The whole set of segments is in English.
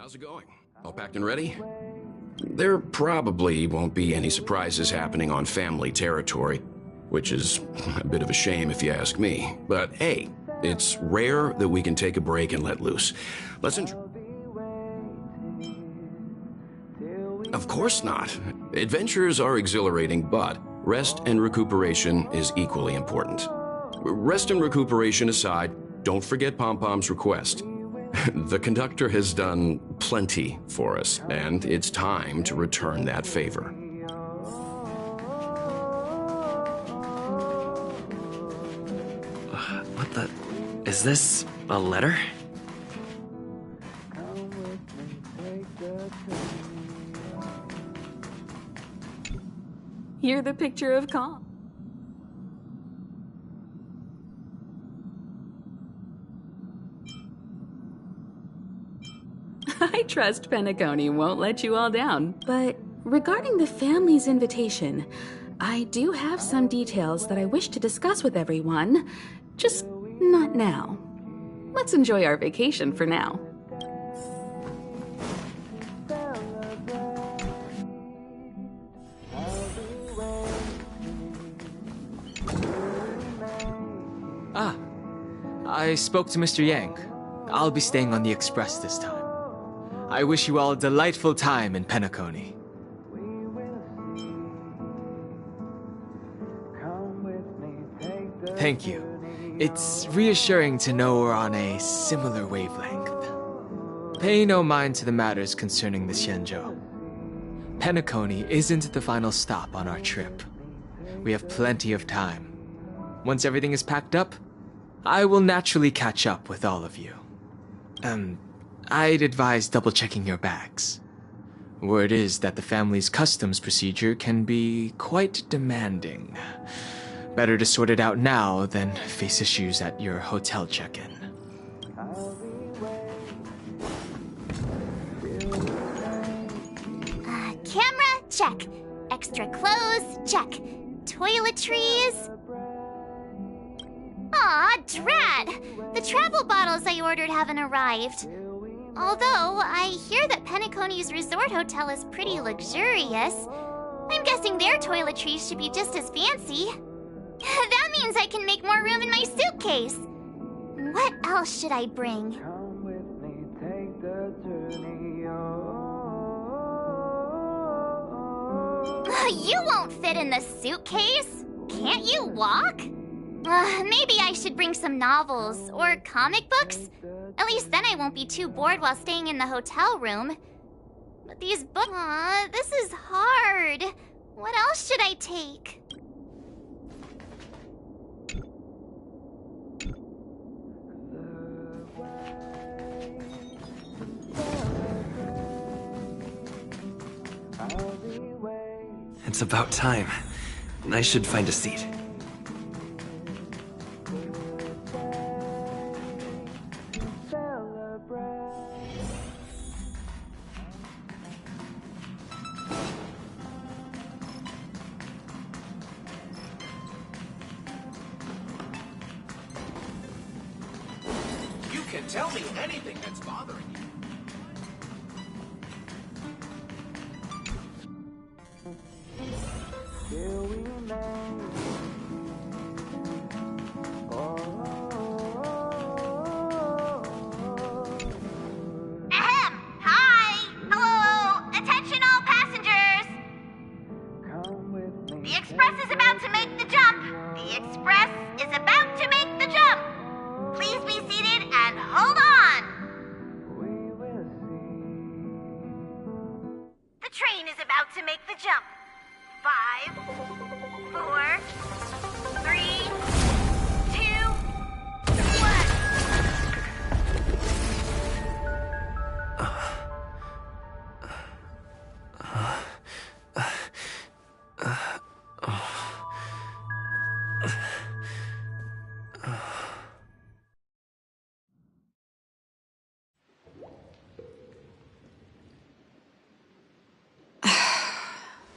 How's it going? All packed and ready? There probably won't be any surprises happening on family territory, which is a bit of a shame if you ask me. But hey, it's rare that we can take a break and let loose. Let's Of course not. Adventures are exhilarating, but rest and recuperation is equally important. Rest and recuperation aside, don't forget Pom-Pom's request. The conductor has done plenty for us, and it's time to return that favor. What the... Is this a letter? You're the picture of calm. I trust Penacony won't let you all down. But regarding the family's invitation, I do have some details that I wish to discuss with everyone. Just not now. Let's enjoy our vacation for now. I spoke to Mr. Yang. I'll be staying on the express this time. I wish you all a delightful time in Penacony. Thank you. It's reassuring to know we're on a similar wavelength. Pay no mind to the matters concerning the Xianzhou. Penacony isn't the final stop on our trip. We have plenty of time. Once everything is packed up, I will naturally catch up with all of you. I'd advise double-checking your bags. Word is that the family's customs procedure can be quite demanding. Better to sort it out now than face issues at your hotel check-in. Camera, check. Extra clothes, check. Toiletries... Aw, drat! The travel bottles I ordered haven't arrived. Although, I hear that Penacony's resort hotel is pretty luxurious. I'm guessing their toiletries should be just as fancy. That means I can make more room in my suitcase. What else should I bring? You won't fit in the suitcase. Can't you walk? Maybe I should bring some novels or comic books. At least then I won't be too bored while staying in the hotel room. But these books... this is hard. What else should I take? It's about time. I should find a seat. You can tell me anything that's bothering you.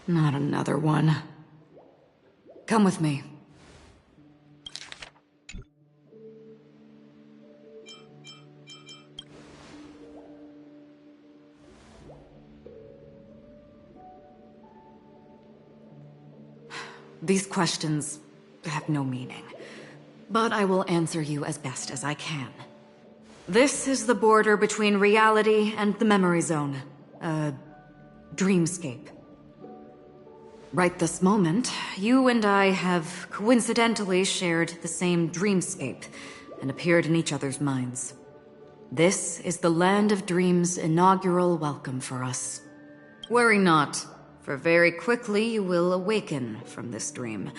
Not another one. Come with me. These questions have no meaning, but I will answer you as best as I can. This is the border between reality and the memory zone. A dreamscape. Right this moment, you and I have coincidentally shared the same dreamscape and appeared in each other's minds. This is the Land of Dreams' inaugural welcome for us. Worry not, for very quickly you will awaken from this dream.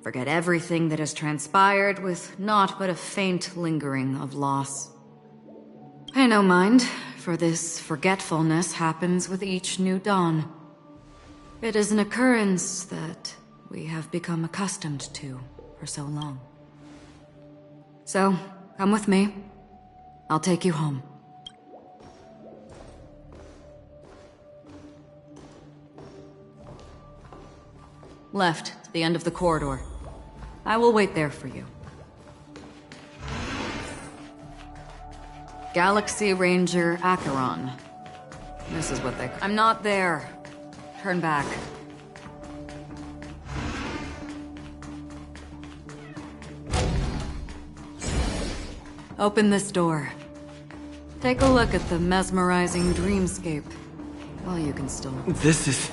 Forget everything that has transpired with naught but a faint lingering of loss. Pay no mind, for this forgetfulness happens with each new dawn. It is an occurrence that we have become accustomed to for so long. So, come with me. I'll take you home. Left, to the end of the corridor. I will wait there for you. Galaxy Ranger Acheron. This is what they... I'm not there. Turn back. Open this door. Take a look at the mesmerizing dreamscape. While you can still... This is...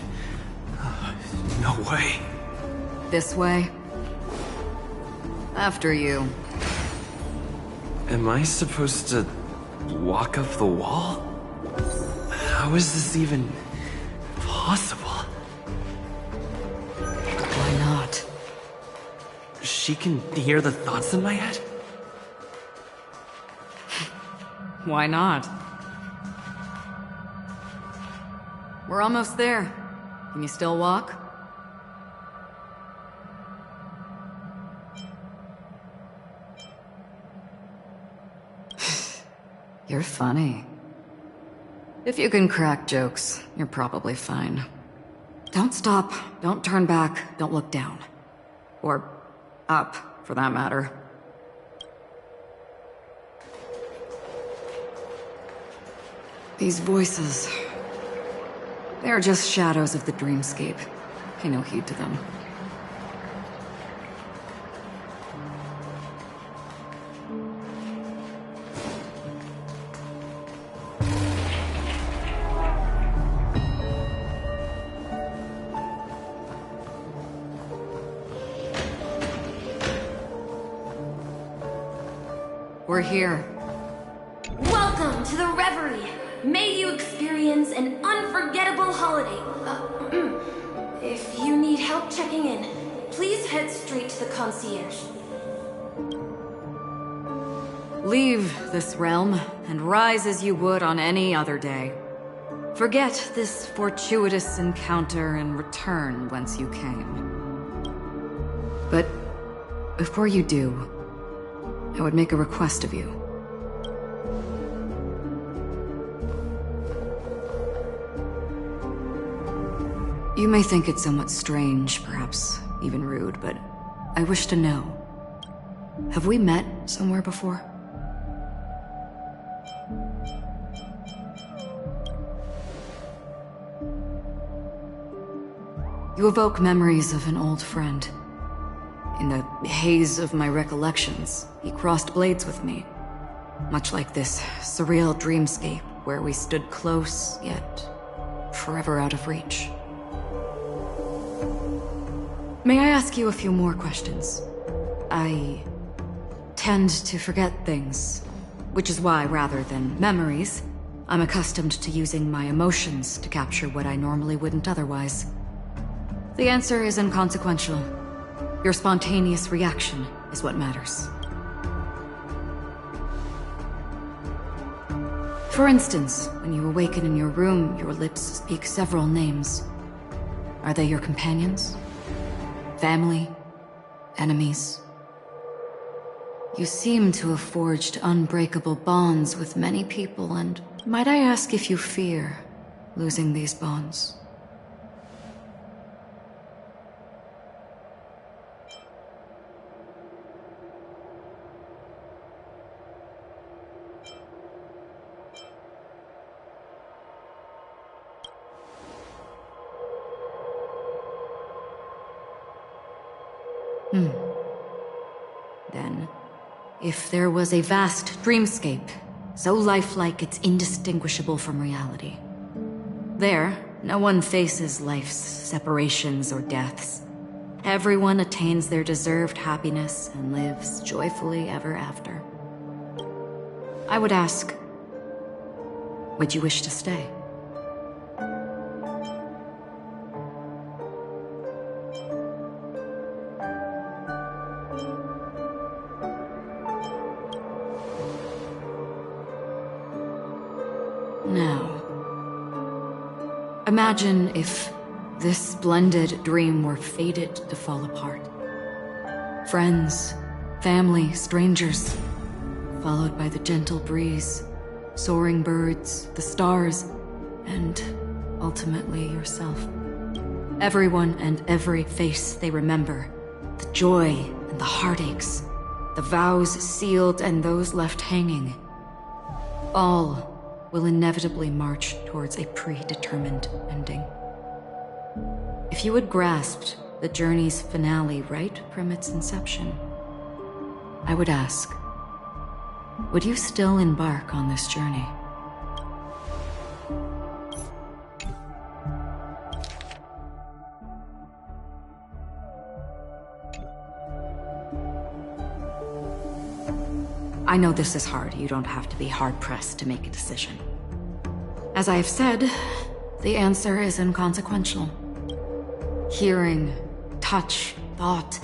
no way. This way. After you. Am I supposed to walk up the wall? How is this even possible? Why not? She can hear the thoughts in my head? Why not? We're almost there. Can you still walk? You're funny. If you can crack jokes, you're probably fine. Don't stop, don't turn back, don't look down. Or up, for that matter. These voices... they're just shadows of the dreamscape. Pay no heed to them. We're here. Welcome to the Reverie! May you experience an unforgettable holiday. If you need help checking in, please head straight to the concierge. Leave this realm, and rise as you would on any other day. Forget this fortuitous encounter and return whence you came. But before you do, I would make a request of you. You may think it somewhat strange, perhaps even rude, but I wish to know. Have we met somewhere before? You evoke memories of an old friend. In the haze of my recollections, he crossed blades with me. Much like this surreal dreamscape where we stood close, yet forever out of reach. May I ask you a few more questions? I tend to forget things, which is why, rather than memories, I'm accustomed to using my emotions to capture what I normally wouldn't otherwise. The answer is inconsequential. Your spontaneous reaction is what matters. For instance, when you awaken in your room, your lips speak several names. Are they your companions? Family? Enemies? You seem to have forged unbreakable bonds with many people, and might I ask if you fear losing these bonds? Then, if there was a vast dreamscape, so lifelike it's indistinguishable from reality. There, no one faces life's separations or deaths. Everyone attains their deserved happiness and lives joyfully ever after. I would ask, would you wish to stay? Now, imagine if this splendid dream were fated to fall apart. Friends, family, strangers, followed by the gentle breeze, soaring birds, the stars, and ultimately yourself. Everyone and every face they remember, the joy and the heartaches, the vows sealed and those left hanging, all will inevitably march towards a predetermined ending. If you had grasped the journey's finale right from its inception, I would ask, would you still embark on this journey? I know this is hard. You don't have to be hard-pressed to make a decision. As I have said, the answer is inconsequential. Hearing, touch, thought.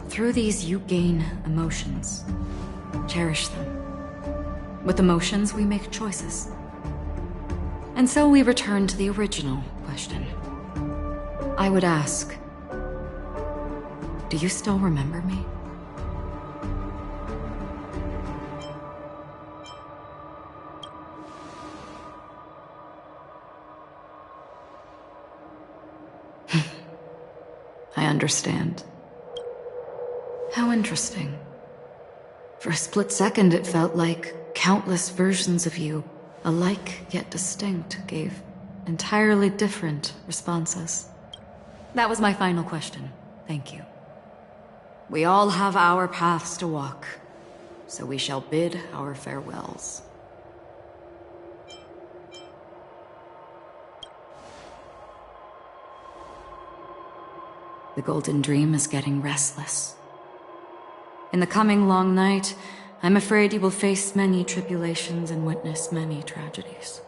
Through these you gain emotions. Cherish them. With emotions, we make choices. And so we return to the original question. I would ask, do you still remember me? I understand. How interesting. For a split second, it felt like countless versions of you, alike yet distinct, gave entirely different responses. That was my final question. Thank you. We all have our paths to walk, so we shall bid our farewells. The Golden Dream is getting restless. In the coming long night, I'm afraid you will face many tribulations and witness many tragedies.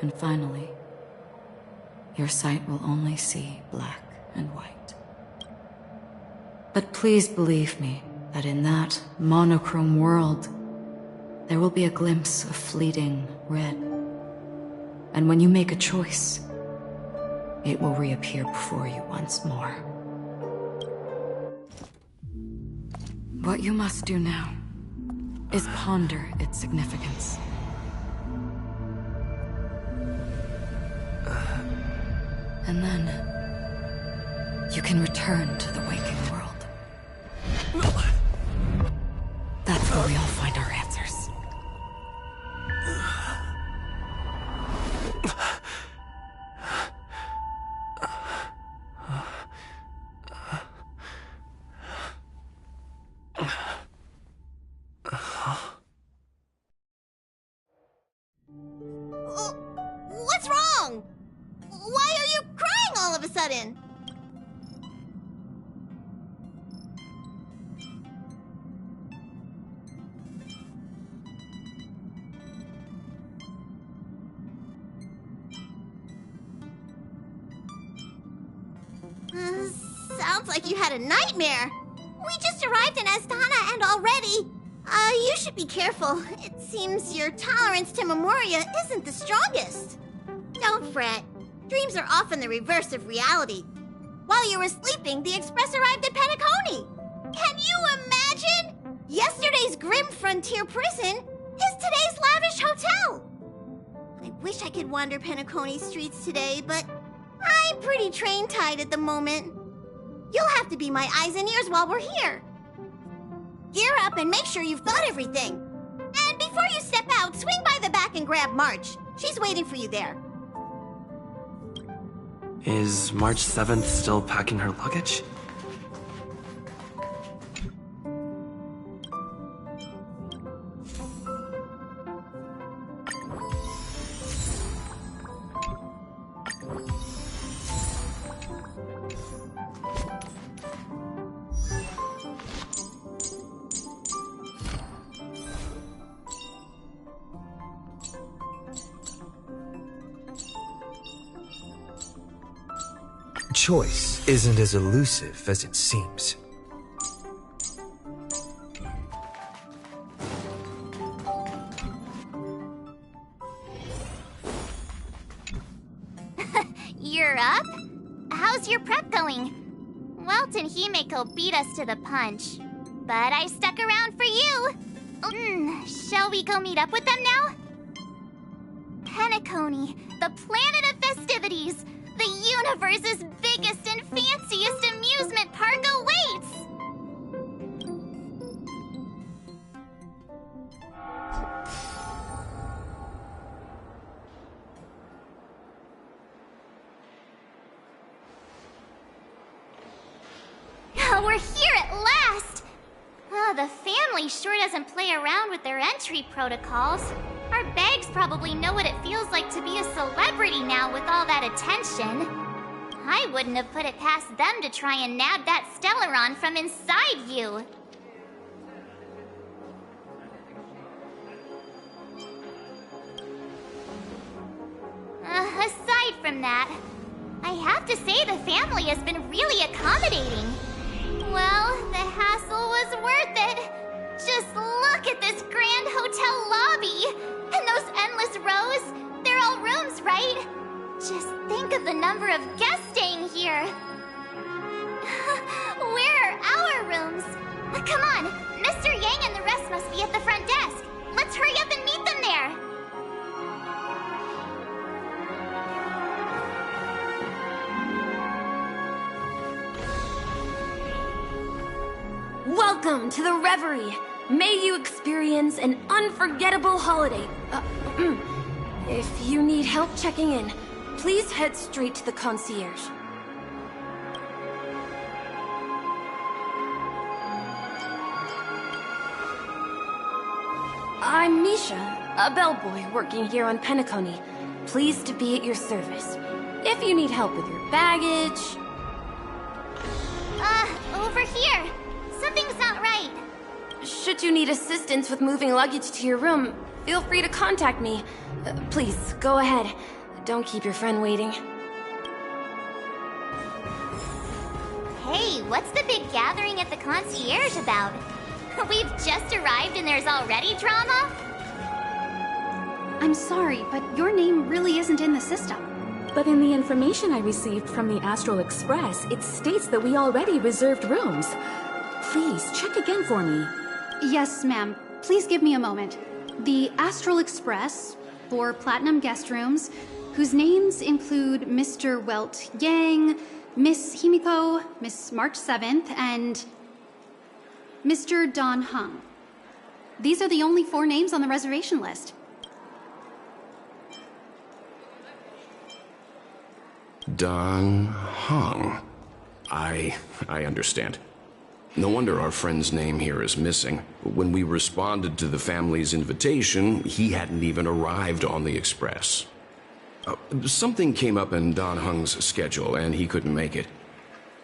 And finally, your sight will only see black and white. But please believe me that in that monochrome world, there will be a glimpse of fleeting red. And when you make a choice, it will reappear before you once more. What you must do now is ponder its significance. And then you can return to the waking world. That's where we all find our answers. What's wrong? Why are you crying all of a sudden? Sounds like you had a nightmare. We just arrived in Astana and already... you should be careful. It seems your tolerance to Memoria isn't the strongest. Don't fret. Dreams are often the reverse of reality. While you were sleeping, the express arrived at Penacony. Can you imagine? Yesterday's grim frontier prison is today's lavish hotel. I wish I could wander Penacony streets today, but I'm pretty train-tied at the moment. You'll have to be my eyes and ears while we're here. Gear up and make sure you've got everything. And before you step out, swing by the back and grab March. She's waiting for you there. Is March 7th still packing her luggage? Choice isn't as elusive as it seems. You're up? How's your prep going? Welt and Himeko beat us to the punch, but I stuck around for you. Shall we go meet up with them now? Penacony, the planet of festivities, the universe's biggest and fanciest amusement park awaits! We're here at last! The family sure doesn't play around with their entry protocols. Our bags probably know what it feels like to be a celebrity now with all that attention. I wouldn't have put it past them to try and nab that Stellaron from inside you. Aside from that, I have to say the family has been really accommodating. Well, the hassle was worth it. Just look at this grand hotel lobby. And those endless rows. They're all rooms, right? Just think of the number of guests staying here. Where are our rooms? Come on, Mr. Yang and the rest must be at the front desk. Let's hurry up and meet them there. Welcome to the Reverie. May you experience an unforgettable holiday. If you need help checking in, please head straight to the concierge. I'm Misha, a bellboy working here on Penacony. Pleased to be at your service. If you need help with your baggage... Over here. Something's not right. Should you need assistance with moving luggage to your room, feel free to contact me. Please, go ahead. Don't keep your friend waiting. Hey, what's the big gathering at the concierge about? We've just arrived and there's already drama? I'm sorry, but your name really isn't in the system. But in the information I received from the Astral Express, it states that we already reserved rooms. Please, check again for me. Yes, ma'am. Please give me a moment. The Astral Express, for Platinum Guest Rooms, whose names include Mr. Welt Yang, Miss Himiko, Miss March 7th, and Mr. Don Hung. These are the only 4 names on the reservation list. Don Hung. I understand. No wonder our friend's name here is missing. When we responded to the family's invitation, he hadn't even arrived on the express. Something came up in Don Hung's schedule, and he couldn't make it.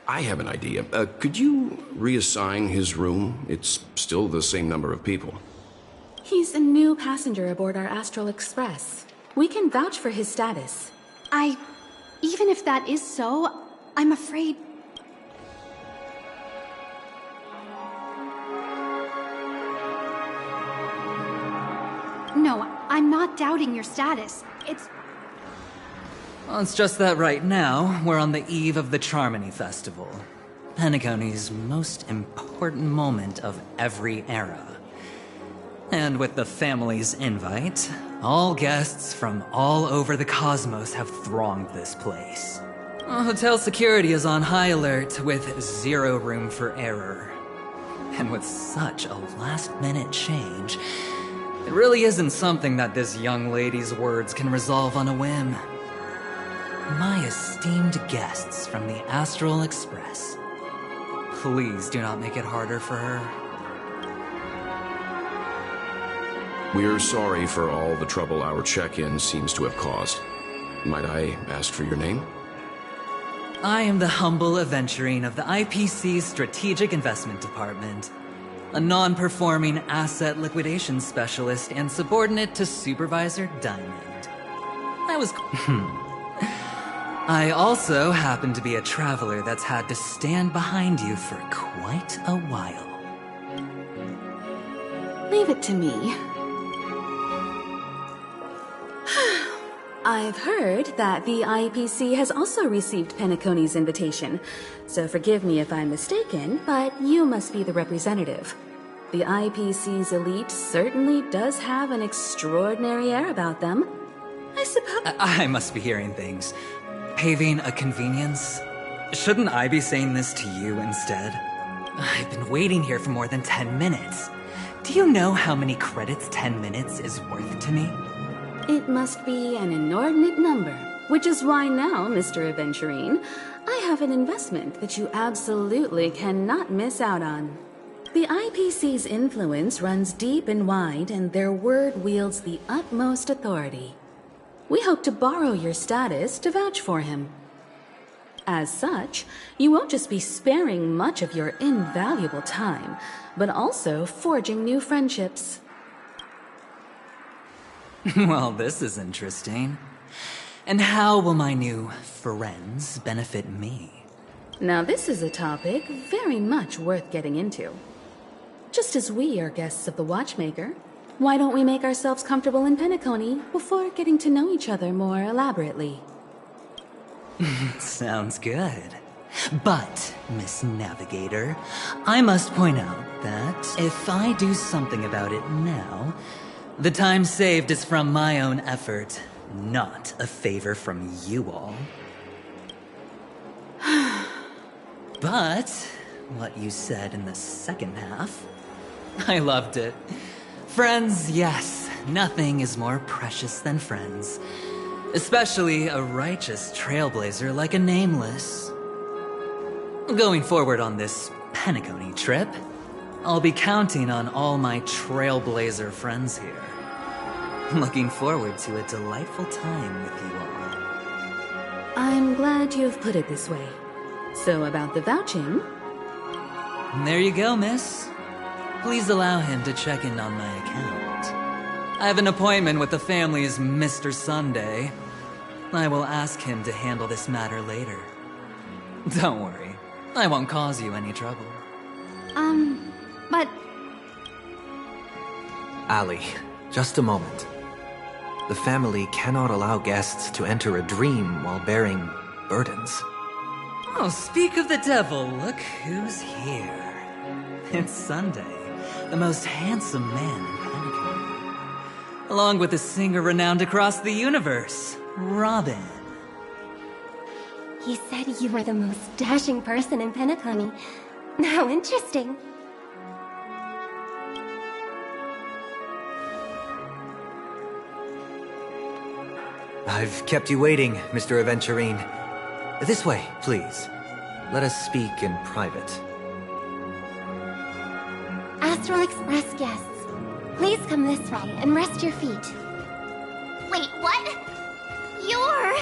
I have an idea. Could you reassign his room? It's still the same number of people. He's a new passenger aboard our Astral Express. We can vouch for his status. Even if that is so, I'm afraid... No, I'm not doubting your status. Well, it's just that right now, we're on the eve of the Charmony Festival. Penacony's most important moment of every era. And with the family's invite, all guests from all over the cosmos have thronged this place. Hotel security is on high alert with 0 room for error. And with such a last-minute change, it really isn't something that this young lady's words can resolve on a whim. My esteemed guests from the Astral Express, please do not make it harder for her. We're sorry for all the trouble our check-in seems to have caused. Might I ask for your name? I am the humble aventurine of the IPC's Strategic Investment Department, a non-performing asset liquidation specialist and subordinate to Supervisor Diamond. I also happen to be a traveler that's had to stand behind you for quite a while. Leave it to me. I've heard that the IPC has also received Penacony's invitation, so forgive me if I'm mistaken, but you must be the representative. The IPC's elite certainly does have an extraordinary air about them. I suppose... I must be hearing things. Paving a convenience? Shouldn't I be saying this to you instead? I've been waiting here for more than 10 minutes. Do you know how many credits 10 minutes is worth to me? It must be an inordinate number, which is why now, Mr. Aventurine, I have an investment that you absolutely cannot miss out on. The IPC's influence runs deep and wide, and their word wields the utmost authority. We hope to borrow your status to vouch for him. As such, you won't just be sparing much of your invaluable time, but also forging new friendships. Well, this is interesting. And how will my new friends benefit me? Now this is a topic very much worth getting into. Just as we are guests of the Watchmaker, why don't we make ourselves comfortable in Penacony before getting to know each other more elaborately? Sounds good. But, Miss Navigator, I must point out that if I do something about it now, the time saved is from my own effort, not a favor from you all. But, what you said in the second half, I loved it. Friends, yes, nothing is more precious than friends. Especially a righteous trailblazer like a Nameless. Going forward on this Penacony trip, I'll be counting on all my trailblazer friends here. Looking forward to a delightful time with you all. I'm glad you've put it this way. So about the vouching... There you go, miss. Please allow him to check in on my account. I have an appointment with the family's Mr. Sunday. I will ask him to handle this matter later. Don't worry, I won't cause you any trouble. But... Ali, just a moment. The family cannot allow guests to enter a dream while bearing burdens. Oh, speak of the devil, look who's here. It's Sunday, the most handsome man in Penacony. Along with a singer renowned across the universe, Robin. He said you were the most dashing person in Penacony. How interesting. I've kept you waiting, Mr. Aventurine. This way, please. Let us speak in private. Astral Express guests, please come this way and rest your feet. Wait, what? You're...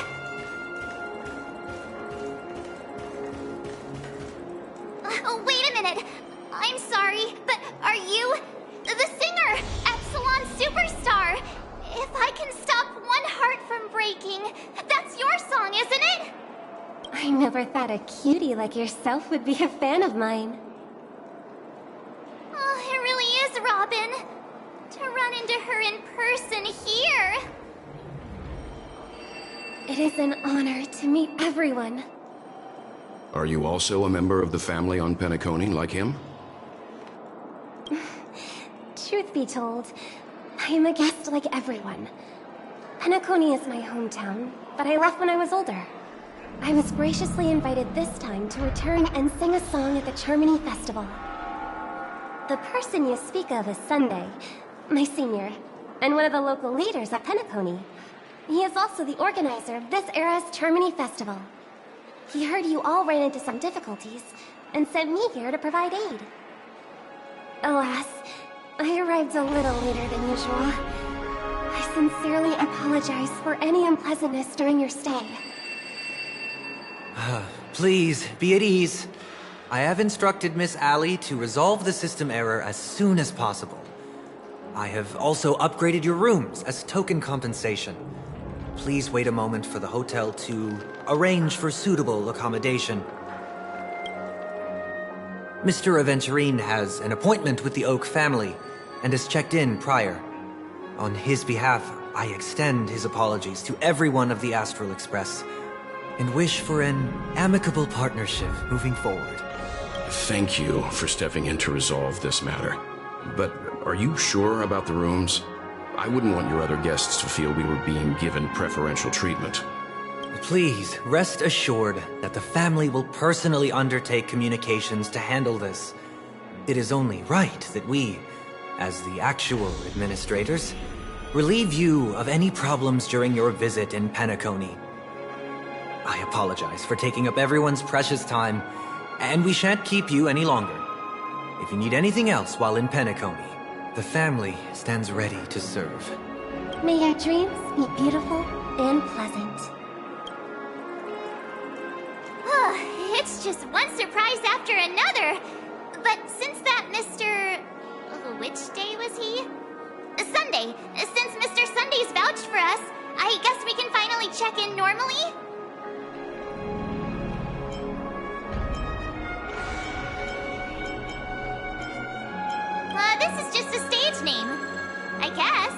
wait a minute. I'm sorry, but are you the singer, Epsilon Superstar? If I can stop one heart from breaking, that's your song, isn't it? I never thought a cutie like yourself would be a fan of mine. Oh, it really is, Robin. To run into her in person here. It is an honor to meet everyone. Are you also a member of the family on Penacony like him? Truth be told, I am a guest like everyone. Penacony is my hometown, but I left when I was older. I was graciously invited this time to return and sing a song at the Charmony Festival. The person you speak of is Sunday, my senior, and one of the local leaders at Penacony. He is also the organizer of this era's Charmony Festival. He heard you all ran into some difficulties, and sent me here to provide aid. Alas, I arrived a little later than usual. I sincerely apologize for any unpleasantness during your stay. Please, be at ease. I have instructed Miss Ali to resolve the system error as soon as possible. I have also upgraded your rooms as token compensation. please wait a moment for the hotel to arrange for suitable accommodation. Mr. Aventurine has an appointment with the Oak family and has checked in prior. On his behalf, I extend his apologies to everyone of the Astral Express and wish for an amicable partnership moving forward. Thank you for stepping in to resolve this matter. But are you sure about the rooms? I wouldn't want your other guests to feel we were being given preferential treatment. Please, rest assured that the family will personally undertake communications to handle this. It is only right that we, as the actual administrators, relieve you of any problems during your visit in Penacony. I apologize for taking up everyone's precious time, and we shan't keep you any longer. If you need anything else while in Penacony, the family stands ready to serve. May your dreams be beautiful and pleasant. It's just one surprise after another. But since that Mr... which day was he? Sunday. Since Mr. Sunday's vouched for us, I guess we can finally check in normally? This is just a stage name, I guess.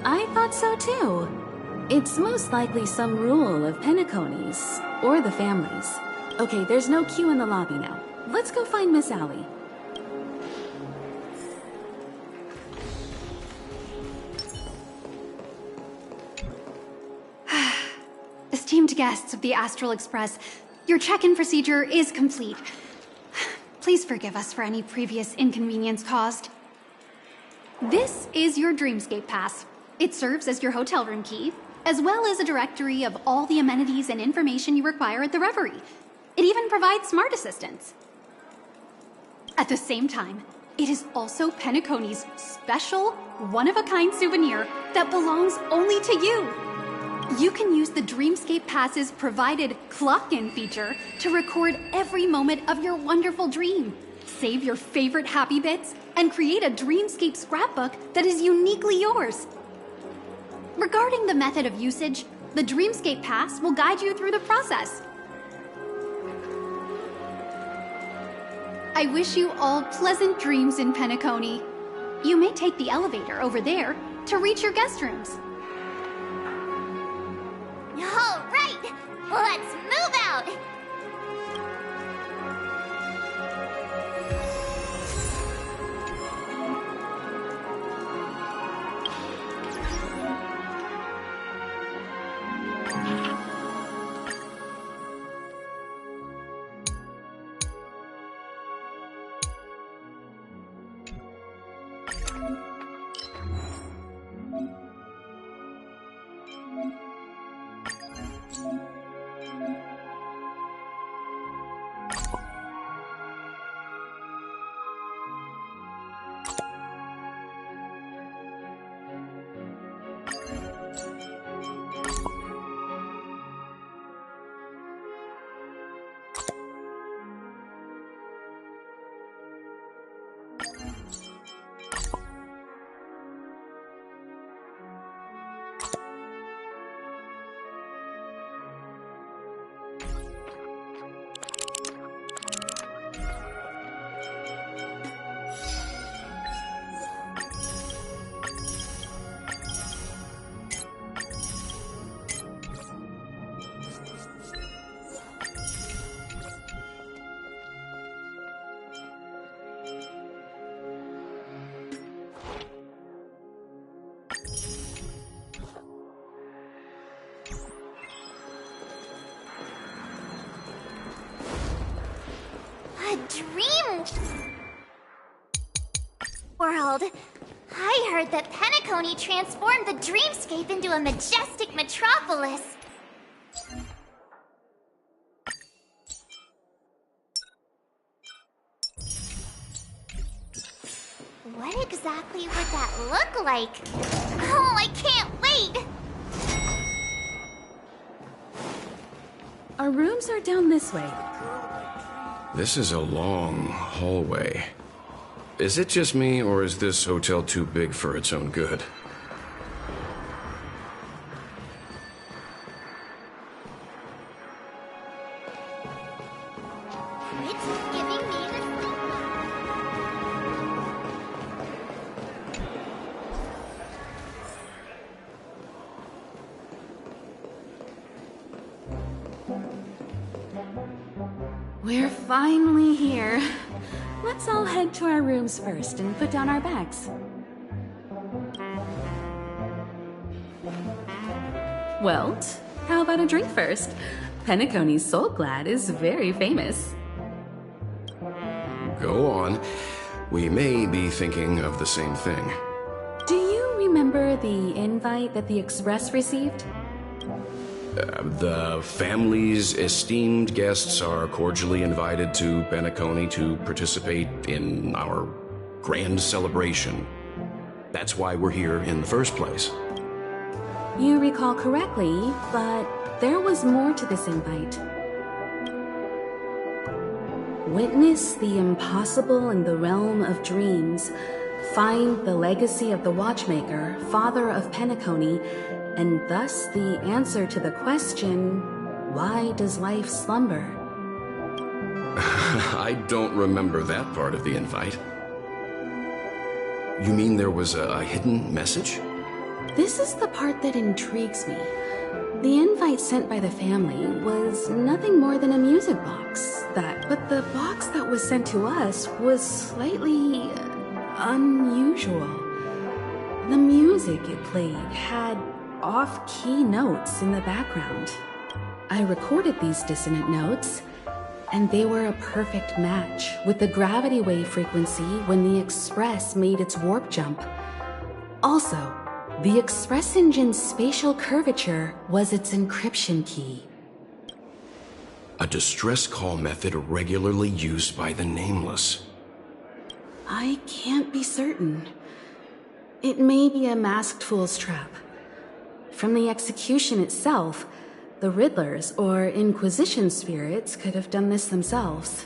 I thought so too. It's most likely some rule of Penacony's, or the family's. Okay, there's no queue in the lobby now. Let's go find Miss Allie. Esteemed guests of the Astral Express, your check-in procedure is complete. Please forgive us for any previous inconvenience caused. This is your Dreamscape Pass. It serves as your hotel room key, as well as a directory of all the amenities and information you require at the Reverie. It even provides smart assistants. At the same time, it is also Penacony's special, one-of-a-kind souvenir that belongs only to you. You can use the Dreamscape Pass's provided clock-in feature to record every moment of your wonderful dream, save your favorite happy bits, and create a Dreamscape scrapbook that is uniquely yours. Regarding the method of usage, the Dreamscape Pass will guide you through the process. I wish you all pleasant dreams in Penacony. You may take the elevator over there to reach your guest rooms. All right, let's move out. A dream world. I heard that Penacony transformed the dreamscape into a majestic metropolis. What exactly would that look like? Oh, I can't wait! Our rooms are down this way. This is a long hallway. Is it just me, or is this hotel too big for its own good? It's giving me the We're finally here. Let's all head to our rooms first and put down our bags. Welt, how about a drink first? Penacony's Soul Glad is very famous. Go on. We may be thinking of the same thing. Do you remember the invite that the Express received? The family's esteemed guests are cordially invited to Penacony to participate in our grand celebration. That's why we're here in the first place. You recall correctly, but there was more to this invite. Witness the impossible in the realm of dreams. Find the legacy of the Watchmaker, father of Penacony, and thus the answer to the question, why does life slumber? I don't remember that part of the invite. You mean there was a hidden message? This is the part that intrigues me. The invite sent by the family was nothing more than a music box. But the box that was sent to us was slightly unusual. The music it played had off-key notes in the background. I recorded these dissonant notes, and they were a perfect match with the gravity wave frequency when the Express made its warp jump. Also, the Express engine's spatial curvature was its encryption key. A distress call method regularly used by the Nameless. I can't be certain. It may be a masked fool's trap. From the execution itself, the Riddlers or Inquisition spirits could have done this themselves.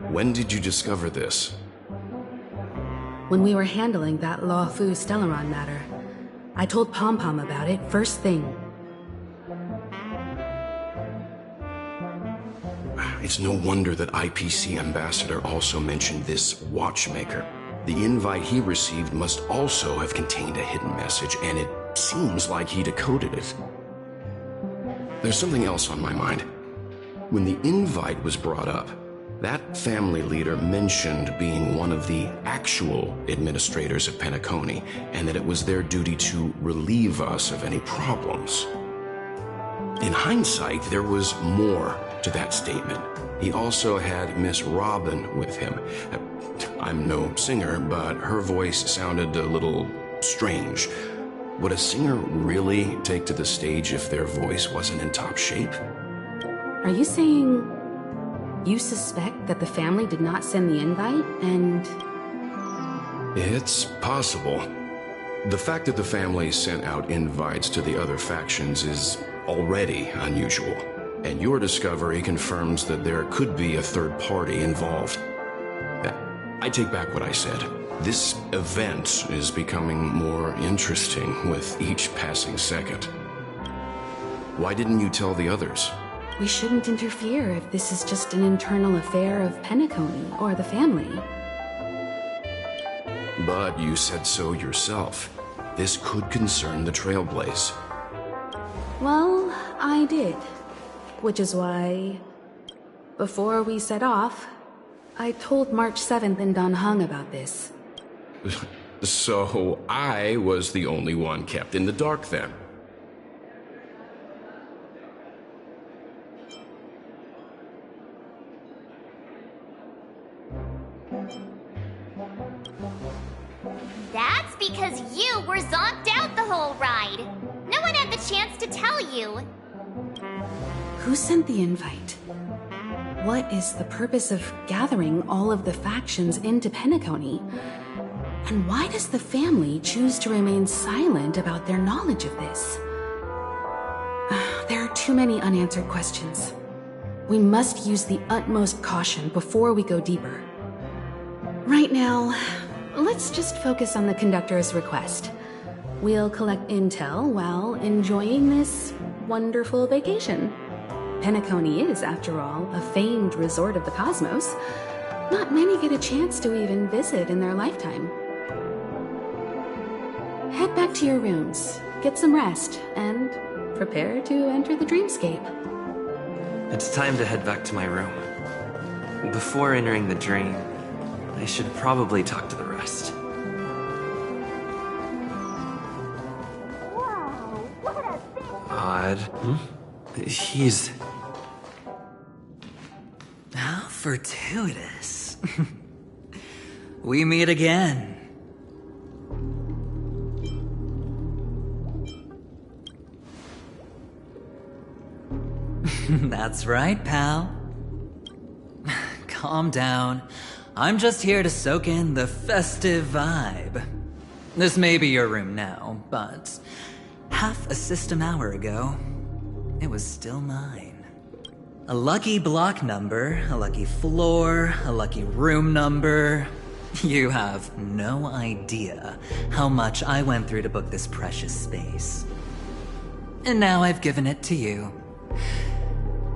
When did you discover this? When we were handling that Law Fu Stellaron matter. I told Pom Pom about it first thing. It's no wonder that IPC Ambassador also mentioned this Watchmaker. The invite he received must also have contained a hidden message, and it seems like he decoded it. There's something else on my mind. When the invite was brought up, that family leader mentioned being one of the actual administrators of Penacony, and that it was their duty to relieve us of any problems. In hindsight, there was more to that statement. He also had Miss Robin with him. I'm no singer, but her voice sounded a little strange. Would a singer really take to the stage if their voice wasn't in top shape? Are you saying you suspect that the family did not send the invite, and... It's possible. The fact that the family sent out invites to the other factions is already unusual, and your discovery confirms that there could be a third party involved. I take back what I said. This event is becoming more interesting with each passing second. Why didn't you tell the others? We shouldn't interfere if this is just an internal affair of Penacony or the family. But you said so yourself. This could concern the Trailblaze. Well, I did. Which is why, before we set off, I told March 7th and Don Hung about this. So I was the only one kept in the dark then. That's because you were zonked out the whole ride. No one had the chance to tell you. Who sent the invite? What is the purpose of gathering all of the factions into Penacony? And why does the family choose to remain silent about their knowledge of this? There are too many unanswered questions. We must use the utmost caution before we go deeper. Right now, let's just focus on the conductor's request. We'll collect intel while enjoying this wonderful vacation. Penacony is, after all, a famed resort of the cosmos. Not many get a chance to even visit in their lifetime. Head back to your rooms, get some rest, and prepare to enter the dreamscape. It's time to head back to my room. Before entering the dream, I should probably talk to the rest. Odd. He's... How fortuitous. We meet again. That's right, pal. Calm down. I'm just here to soak in the festive vibe. This may be your room now, but half a system hour ago, it was still mine. A lucky block number, a lucky floor, a lucky room number. You have no idea how much I went through to book this precious space. And now I've given it to you.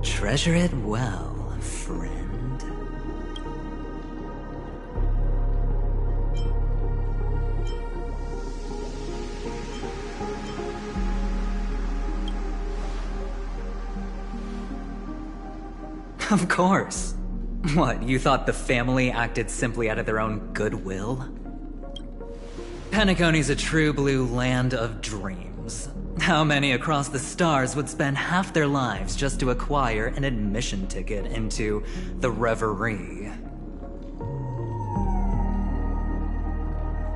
Treasure it well, friend. Of course. What, you thought the family acted simply out of their own goodwill? Penacony's a true blue land of dreams. How many across the stars would spend half their lives just to acquire an admission ticket into the Reverie?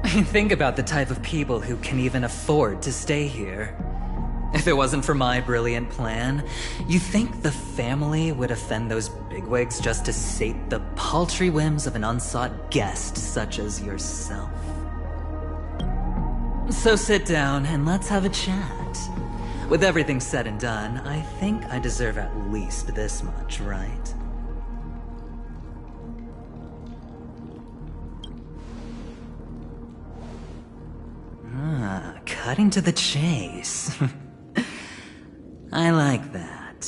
Think about the type of people who can even afford to stay here. If it wasn't for my brilliant plan, you think the family would offend those bigwigs just to sate the paltry whims of an unsought guest such as yourself? So sit down and let's have a chat. With everything said and done, I think I deserve at least this much, right? Cutting to the chase. I like that.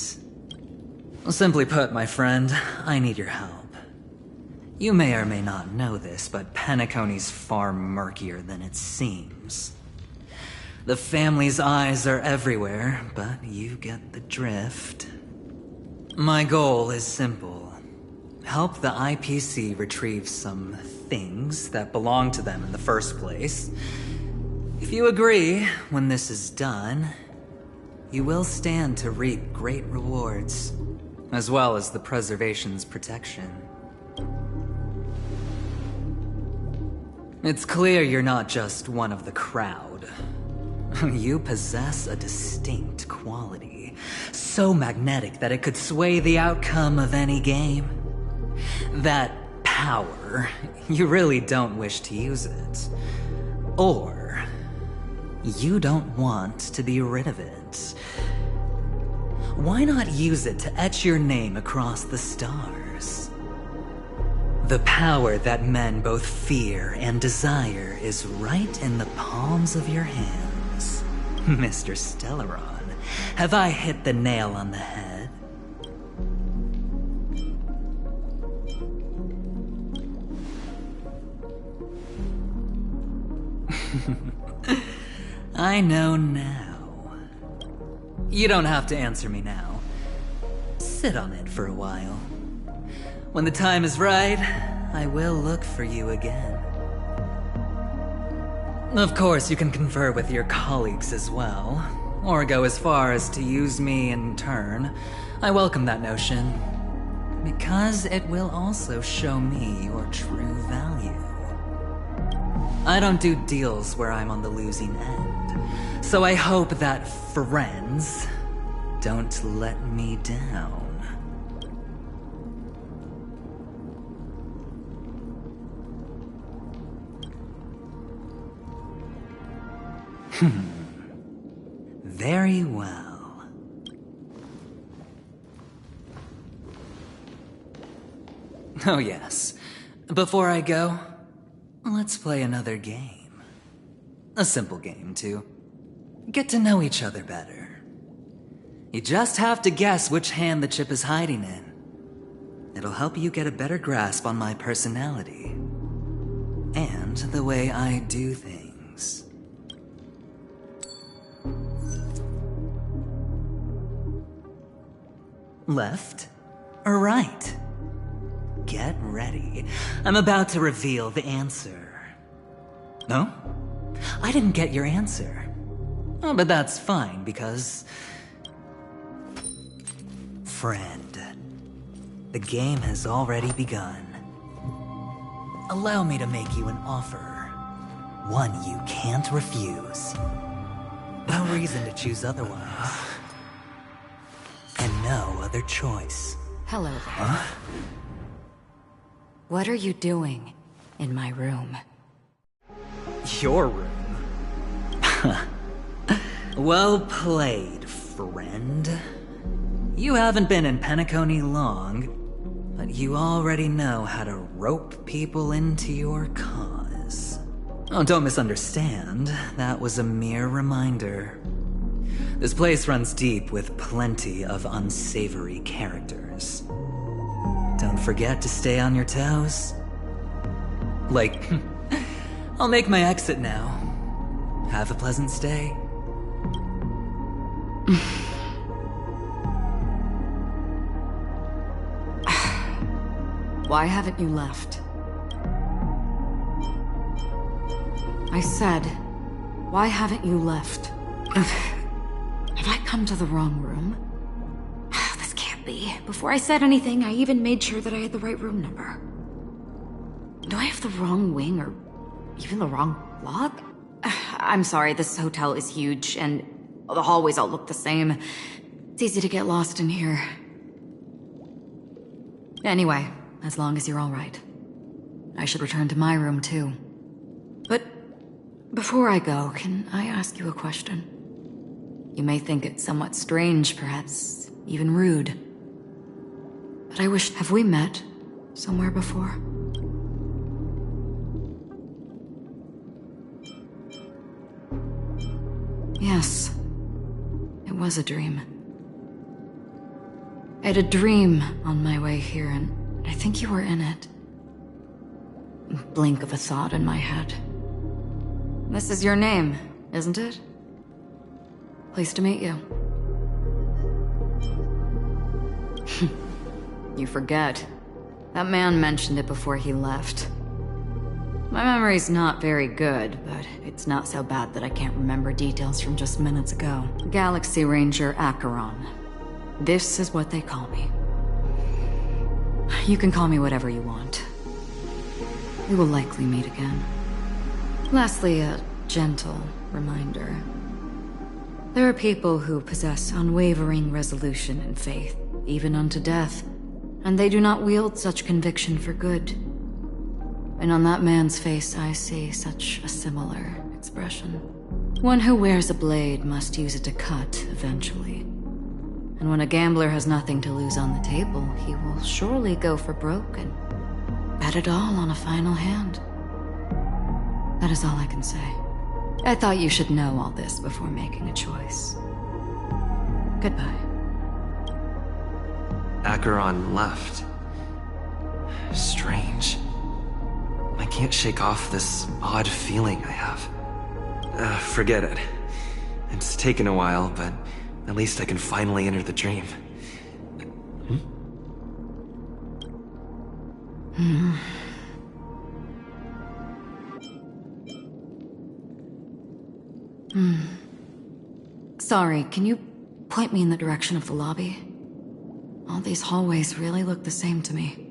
Simply put, my friend, I need your help. You may or may not know this, but Penacony's far murkier than it seems. The family's eyes are everywhere, but you get the drift. My goal is simple. Help the IPC retrieve some things that belong to them in the first place. If you agree, when this is done, you will stand to reap great rewards, as well as the preservation's protection. It's clear you're not just one of the crowd. You possess a distinct quality, so magnetic that it could sway the outcome of any game. That power, you really don't wish to use it. Or, you don't want to be rid of it. Why not use it to etch your name across the stars? The power that men both fear and desire is right in the palms of your hands. Mr. Stellaron, have I hit the nail on the head? I know now. You don't have to answer me now. Sit on it for a while. When the time is right, I will look for you again. Of course, you can confer with your colleagues as well, or go as far as to use me in turn. I welcome that notion, because it will also show me your true value. I don't do deals where I'm on the losing end, so I hope that friends don't let me down. Very well. Oh yes. Before I go, let's play another game. A simple game to get to know each other better. You just have to guess which hand the chip is hiding in. It'll help you get a better grasp on my personality. And the way I do things. Left or right? Get ready. I'm about to reveal the answer. No? I didn't get your answer. Oh, but that's fine, because... Friend, the game has already begun. Allow me to make you an offer. One you can't refuse. No reason to choose otherwise. And no other choice. Hello there. Huh? What are you doing in my room? Your room? Well played, friend. You haven't been in Penacony long, but you already know how to rope people into your cause. Oh, don't misunderstand. That was a mere reminder. This place runs deep with plenty of unsavory characters. Don't forget to stay on your toes. Like, I'll make my exit now. Have a pleasant stay. Why haven't you left? I said, why haven't you left? Have I come to the wrong room? This can't be. Before I said anything, I even made sure that I had the right room number. Do I have the wrong wing or even the wrong block? I'm sorry, this hotel is huge and the hallways all look the same. It's easy to get lost in here. Anyway, as long as you're all right. I should return to my room too. But before I go, can I ask you a question? You may think it somewhat strange, perhaps even rude. But I wish... Have we met somewhere before? Yes. It was a dream. I had a dream on my way here, and I think you were in it. A blink of a thought in my head. This is your name, isn't it? Pleased to meet you. You forget. That man mentioned it before he left. My memory's not very good, but it's not so bad that I can't remember details from just minutes ago. Galaxy Ranger Acheron. This is what they call me. You can call me whatever you want. We will likely meet again. Lastly, a gentle reminder. There are people who possess unwavering resolution and faith, even unto death, and they do not wield such conviction for good. And on that man's face I see such a similar expression. One who wears a blade must use it to cut eventually. And when a gambler has nothing to lose on the table, he will surely go for broke and bet it all on a final hand. That is all I can say. I thought you should know all this before making a choice. Goodbye. Acheron left. Strange. I can't shake off this odd feeling I have. Forget it. It's taken a while, but at least I can finally enter the dream. Sorry, can you point me in the direction of the lobby? All these hallways really look the same to me.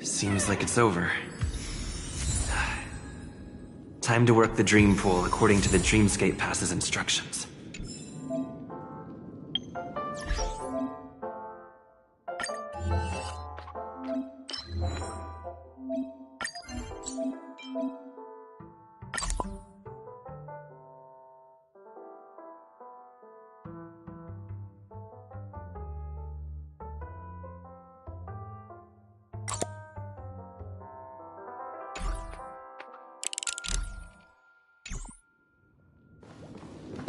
Seems like it's over. Time to work the dream pool according to the Dreamscape Pass's instructions.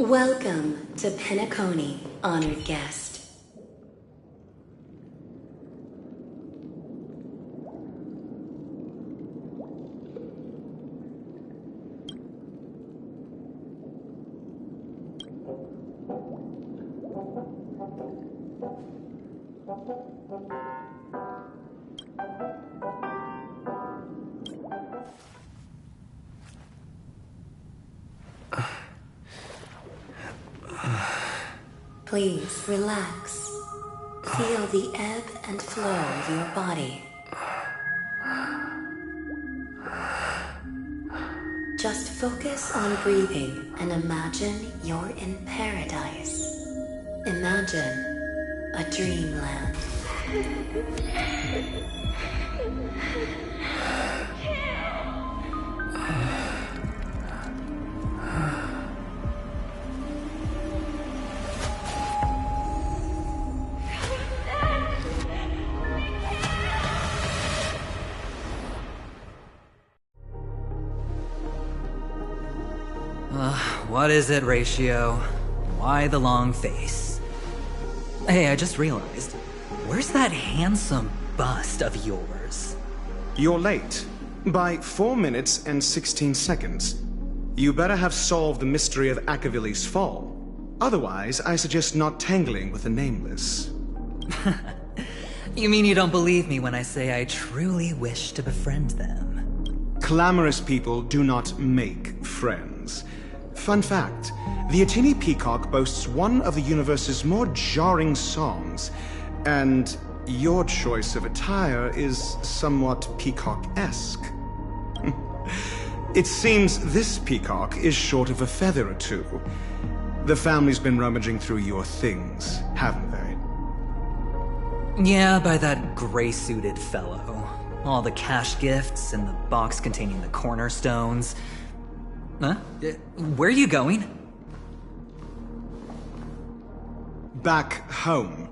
Welcome to Penacony, honored guest. Please relax. Feel the ebb and flow of your body. Just focus on breathing and imagine you're in paradise. Imagine a dreamland. What is it, Ratio? Why the long face? Hey, I just realized, where's that handsome bust of yours? You're late. By 4 minutes and 16 seconds. You better have solved the mystery of Akavili's fall. Otherwise, I suggest not tangling with the Nameless. You mean you don't believe me when I say I truly wish to befriend them? Clamorous people do not make friends. Fun fact, the Atini Peacock boasts one of the universe's more jarring songs, and your choice of attire is somewhat peacock-esque. It seems this peacock is short of a feather or two. The family's been rummaging through your things, haven't they? Yeah, by that gray-suited fellow. All the cash gifts and the box containing the cornerstones. Huh? Where are you going? Back home.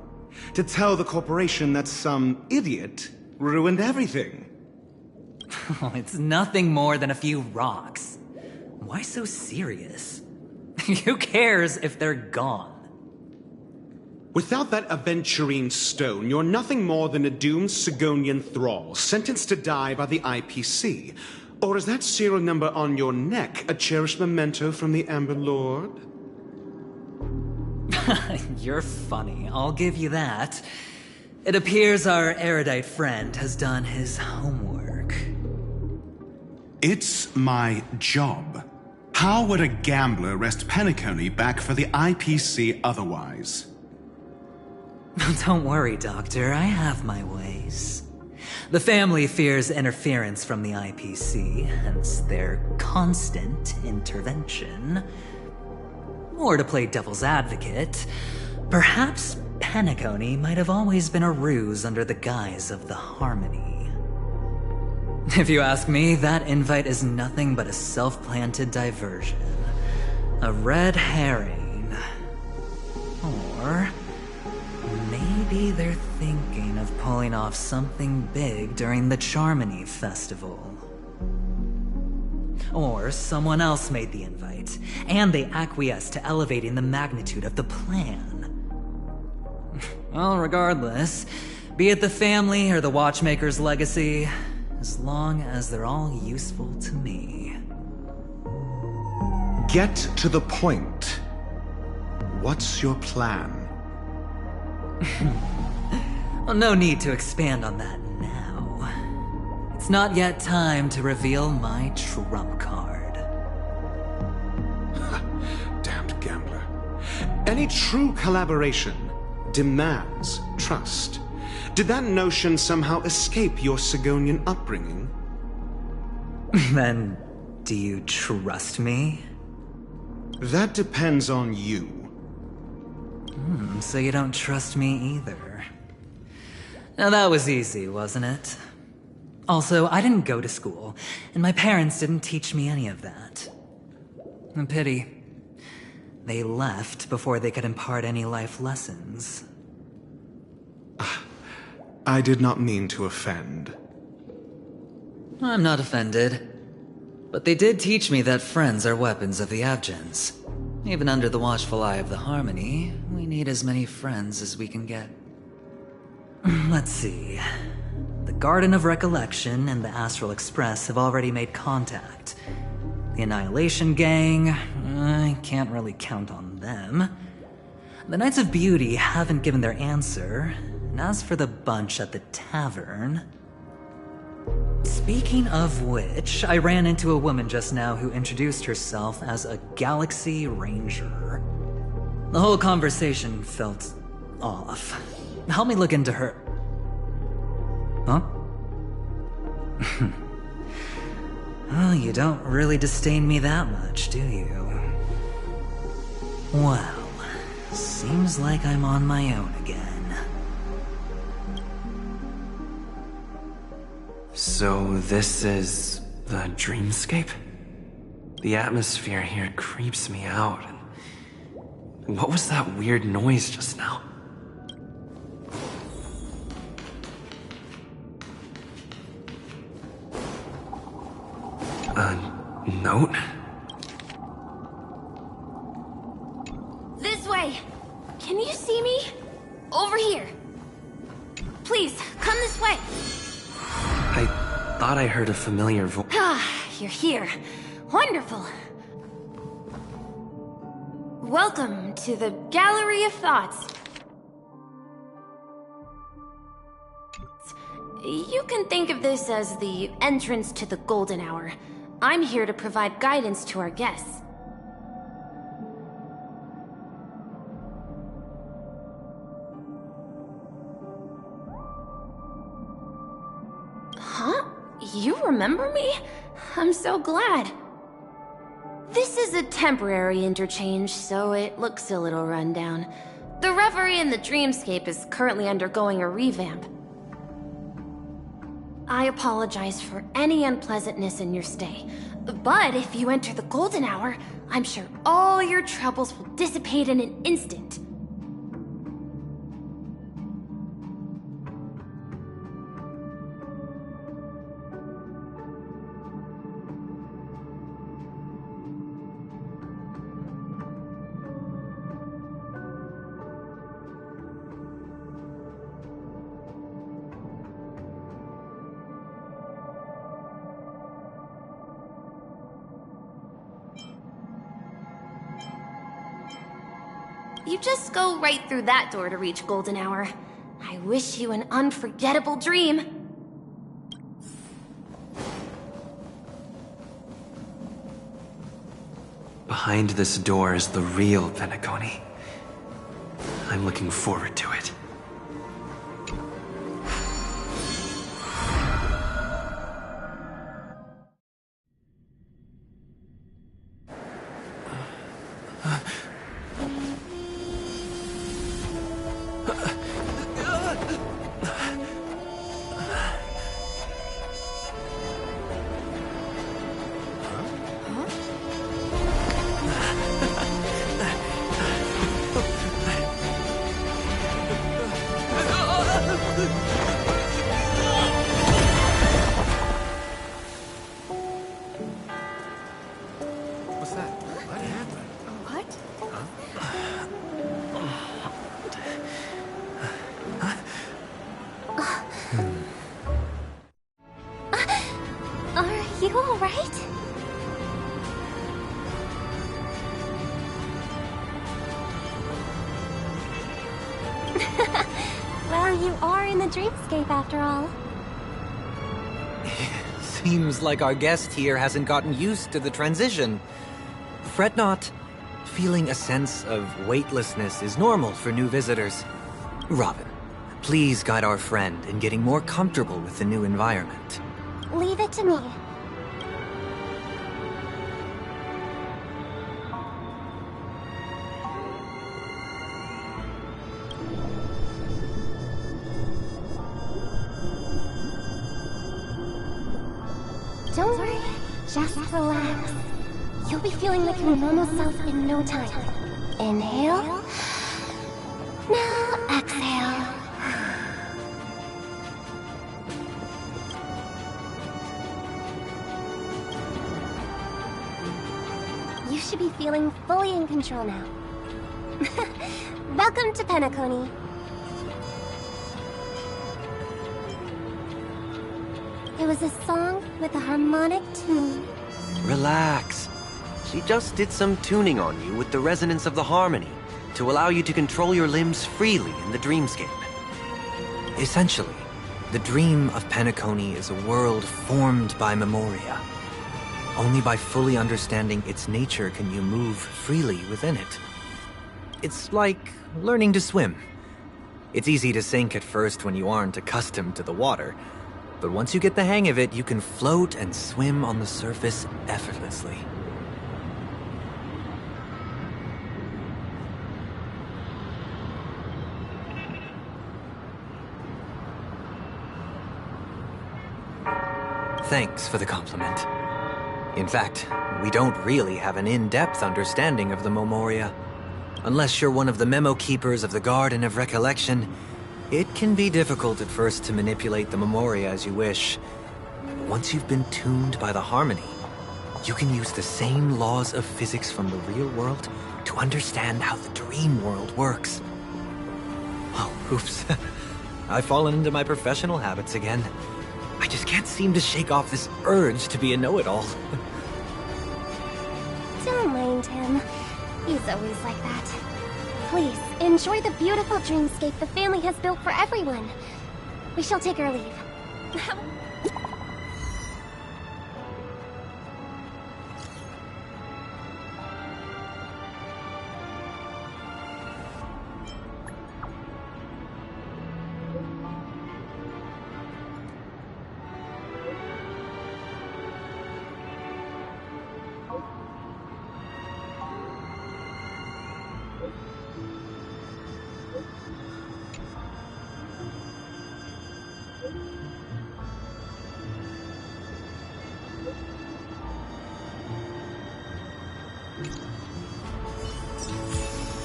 To tell the corporation that some idiot ruined everything. Oh, it's nothing more than a few rocks. Why so serious? Who cares if they're gone? Without that aventurine stone, you're nothing more than a doomed Sigonian thrall, sentenced to die by the IPC. Or is that serial number on your neck a cherished memento from the Amber Lord? You're funny, I'll give you that. It appears our erudite friend has done his homework. It's my job. How would a gambler wrest Penacony back for the IPC otherwise? Don't worry, Doctor, I have my ways. The family fears interference from the IPC, hence their constant intervention. Or to play devil's advocate, perhaps Penacony might have always been a ruse under the guise of the Harmony. If you ask me, that invite is nothing but a self-planted diversion. A red herring. Or maybe they're thinking of pulling off something big during the Charmony Festival. Or someone else made the invite, and they acquiesced to elevating the magnitude of the plan. Well, regardless, be it the family or the Watchmaker's legacy, as long as they're all useful to me. Get to the point. What's your plan? Well, no need to expand on that now. It's not yet time to reveal my trump card. Damned gambler. Any true collaboration demands trust. Did that notion somehow escape your Sigonian upbringing? Then, do you trust me? That depends on you. So you don't trust me either. Now that was easy, wasn't it? Also, I didn't go to school, and my parents didn't teach me any of that. A pity. They left before they could impart any life lessons. I did not mean to offend. I'm not offended. But they did teach me that friends are weapons of the Abgens. Even under the watchful eye of the Harmony, we need as many friends as we can get. Let's see. The Garden of Recollection and the Astral Express have already made contact. The Annihilation Gang, I can't really count on them. The Knights of Beauty haven't given their answer. And as for the bunch at the tavern... Speaking of which, I ran into a woman just now who introduced herself as a Galaxy Ranger. The whole conversation felt off. Help me look into her... Huh? Well, you don't really disdain me that much, do you? Well, seems like I'm on my own again. So this is the dreamscape? The atmosphere here creeps me out. What was that weird noise just now? A note? This way! Can you see me? Over here! Please, come this way! I thought I heard a familiar voice. Ah, you're here. Wonderful. Welcome to the Gallery of Thoughts. You can think of this as the entrance to the Golden Hour. I'm here to provide guidance to our guests. Huh? You remember me? I'm so glad. This is a temporary interchange, so it looks a little rundown. The Reverie in the Dreamscape is currently undergoing a revamp. I apologize for any unpleasantness in your stay, but if you enter the Golden Hour, I'm sure all your troubles will dissipate in an instant. You just go right through that door to reach Golden Hour. I wish you an unforgettable dream. Behind this door is the real Penacony. I'm looking forward to it. Are you alright? Well, you are in the dreamscape after all. Seems like our guest here hasn't gotten used to the transition. Fret not. Feeling a sense of weightlessness is normal for new visitors. Robin, please guide our friend in getting more comfortable with the new environment. Leave it to me. Don't worry, just relax. You'll be feeling like your normal self in no time. Inhale. Now exhale. You should be feeling fully in control now. Welcome to Penacony. It was a song with a harmonic tune. Relax. She just did some tuning on you with the resonance of the harmony to allow you to control your limbs freely in the dreamscape. Essentially, the dream of Penacony is a world formed by Memoria. Only by fully understanding its nature can you move freely within it. It's like learning to swim. It's easy to sink at first when you aren't accustomed to the water, but once you get the hang of it, you can float and swim on the surface effortlessly. Thanks for the compliment. In fact, we don't really have an in-depth understanding of the Memoria. Unless you're one of the memo keepers of the Garden of Recollection, it can be difficult at first to manipulate the Memoria as you wish. Once you've been tuned by the harmony, you can use the same laws of physics from the real world to understand how the dream world works. Oh, oops. I've fallen into my professional habits again. I just can't seem to shake off this urge to be a know-it-all. Don't mind him. He's always like that. Please, enjoy the beautiful dreamscape the family has built for everyone. We shall take our leave.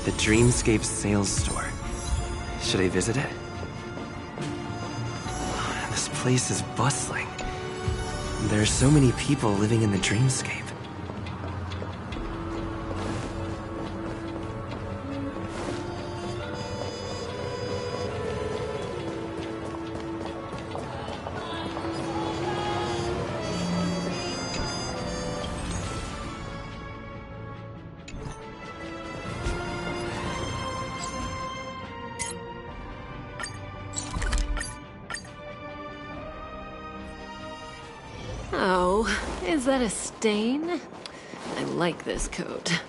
The Dreamscape sales store. Should I visit it? This place is bustling. There are so many people living in the Dreamscape. Oh, is that a stain? I like this coat.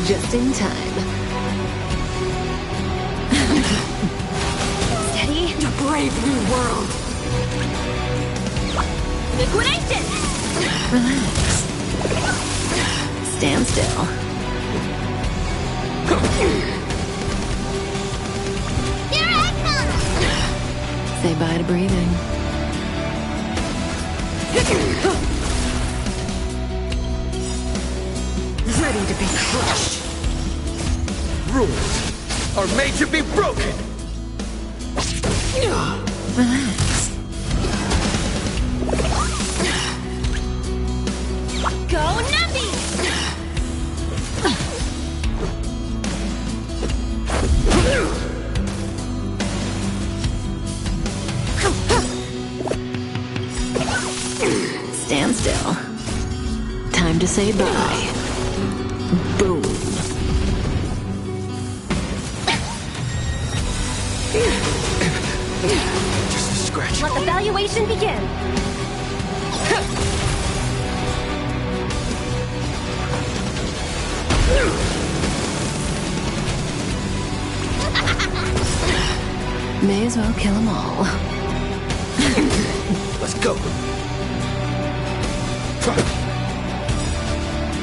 Just in time. Steady. To brave new world. Liquidation! Relax. Stand still. Here I come! Say bye to breathing. Ready to be crushed. Rules are made to be broken. Relax. Go Numpy! Stand still. Time to say bye. Boom. Just a scratch. Let the valuation begin. May as well kill them all. Let's go.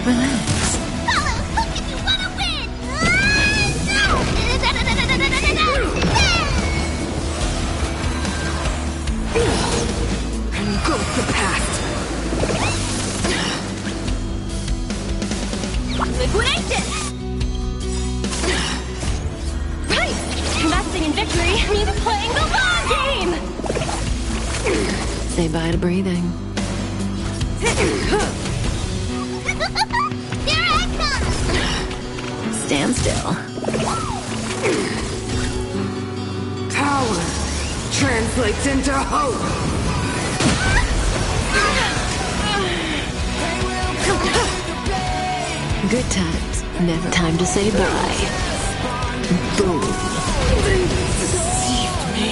Relax. Look if you want to win! And go the past. Liquidation! Right! Investing in victory means playing the long game! Say bye to breathing. Here I come! Stand still. Power translates into hope. Good times. Never time to say bye. Boom. They deceived me.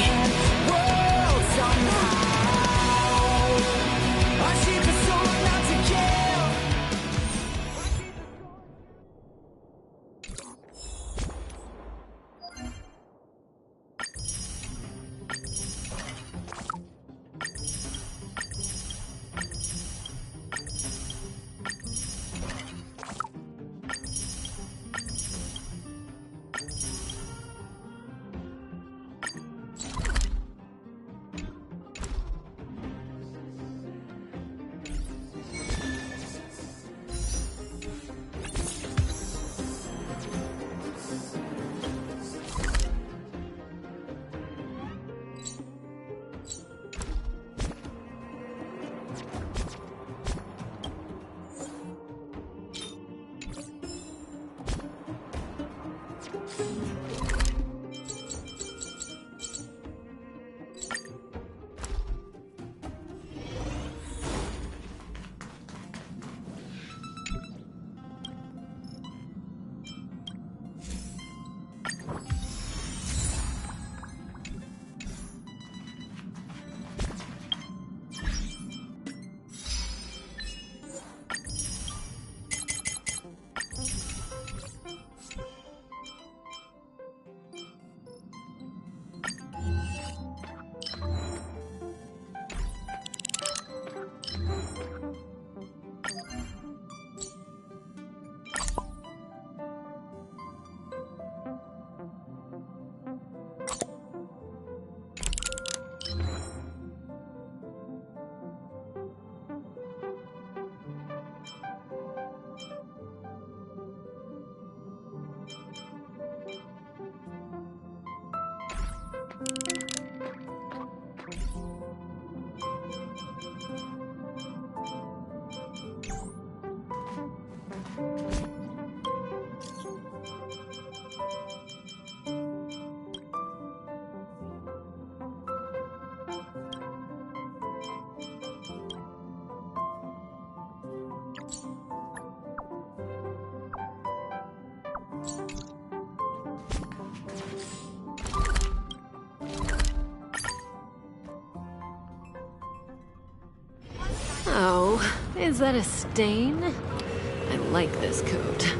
Oh, is that a stain? I like this coat.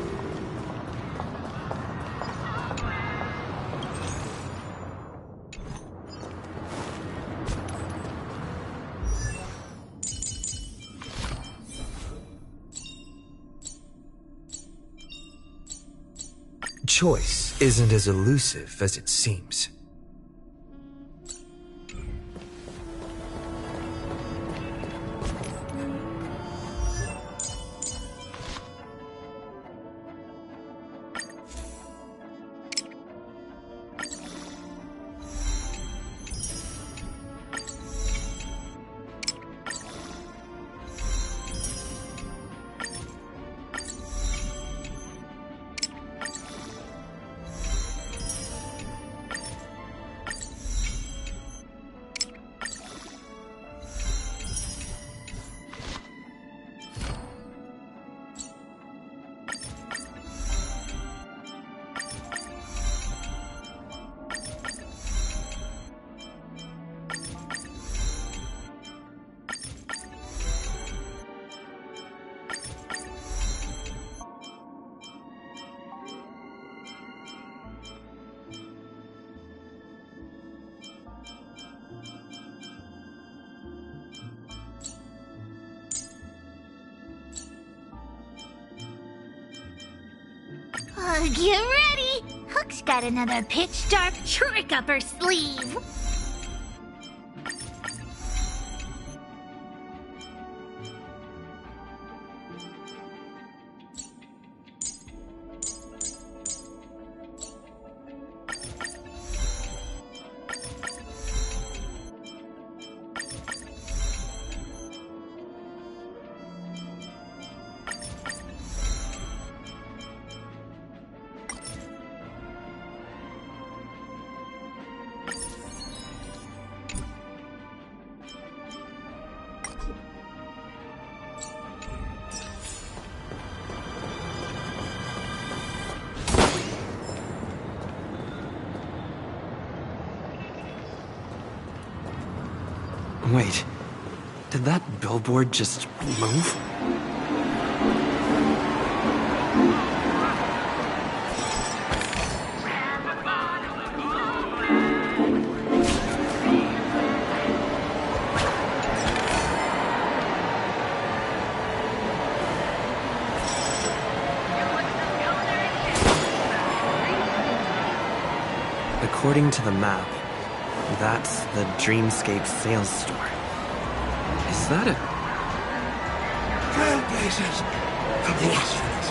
choice isn't as elusive as it seems. Get ready! Hook's got another pitch-dark trick up her sleeve! Wait, did that billboard just move? According to the map, that's the Dreamscape sales store. Is that a... Trailblazers from the astronauts.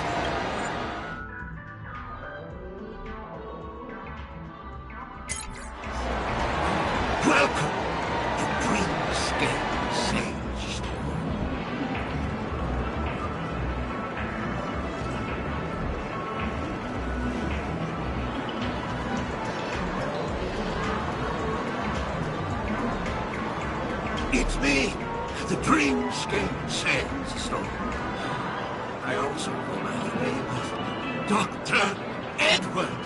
Welcome to Dreamscape sales store. It's me, the Dreamscape sales store. I also go by the name of Dr. Edward.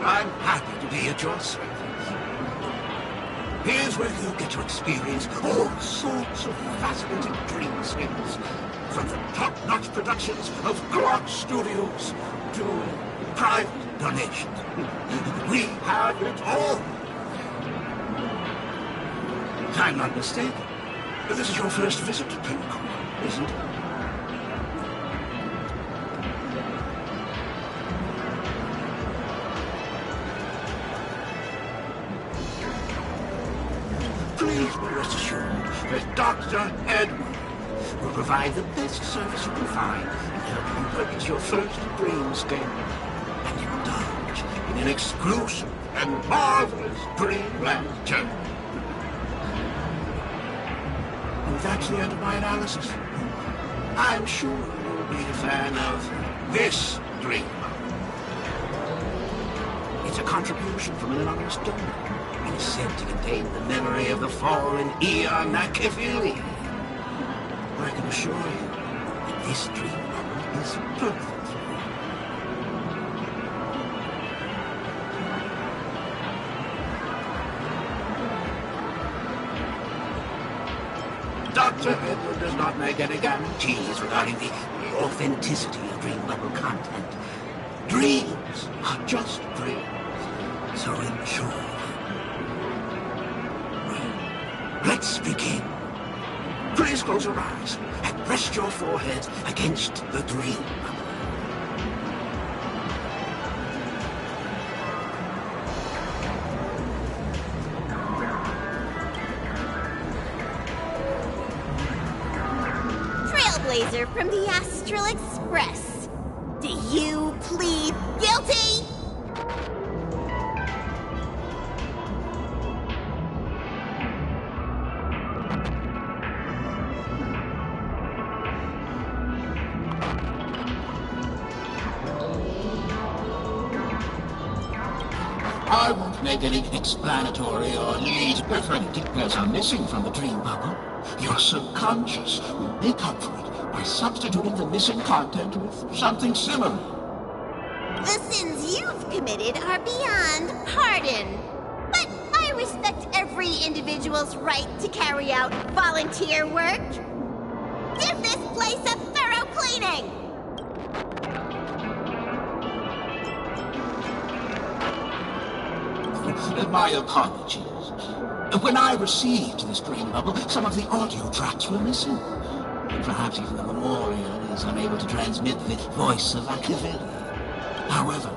I'm happy to be at your service. Here's where you get to experience all sorts of fascinating dreamscapes. From the top-notch productions of Glock Studios to private donations. We have it all. If I'm not mistaken, this is your first visit to Pinnacle, isn't it? Please be rest assured that Dr. Edward will provide the best service you can find in helping you purchase your first dreamscape and indulge in an exclusive and marvelous dreamland journey. And that's the end of my analysis. I'm sure you'll be a fan of this dream. It's a contribution from an anonymous donor. It is said to contain the memory of the fallen Eon Nakefili. I can assure you that this dream bubble is perfect. Dr. Edward does not make any guarantees regarding the authenticity of dream bubble content. Dreams are just dreams, so enjoy. Let's begin. Please close your eyes and rest your forehead against the dream. trailblazer from the Astral Express. Do you plead guilty? I won't make any explanatory or lead referring details are missing from the dream bubble. Your subconscious will make up for it by substituting the missing content with something similar. The sins you've committed are beyond pardon. But I respect every individual's right to carry out volunteer work. Give this place a thorough cleaning! My apologies. When I received this dream bubble, some of the audio tracks were missing. Perhaps even the memorial is unable to transmit the voice of Akavili. However,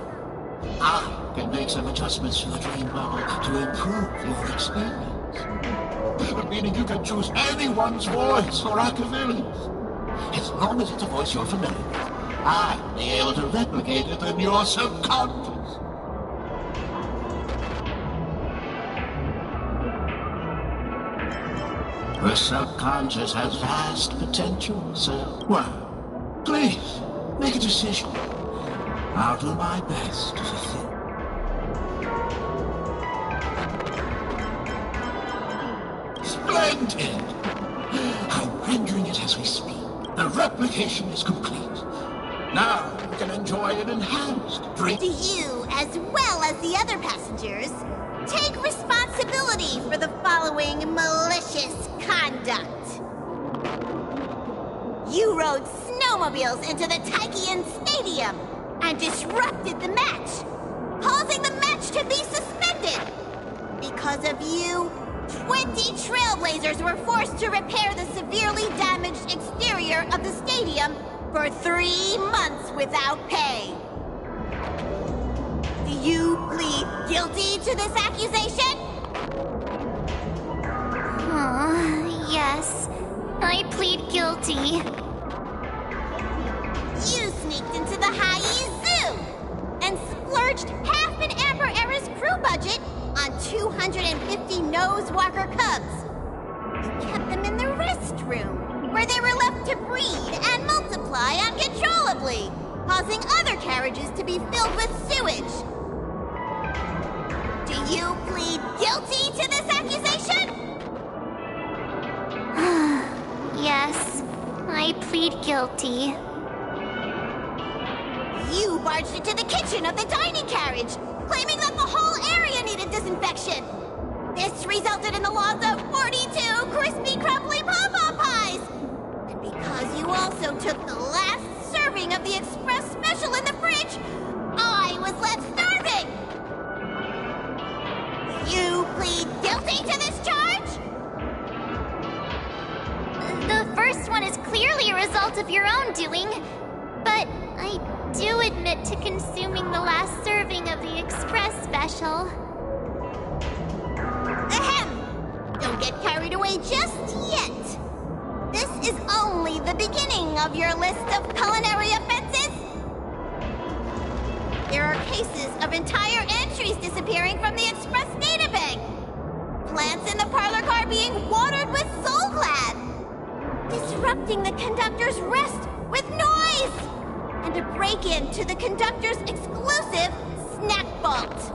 I can make some adjustments to the dream bubble to improve your experience. Meaning you can choose anyone's voice for Akavili's. As long as it's a voice you're familiar with, I'll be able to replicate it in your subconscious. The subconscious has vast potential, sir. Well, please, make a decision. I'll do my best to fulfill. Splendid! I'm rendering it as we speak. The replication is complete. Now you can enjoy an enhanced drink. Do you, as well as the other passengers, take responsibility for the following malicious conduct? You rode snowmobiles into the Taikian Stadium and disrupted the match, causing the match to be suspended. Because of you, 20 trailblazers were forced to repair the severely damaged exterior of the stadium for 3 months without pay. Do you plead guilty to this accusation? Yes. I plead guilty. You sneaked into the Haie Zoo and splurged half an Amber Era's crew budget on 250 Nosewalker cubs. You kept them in the restroom, where they were left to breed and multiply uncontrollably, causing other carriages to be filled with sewage. Do you plead guilty to this accusation? Yes, I plead guilty. You barged into the kitchen of the dining carriage, claiming that the whole area needed disinfection. This resulted in the loss of 42 crispy, crumbly pom-pom pies. And because you also took the last serving of the express special in the fridge, I was left starving. You plead guilty to this charge? The first one is clearly a result of your own doing, but I do admit to consuming the last serving of the express special. Ahem! Don't get carried away just yet. This is only the beginning of your list of culinary offenses. There are cases of entire entries disappearing from the express databank. Plants in the parlor car being watered with Soul Glad. Disrupting the conductor's rest with noise. And a break-in to the conductor's exclusive snack vault.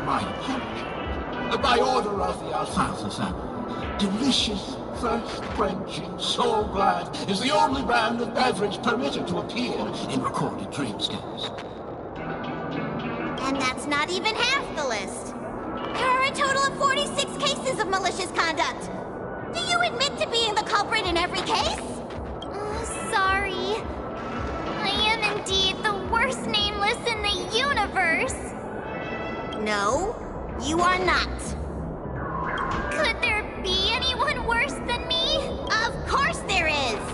My apologies. By order of the Alfalfa family, delicious, thirst-quenching Soul Glad is the only brand of beverage permitted to appear in recorded dreamscapes. And that's not even half the list. There are a total of 46 cases of malicious conduct. Do you admit to being the culprit in every case? Sorry. I am indeed the worst nameless in the universe. No, you are not. Could there be anyone worse than me? Of course there is.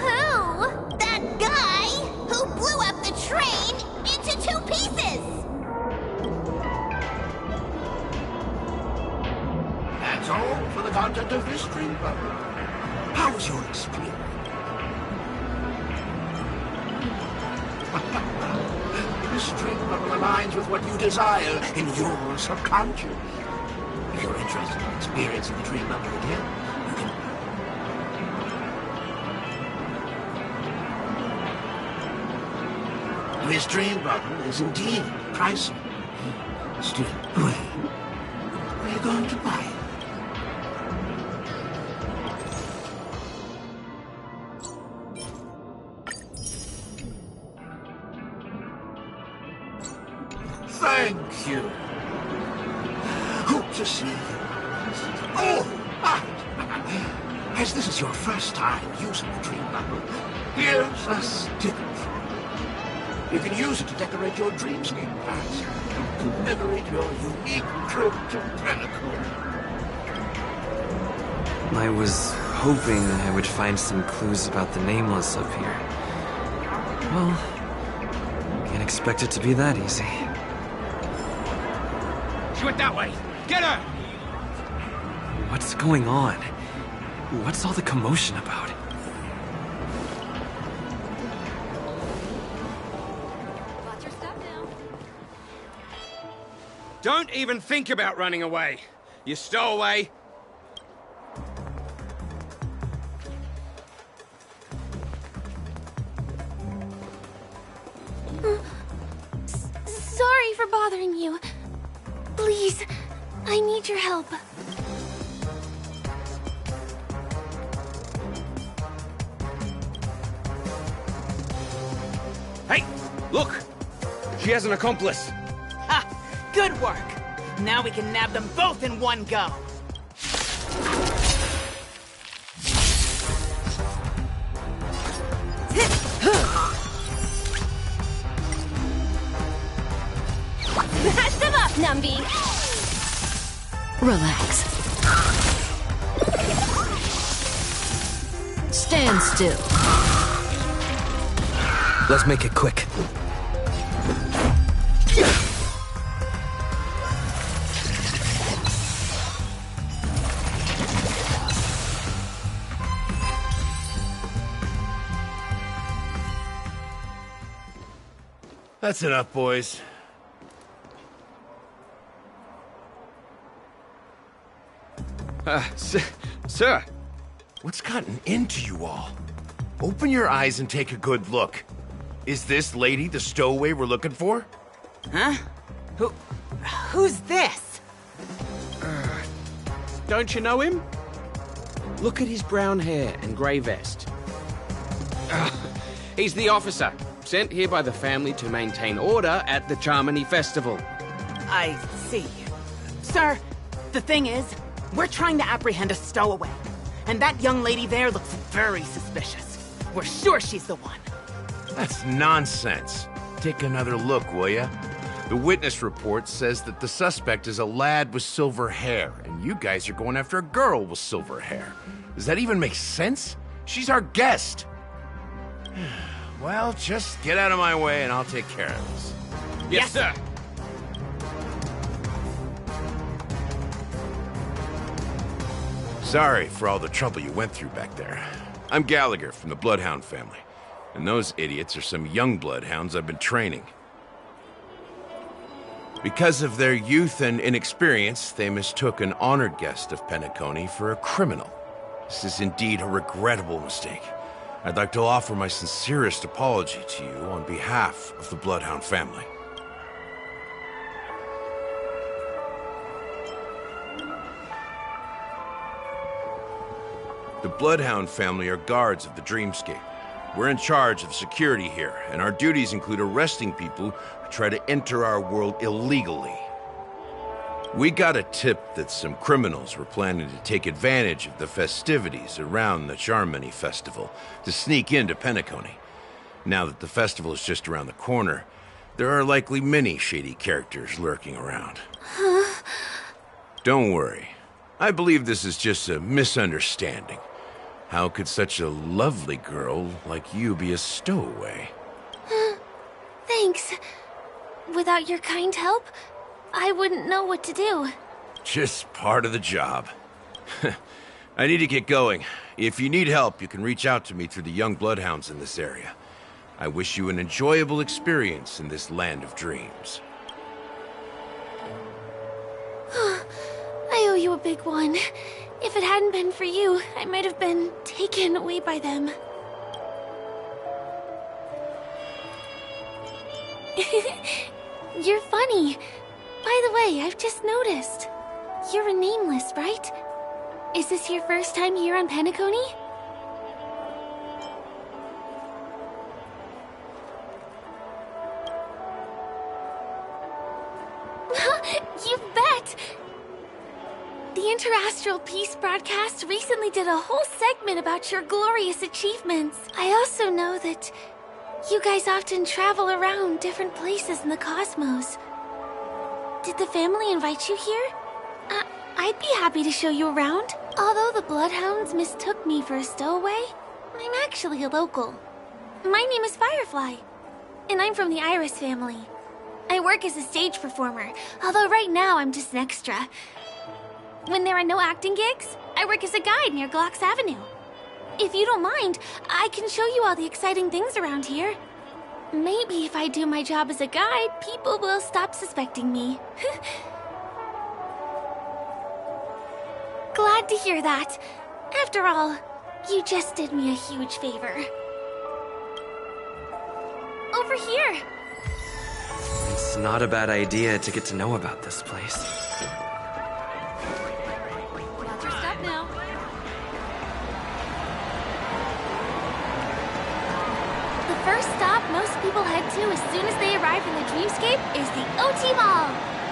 Who? That guy who blew up the train into 2 pieces. all for the content of this dream bubble. How was your experience? This dream bubble aligns with what you desire in your subconscious. If you're interested in experiencing the dream bubble again, you can... This dream bubble is indeed pricey. Still, where are you going to buy it? Thank you. Hope to see you. Oh, as this is your first time using the dream bubble, here's a sticker for you. You can use it to decorate your dreamscape plans and commemorate your unique trip to Penacony. I was hoping I would find some clues about the Nameless up here. Well, can't expect it to be that easy. She went that way! Get her! What's going on? What's all the commotion about? Don't even think about running away. You stowaway. Sorry for bothering you. Please, I need your help. Hey, look! She has an accomplice. Ha! Good work! Now we can nab them both in one go! Smash them up, Numby! Relax. Stand still. Let's make it quick. That's enough, boys. Sir. What's gotten into you all? Open your eyes and take a good look. Is this lady the stowaway we're looking for? Huh? Who's this? Don't you know him? Look at his brown hair and grey vest. He's the officer, sent here by the family to maintain order at the Charmony Festival. I see. Sir, the thing is, we're trying to apprehend a stowaway. And that young lady there looks very suspicious. We're sure she's the one. That's nonsense. Take another look, will ya? The witness report says that the suspect is a lad with silver hair, and you guys are going after a girl with silver hair. Does that even make sense? She's our guest. Well, just get out of my way and I'll take care of this. Yes, sir. Sorry for all the trouble you went through back there. I'm Gallagher from the Bloodhound family, and those idiots are some young Bloodhounds I've been training. Because of their youth and inexperience, they mistook an honored guest of Penacony for a criminal. This is indeed a regrettable mistake. I'd like to offer my sincerest apology to you on behalf of the Bloodhound family. The Bloodhound family are guards of the Dreamscape. We're in charge of security here, and our duties include arresting people who try to enter our world illegally. We got a tip that some criminals were planning to take advantage of the festivities around the Charmony Festival to sneak into Penacony. Now that the festival is just around the corner, there are likely many shady characters lurking around. Huh? Don't worry. I believe this is just a misunderstanding. How could such a lovely girl like you be a stowaway? Thanks. Without your kind help, I wouldn't know what to do. Just part of the job. I need to get going. If you need help, you can reach out to me through the young bloodhounds in this area. I wish you an enjoyable experience in this land of dreams. I owe you a big one. If it hadn't been for you, I might have been taken away by them. You're funny. By the way, I've just noticed. You're a nameless, right? Is this your first time here on Penacony? You bet! The Interastral Peace broadcast recently did a whole segment about your glorious achievements. I also know that you guys often travel around different places in the cosmos. Did the family invite you here? I'd be happy to show you around. Although the Bloodhounds mistook me for a stowaway, I'm actually a local. My name is Firefly, and I'm from the Iris family. I work as a stage performer, although right now I'm just an extra. When there are no acting gigs, I work as a guide near Glox Avenue. If you don't mind, I can show you all the exciting things around here. Maybe if I do my job as a guide, people will stop suspecting me. Glad to hear that. After all, you just did me a huge favor. Over here! It's not a bad idea to get to know about this place. Watch your step now. The first stop most people head to as soon as they arrive in the Dreamscape is the OT Mall.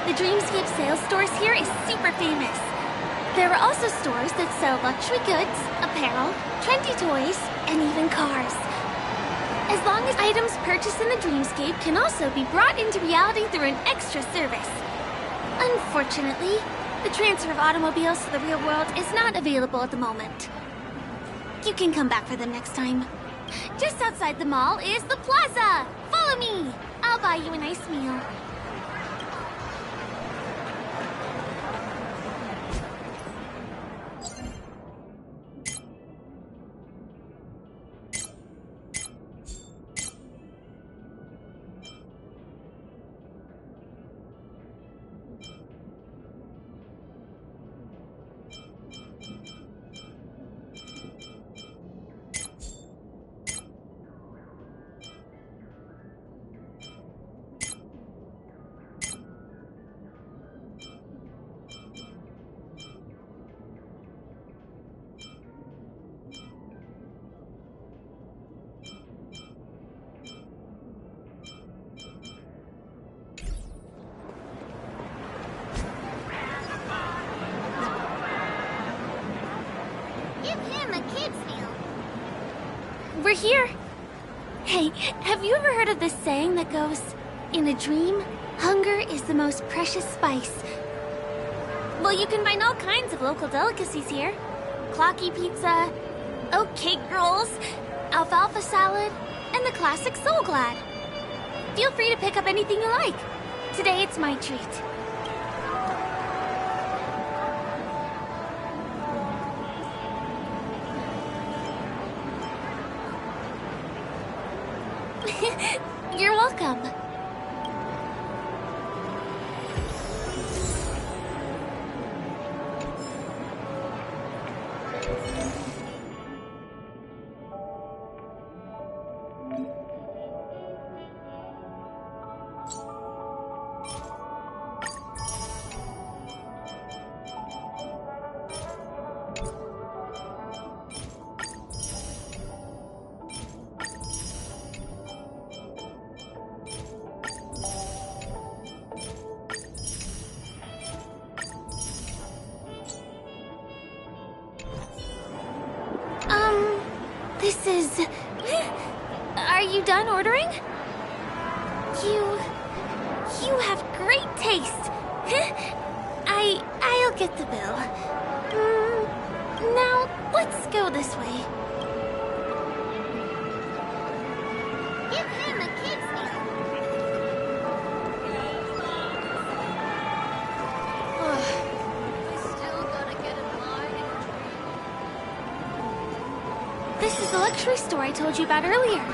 The Dreamscape sales stores here is super famous. There are also stores that sell luxury goods, apparel, trendy toys, and even cars. As long as items purchased in the Dreamscape can also be brought into reality through an extra service. Unfortunately, the transfer of automobiles to the real world is not available at the moment. You can come back for them next time. Just outside the mall is the plaza! Follow me! I'll buy you a nice meal. We're here. Hey, have you ever heard of this saying that goes, in a dream, hunger is the most precious spice? Well, you can find all kinds of local delicacies here. Clocky pizza, oat cake rolls, alfalfa salad, and the classic Soul Glad. Feel free to pick up anything you like. Today it's my treat. You're welcome. This is... Are you done ordering? You have great taste. I'll get the bill. Now, let's go this way. Give him a kid's meal. I still gotta get in line and It's the luxury store I told you about earlier.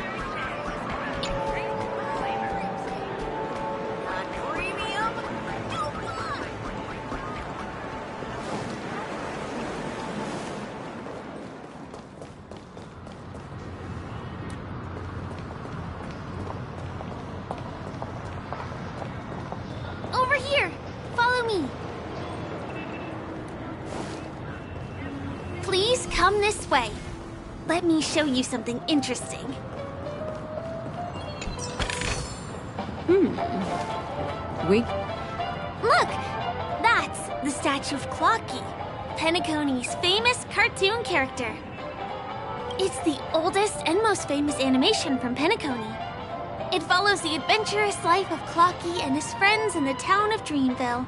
Over here! Follow me! Please come this way. Let me show you something interesting. Look! That's the statue of Clocky, Penacony's famous cartoon character. It's the oldest and most famous animation from Penacony. It follows the adventurous life of Clocky and his friends in the town of Dreamville.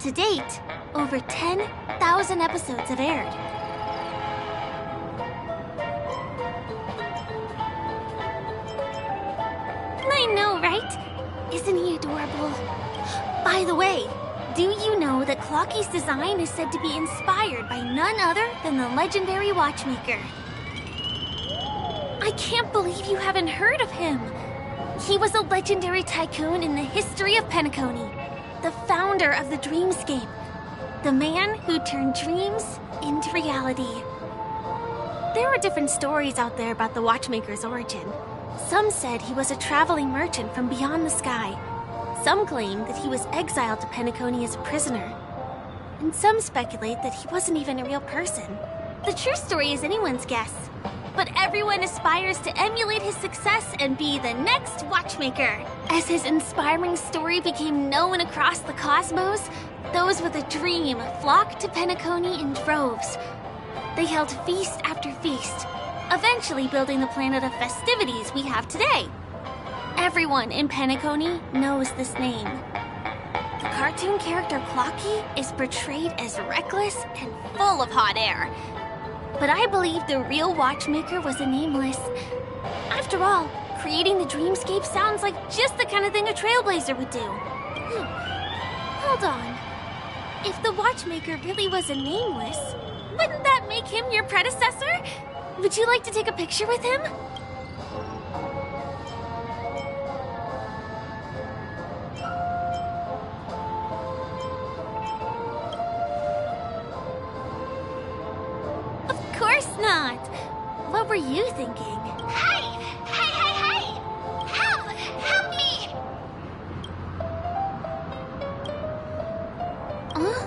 To date, over 10,000 episodes have aired. I know, right? Isn't he adorable? By the way, do you know that Clocky's design is said to be inspired by none other than the legendary watchmaker? I can't believe you haven't heard of him. He was a legendary tycoon in the history of Penacony, the founder of the Dreamscape, the man who turned dreams into reality. There are different stories out there about the watchmaker's origin. Some said he was a traveling merchant from beyond the sky. Some claim that he was exiled to Penacony as a prisoner. And some speculate that he wasn't even a real person. The true story is anyone's guess. But everyone aspires to emulate his success and be the next watchmaker. As his inspiring story became known across the cosmos, those with a dream flocked to Penacony in droves. They held feast after feast, eventually building the planet of festivities we have today. Everyone in Penacony knows this name. The cartoon character Clocky is portrayed as reckless and full of hot air. But I believe the real watchmaker was a nameless. After all, creating the dreamscape sounds like just the kind of thing a trailblazer would do. Hold on. If the watchmaker really was a nameless, wouldn't that make him your predecessor? Would you like to take a picture with him? Of course not. What were you thinking? Hey! Hey, hey, hey! Help! Help me! Huh?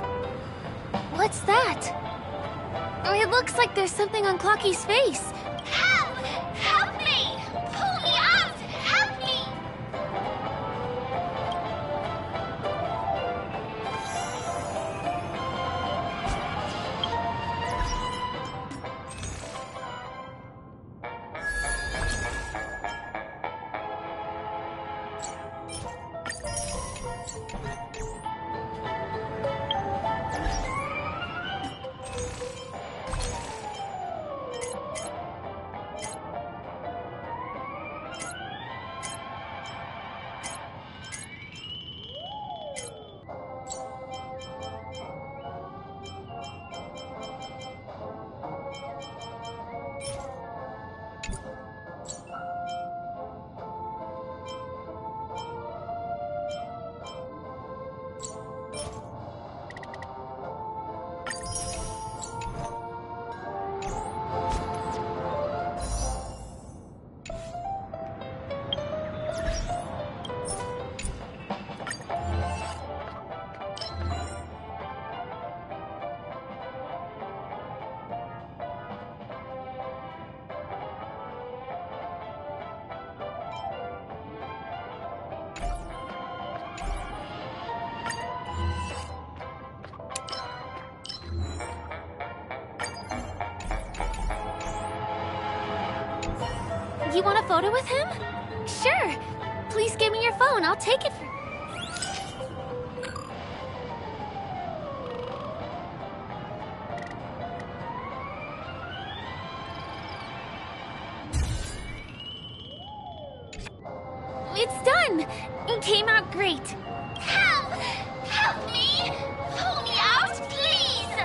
What's that? Oh, it looks like there's something on Clocky's face. Help! Help me! Pull me out! Help me! You want a photo with him? Sure. Please give me your phone. I'll take it for... It's done! It came out great. Help! Help me! Pull me out, please!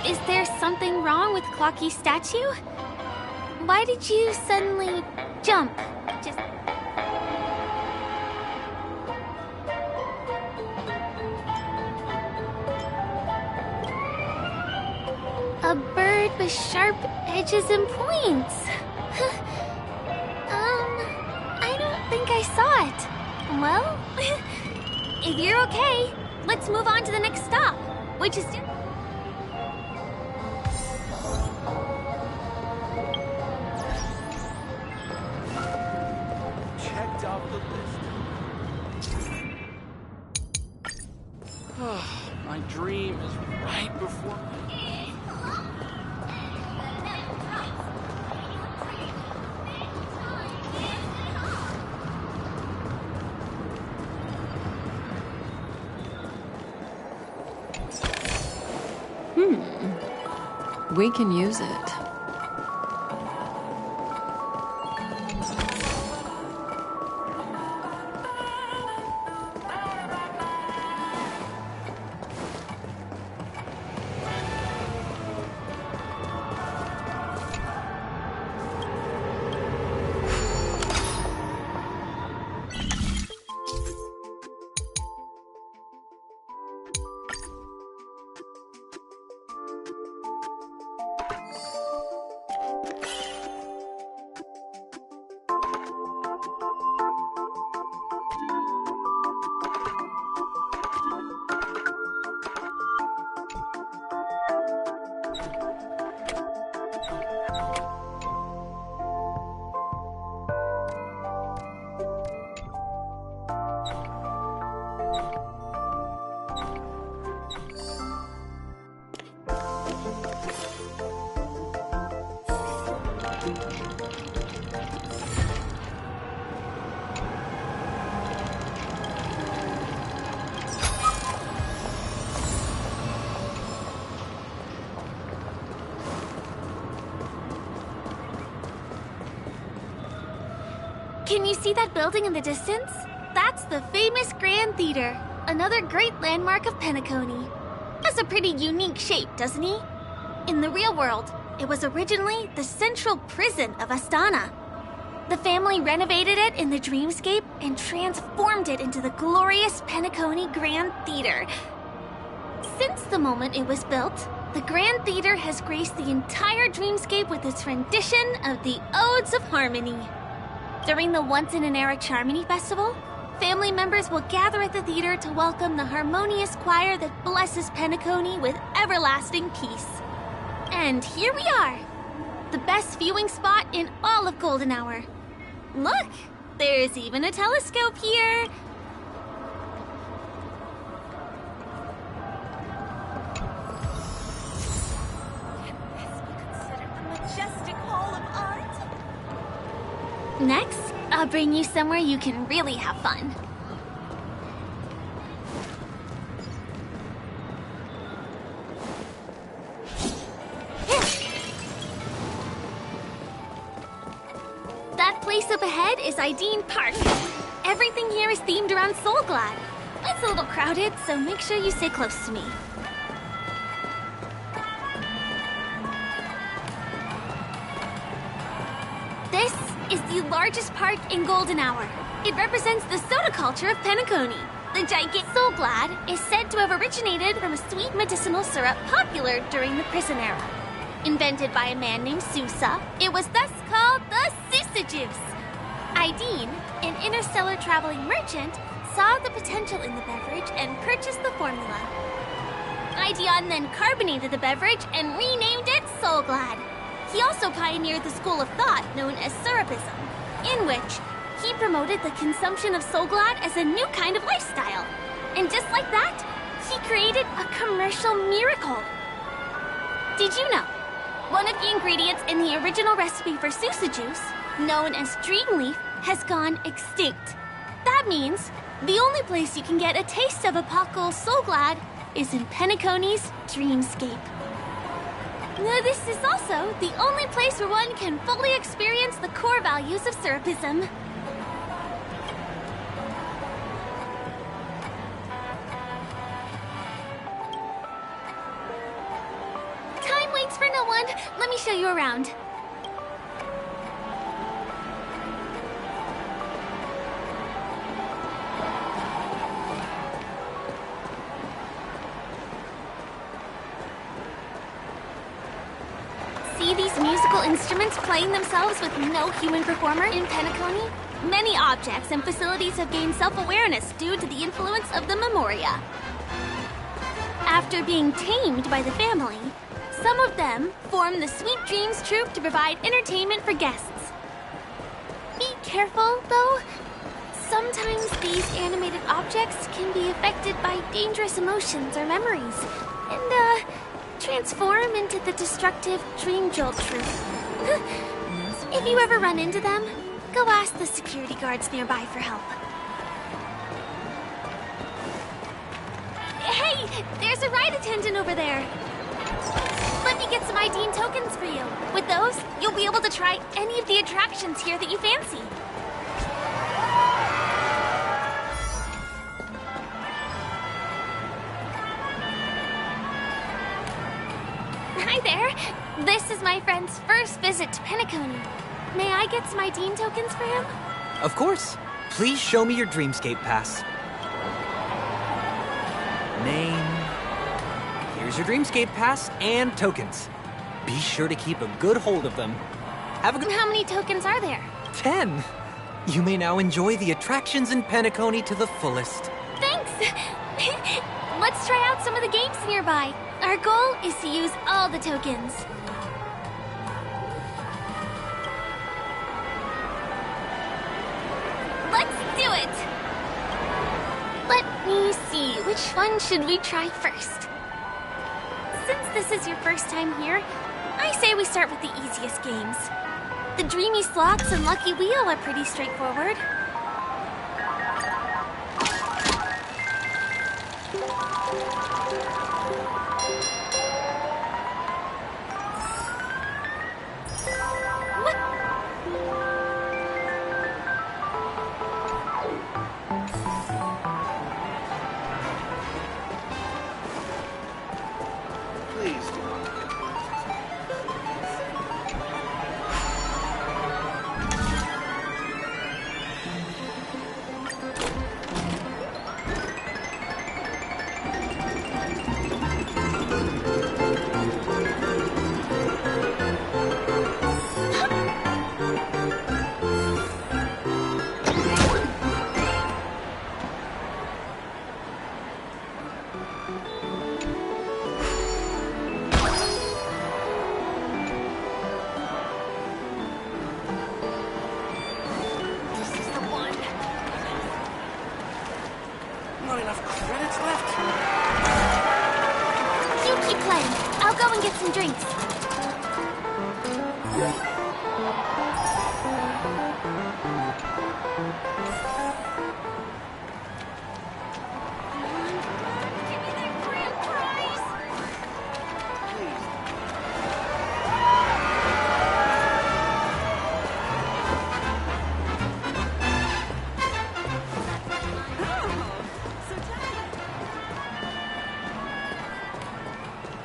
Is there something wrong with Clocky's statue? Why did you suddenly jump? Just... A bird with sharp edges and points. I don't think I saw it. Well, if you're okay, let's move on to the next stop, which is... Checked off the list. My dream is right before me. We can use it. Can you see that building in the distance? That's the famous Grand Theater, another great landmark of Penacony. Has a pretty unique shape, doesn't he? In the real world, it was originally the central prison of Astana. The family renovated it in the dreamscape and transformed it into the glorious Penacony Grand Theater. Since the moment it was built, the Grand Theater has graced the entire dreamscape with its rendition of the Odes of Harmony. During the Once-in-an-Era Charmony Festival, family members will gather at the theater to welcome the harmonious choir that blesses Penacony with everlasting peace. And here we are, the best viewing spot in all of Golden Hour. Look, there's even a telescope here. Majestic Hall of Art. Next, I'll bring you somewhere you can really have fun. That place up ahead is Ideen Park. Everything here is themed around Soulglad. It's a little crowded, so make sure you stay close to me. This is the largest park in Golden Hour. It represents the soda culture of Penacony. The gigantic Soulglad is said to have originated from a sweet medicinal syrup popular during the prison era. Invented by a man named Sousa, it was thus called the Sousa Juice. Ideen, an interstellar traveling merchant, saw the potential in the beverage and purchased the formula. Ideon then carbonated the beverage and renamed it Soulglad. He also pioneered the school of thought known as Syrupism, in which he promoted the consumption of Soulglad as a new kind of lifestyle. And just like that, he created a commercial miracle. Did you know? One of the ingredients in the original recipe for Sousa Juice, known as Dreamleaf, has gone extinct. That means the only place you can get a taste of Apocal Soulglad is in Penacony's Dreamscape. Now, this is also the only place where one can fully experience the core values of Syrupism. show you around. See these musical instruments playing themselves with no human performer in Penacony? Many objects and facilities have gained self-awareness due to the influence of the Memoria. After being tamed by the family, some of them form the Sweet Dreams Troupe to provide entertainment for guests. Be careful, though. Sometimes these animated objects can be affected by dangerous emotions or memories, and, transform into the destructive Dream Jolt Troupe. If you ever run into them, go ask the security guards nearby for help. Hey, there's a ride attendant over there. Let me get some ID and tokens for you. With those, you'll be able to try any of the attractions here that you fancy. Hi there. This is my friend's first visit to Penacony. May I get some ID and tokens for him? Of course. Please show me your Dreamscape pass. Name. Here's your Dreamscape pass and tokens. Be sure to keep a good hold of them. Have a good— How many tokens are there? 10. You may now enjoy the attractions in Penacony to the fullest. Thanks! Let's try out some of the games nearby. Our goal is to use all the tokens. Let's do it! Let me see, which one should we try first? Since this is your first time here, I say we start with the easiest games. The Dreamy Slots and Lucky Wheel are pretty straightforward. Not enough credits left? You keep playing. I'll go and get some drinks.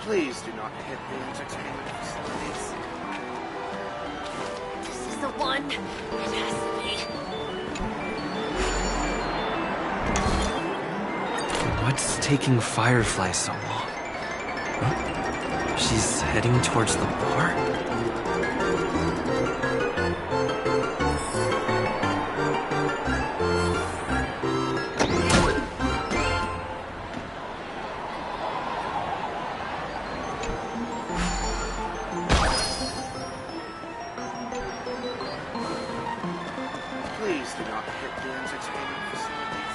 Please do not hit the entertainment facilities. This is the one. It has to be. What's taking Firefly so long? Huh? She's heading towards the bar? Please do not hit the entertainment facilities.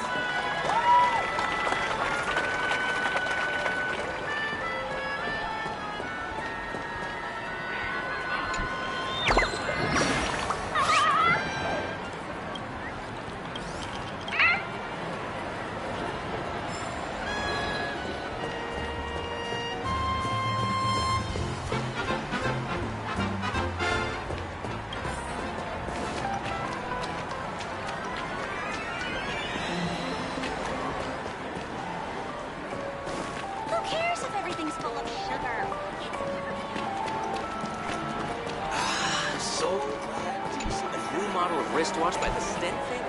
wristwatch by the Stent family?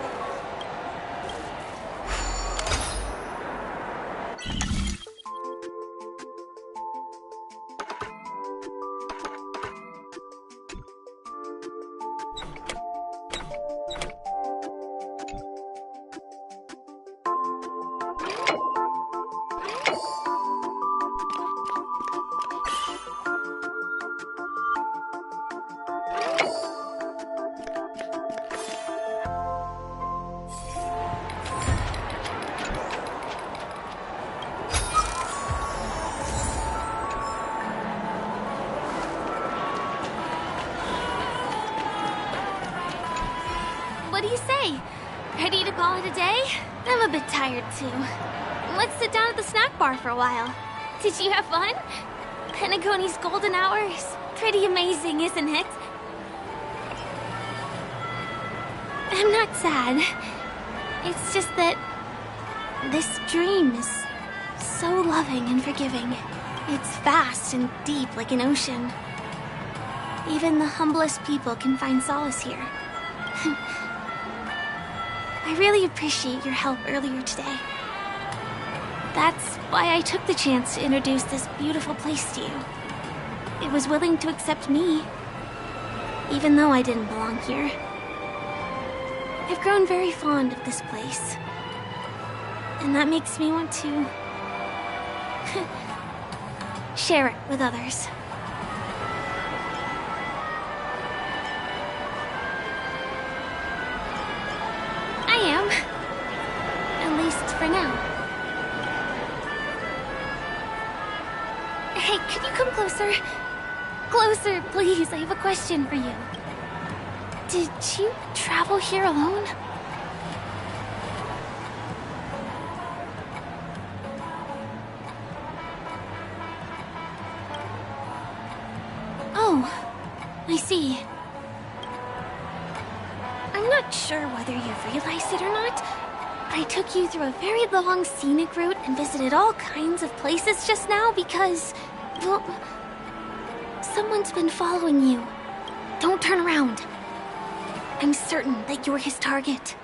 What do you say? Ready to call it a day? I'm a bit tired too. Let's sit down at the snack bar for a while. Did you have fun? Penacony's golden hour is pretty amazing, isn't it? I'm not sad. It's just that this dream is so loving and forgiving. It's vast and deep like an ocean. Even the humblest people can find solace here. I really appreciate your help earlier today. That's why I took the chance to introduce this beautiful place to you. It was willing to accept me, even though I didn't belong here. I've grown very fond of this place, and that makes me want to share it with others. I am. At least for now. Hey, could you come closer? Closer, please. I have a question for you. Did you travel here alone? Oh, I see. I'm not sure whether you realize it or not. I took you through a very long scenic route and visited all kinds of places just now because, well, someone's been following you. Don't turn around. I'm certain that you're his target.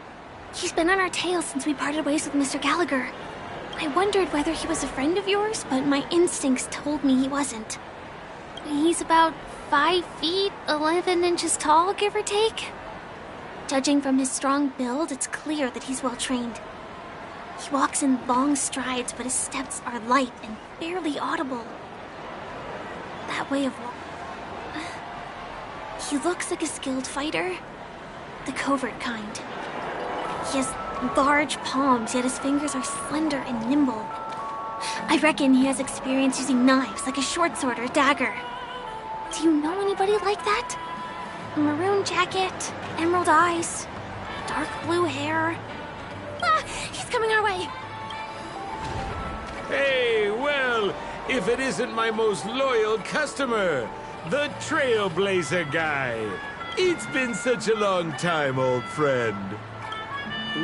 He's been on our tail since we parted ways with Mr. Gallagher. I wondered whether he was a friend of yours, but my instincts told me he wasn't. He's about 5 feet, 11 inches tall, give or take. Judging from his strong build, it's clear that he's well-trained. He walks in long strides, but his steps are light and barely audible. That way of he looks like a skilled fighter. The covert kind. He has large palms, yet his fingers are slender and nimble. I reckon he has experience using knives, like a short sword or dagger. Do you know anybody like that? A maroon jacket, emerald eyes, dark blue hair. Ah, he's coming our way. Hey, well, if it isn't my most loyal customer, the Trailblazer guy. It's been such a long time, old friend.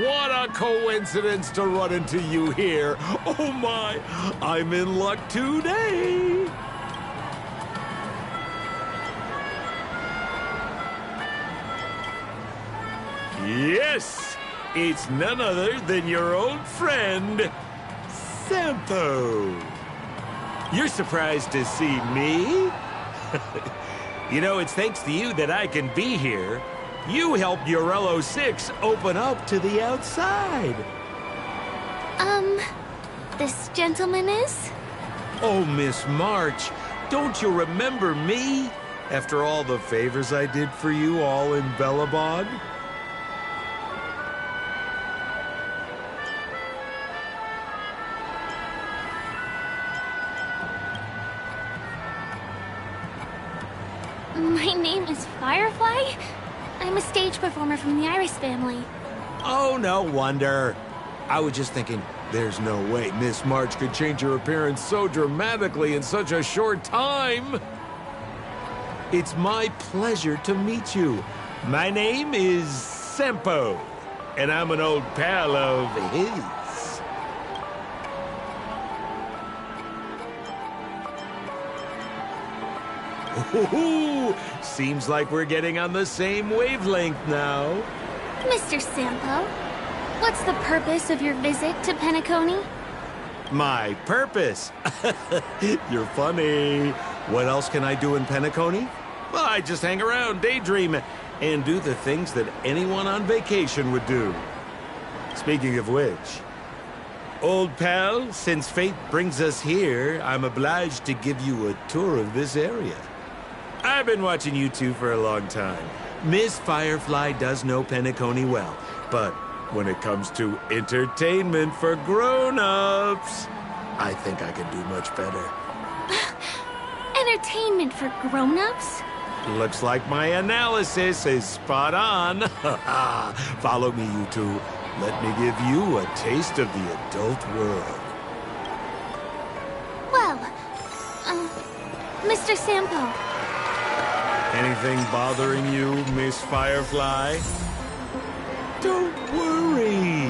What a coincidence to run into you here. Oh my, I'm in luck today. Yes, it's none other than your old friend, Sampo. You're surprised to see me? You know, it's thanks to you that I can be here. You helped Urello 6 open up to the outside. This gentleman is? Oh, Miss March, don't you remember me? After all the favors I did for you all in Bellabog? My name is Firefly. I'm a stage performer from the Iris family. Oh, no wonder. I was just thinking, there's no way Miss March could change her appearance so dramatically in such a short time. It's my pleasure to meet you. My name is Sampo, and I'm an old pal of his. Ooh, seems like we're getting on the same wavelength now. Mr. Sampo, what's the purpose of your visit to Penacony? My purpose? You're funny. What else can I do in Penacony? Well, I just hang around, daydream, and do the things that anyone on vacation would do. Speaking of which, old pal, since fate brings us here, I'm obliged to give you a tour of this area. I've been watching you two for a long time. Miss Firefly does know Penacony well, but when it comes to entertainment for grown-ups, I think I can do much better. Entertainment for grown-ups? Looks like my analysis is spot on. Follow me, you two. Let me give you a taste of the adult world. Well, Mr. Sampo. Anything bothering you, Miss Firefly? Don't worry.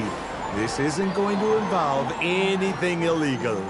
This isn't going to involve anything illegal.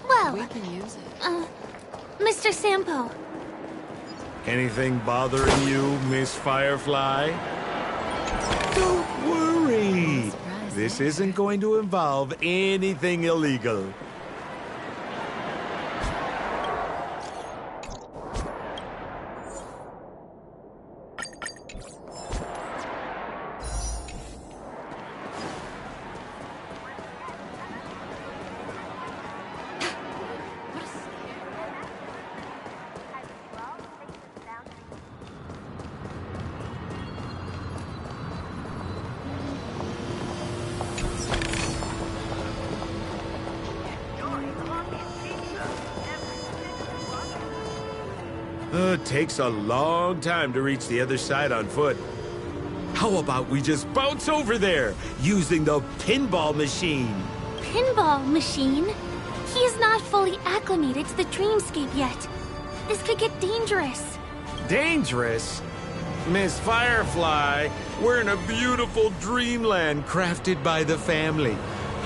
Well, we can use it. Mr. Sampo. Anything bothering you, Miss Firefly? Don't worry. This isn't going to involve anything illegal. It takes a long time to reach the other side on foot. How about we just bounce over there using the pinball machine? Pinball machine? He is not fully acclimated to the dreamscape yet. This could get dangerous. Dangerous? Miss Firefly, we're in a beautiful dreamland crafted by the family.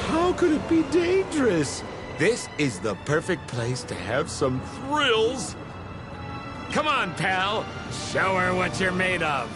How could it be dangerous? This is the perfect place to have some thrills. Come on, pal. Show her what you're made of.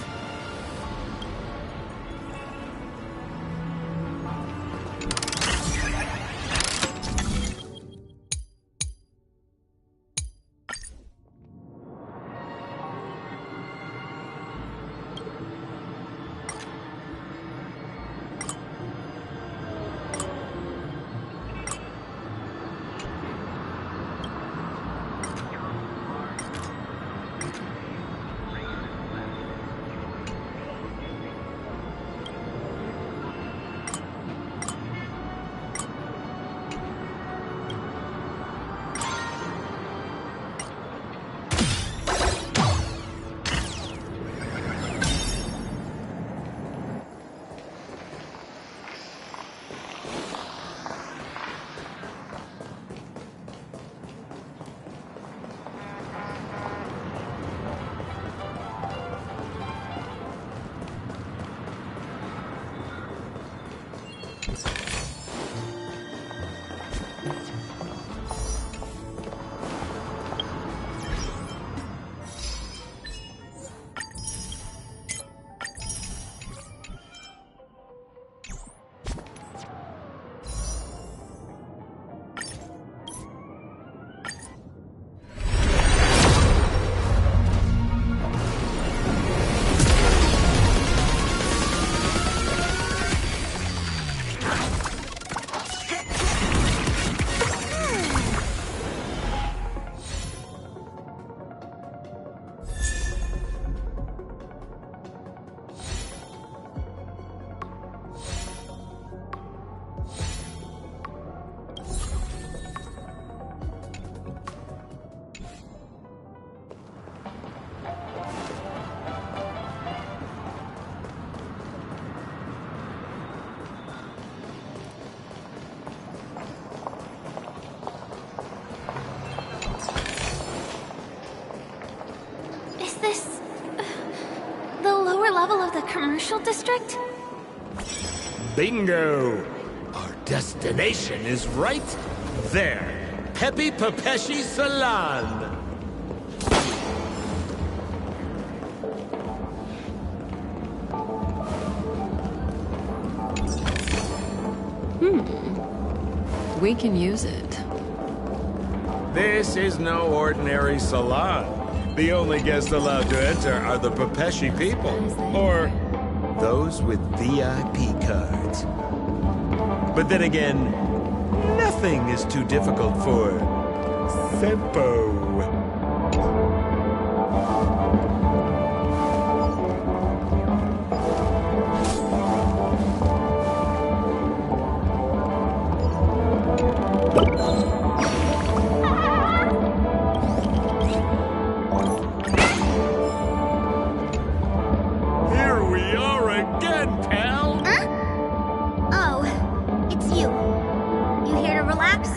this... the lower level of the commercial district? Bingo! Our destination is right there. Peppy Papeshi Salon. We can use it. This is no ordinary salon. The only guests allowed to enter are the Papeshi people, or those with VIP cards. But then again, nothing is too difficult for Senpo. Here we are again, pal! Huh? Oh, it's you. You here to relax?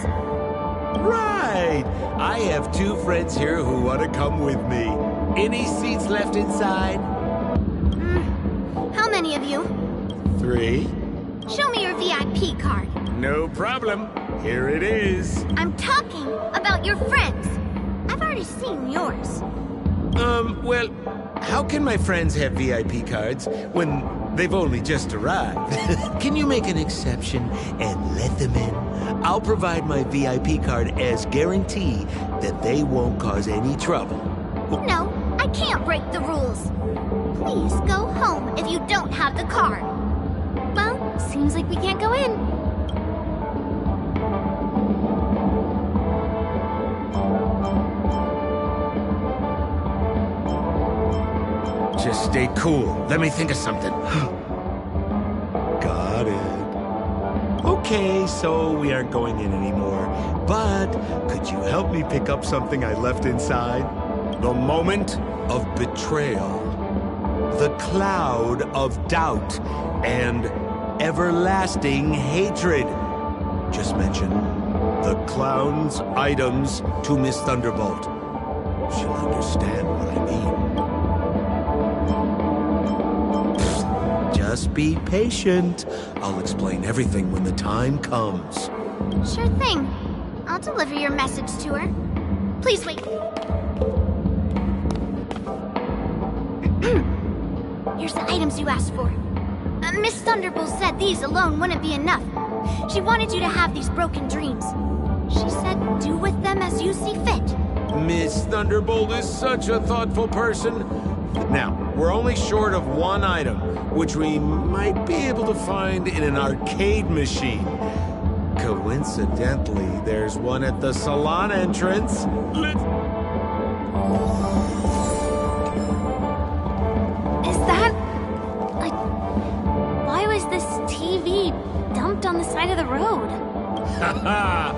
Right! I have two friends here who want to come with me. Any seats left inside? How many of you? 3. Show me your VIP card. No problem. Here it is. I'm talking about your friends. I've already seen yours. Well, how can my friends have VIP cards when they've only just arrived? Can you make an exception and let them in? I'll provide my VIP card as guarantee that they won't cause any trouble. No, I can't break the rules. Please go home if you don't have the card. Well, seems like we can't go in. Just stay cool. Let me think of something. Got it. Okay, so we aren't going in anymore. But could you help me pick up something I left inside? The moment of betrayal. The cloud of doubt and everlasting hatred. Just mention the clown's items to Miss Thunderbolt. She'll understand what I mean. Just be patient. I'll explain everything when the time comes. Sure thing. I'll deliver your message to her. Please wait. Here's the items you asked for. Miss Thunderbolt said these alone wouldn't be enough. She wanted you to have these broken dreams. She said do with them as you see fit. Miss Thunderbolt is such a thoughtful person. Now, we're only short of one item, which we might be able to find in an arcade machine. Coincidentally, there's one at the salon entrance. Is that... like... why was this TV dumped on the side of the road? Haha!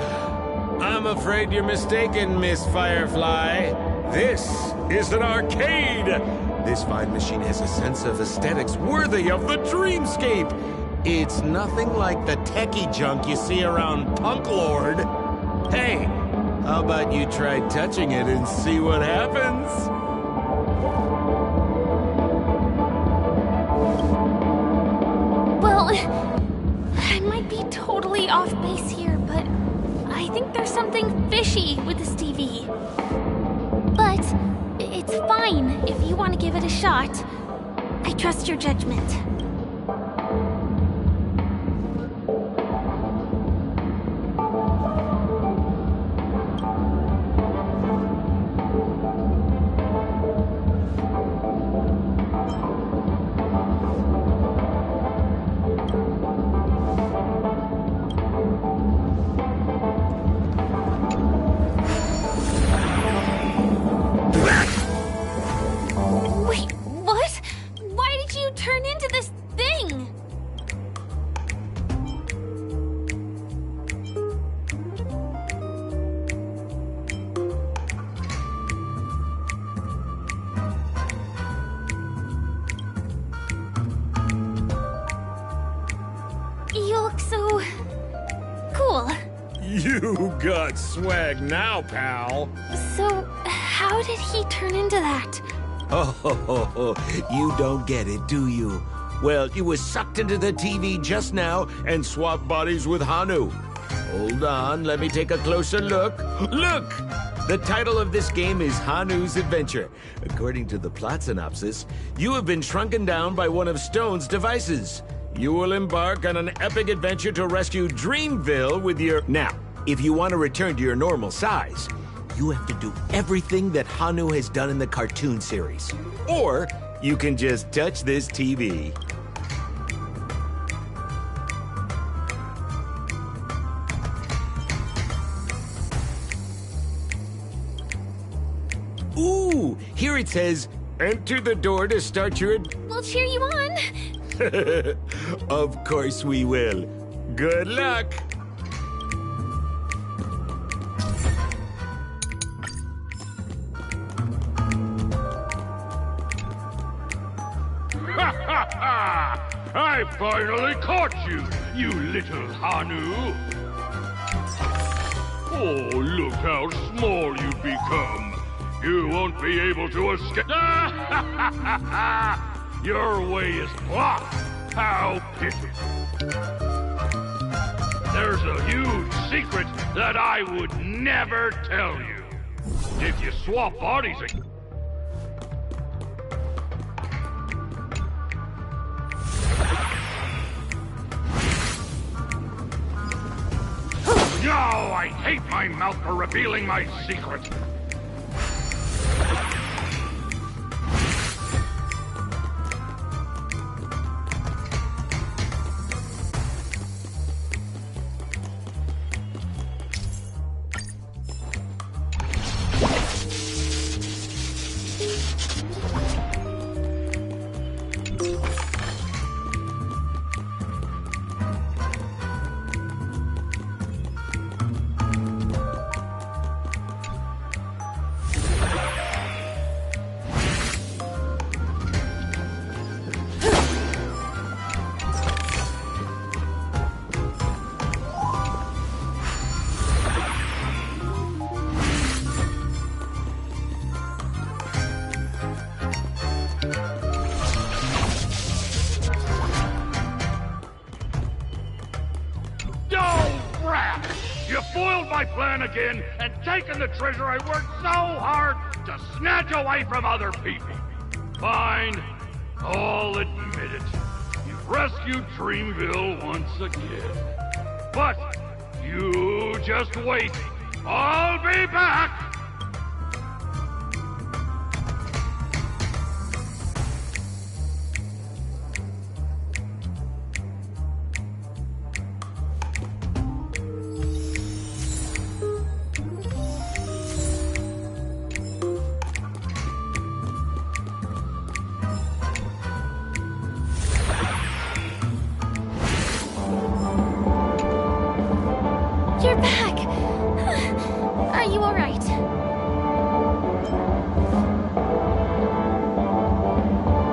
I'm afraid you're mistaken, Miss Firefly. This is an arcade! This fine machine has a sense of aesthetics worthy of the dreamscape. It's nothing like the techie junk you see around Punk Lord. Hey, how about you try touching it and see what happens? Well, I might be totally off base here, but I think there's something fishy with this TV. But it's fine if you want to give it a shot. I trust your judgment. Wait, what? Why did you turn into this thing? You look so... cool. You got swag now, pal. So, how did he turn into that? Oh, you don't get it, do you? Well, you was sucked into the TV just now and swapped bodies with Hanu. Hold on, let me take a closer look. Look! The title of this game is Hanu's Adventure. According to the plot synopsis, you have been shrunken down by one of Stone's devices. You will embark on an epic adventure to rescue Dreamville with your... Now, if you want to return to your normal size, you have to do everything that Hanu has done in the cartoon series. Or you can just touch this TV. Ooh, here it says, enter the door to start your... We'll cheer you on. Of course we will. Good luck. I finally caught you, you little Hanu! Oh, look how small you've become! You won't be able to escape... Your way is blocked! How pitiful! There's a huge secret that I would never tell you! If you swap bodies again... No, I hate my mouth for revealing my secret. Again and taken the treasure I worked so hard to snatch away from other people. Fine, I'll admit it. You've rescued Dreamville once again. But you just wait. I'll be back! You're back! Are you alright?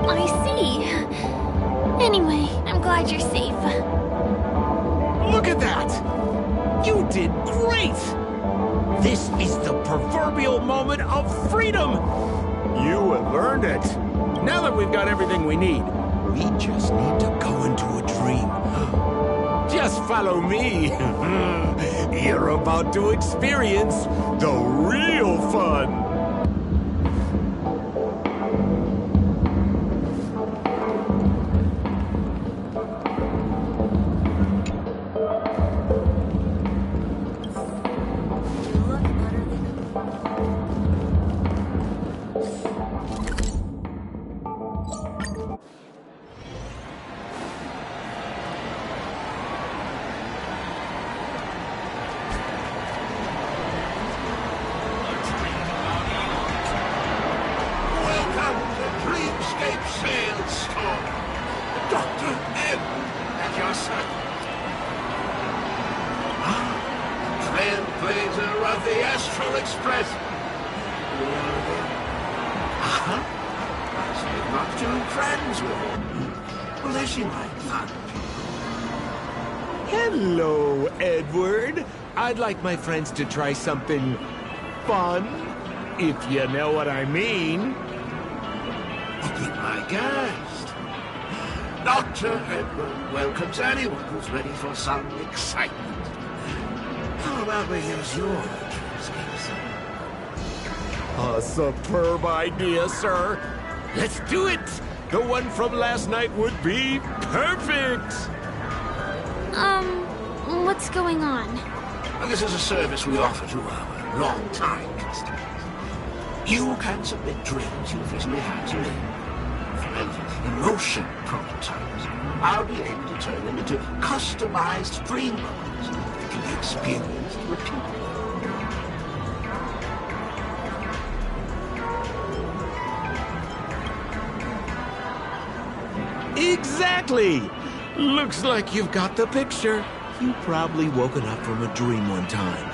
I see. Anyway, I'm glad you're safe. Look at that! You did great! This is the proverbial moment of freedom! You have earned it. Now that we've got everything we need, we just need to go into a dream. Just follow me. You're about to experience the real fun. Hello, Edward. I'd like my friends to try something fun, if you know what I mean. Meet my guest. Dr. Edward welcomes anyone who's ready for some excitement. How about we use your dreamscape, sir? A superb idea, sir. Let's do it! The one from last night would be perfect! What's going on? Well, this is a service we offer to our long-time customers. You can submit dreams you've recently had to me. And emotion prototypes. I'll be able to turn them into customized dream bubbles that can be experienced repeatedly. Exactly! Looks like you've got the picture. You probably woken up from a dream one time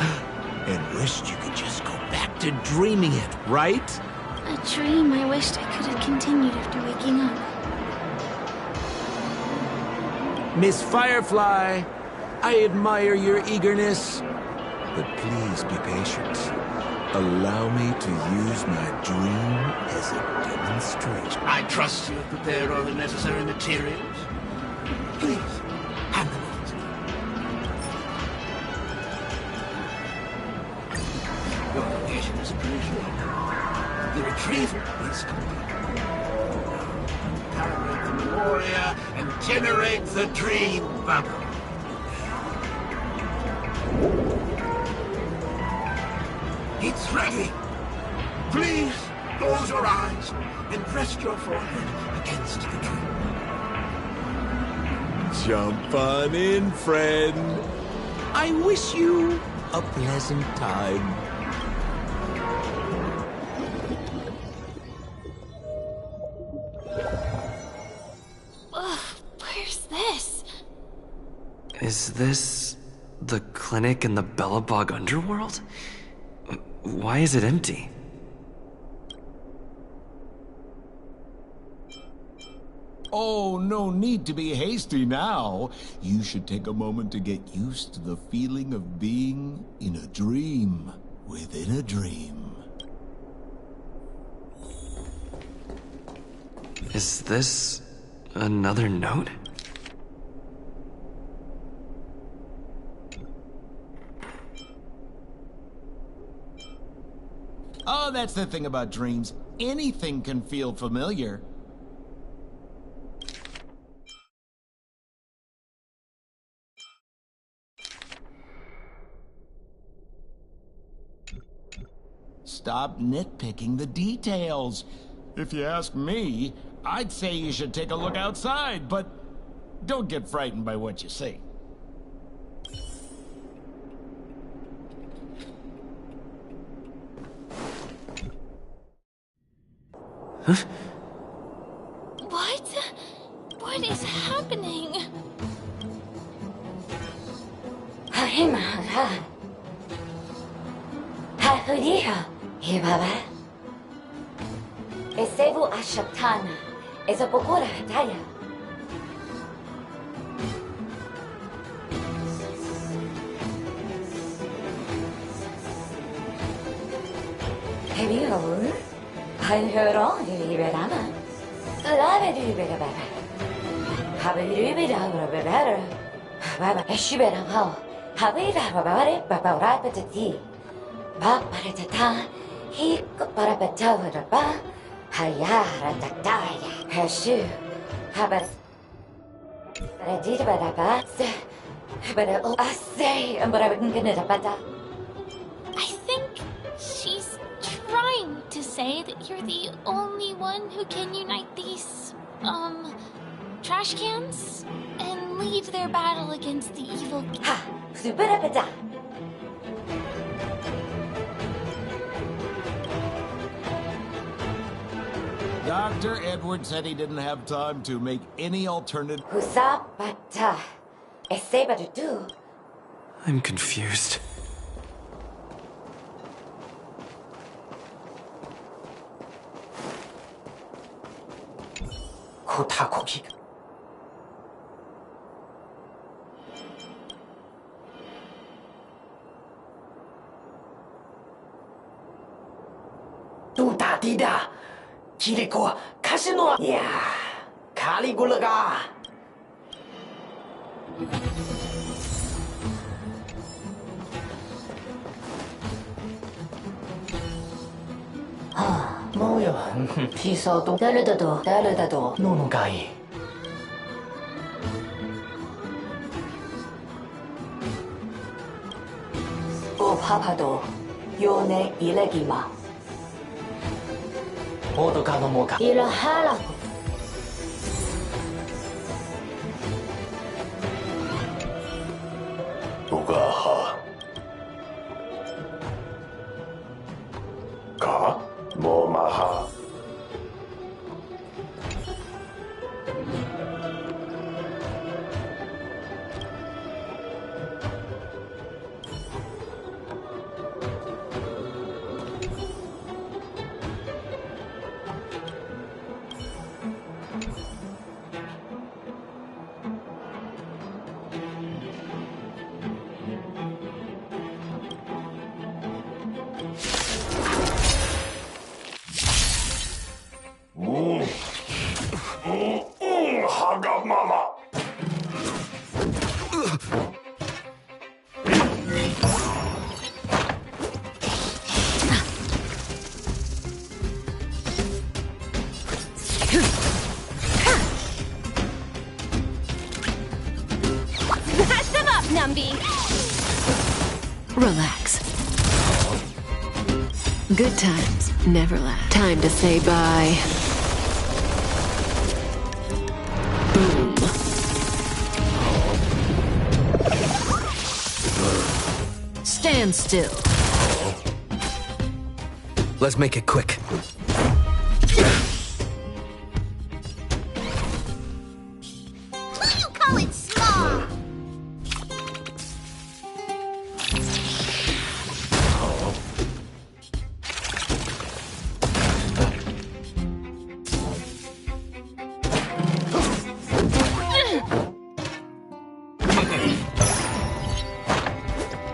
and wished you could just go back to dreaming it, right? A dream I wished I could have continued after waking up. Miss Firefly, I admire your eagerness, but please be patient. Allow me to use my dream as a demonstration. I trust you have prepared all the necessary materials. Please, hand them over to me. Your location is appreciated. The retrieval is complete. Calibrate the Memoria and generate the dream bubble. It's ready. Please close your eyes and rest your forehead against the dream. Jump on in, friend. I wish you a pleasant time. Where's this? Is this the clinic in the Bellabog underworld? Why is it empty? Oh, no need to be hasty now. You should take a moment to get used to the feeling of being in a dream within a dream. Is this another note? Oh, that's the thing about dreams. Anything can feel familiar. Stop nitpicking the details. If you ask me, I'd say you should take a look outside, but don't get frightened by what you see. Huh? What? What is happening? Esevu Ashatana, Ezapokora Hataya. Have you heard? I heard all the Iberama. Lava do better. Have you better better? Baba, she better how? Have you better Baba Rapatati? Baparatata, he Parapatava. Hayara Tataya, Hashu, Habat. But I did about a bat, but I say, but I wouldn't get it about that. I think she's trying to say that you're the only one who can unite these, trash cans and lead their battle against the evil. Ha! Superapata! Dr. Edward said he didn't have time to make any alternative. Husapata. Esebadu. I'm confused. Kotakoki. Tuta tidak. Kiriko 카시노. 이야, 칼리굴라가. 뭐야? 피서도 다르다도 노노가이. 파파도 요네 일레기마. 오도가노 모가. 일하라고. 누가하. 가? 뭐마하. 하가마마. Smash them up, Numby! Relax. Good times never last. Time to say bye. Boom. Stand still. Let's make it quick. Who you calling small?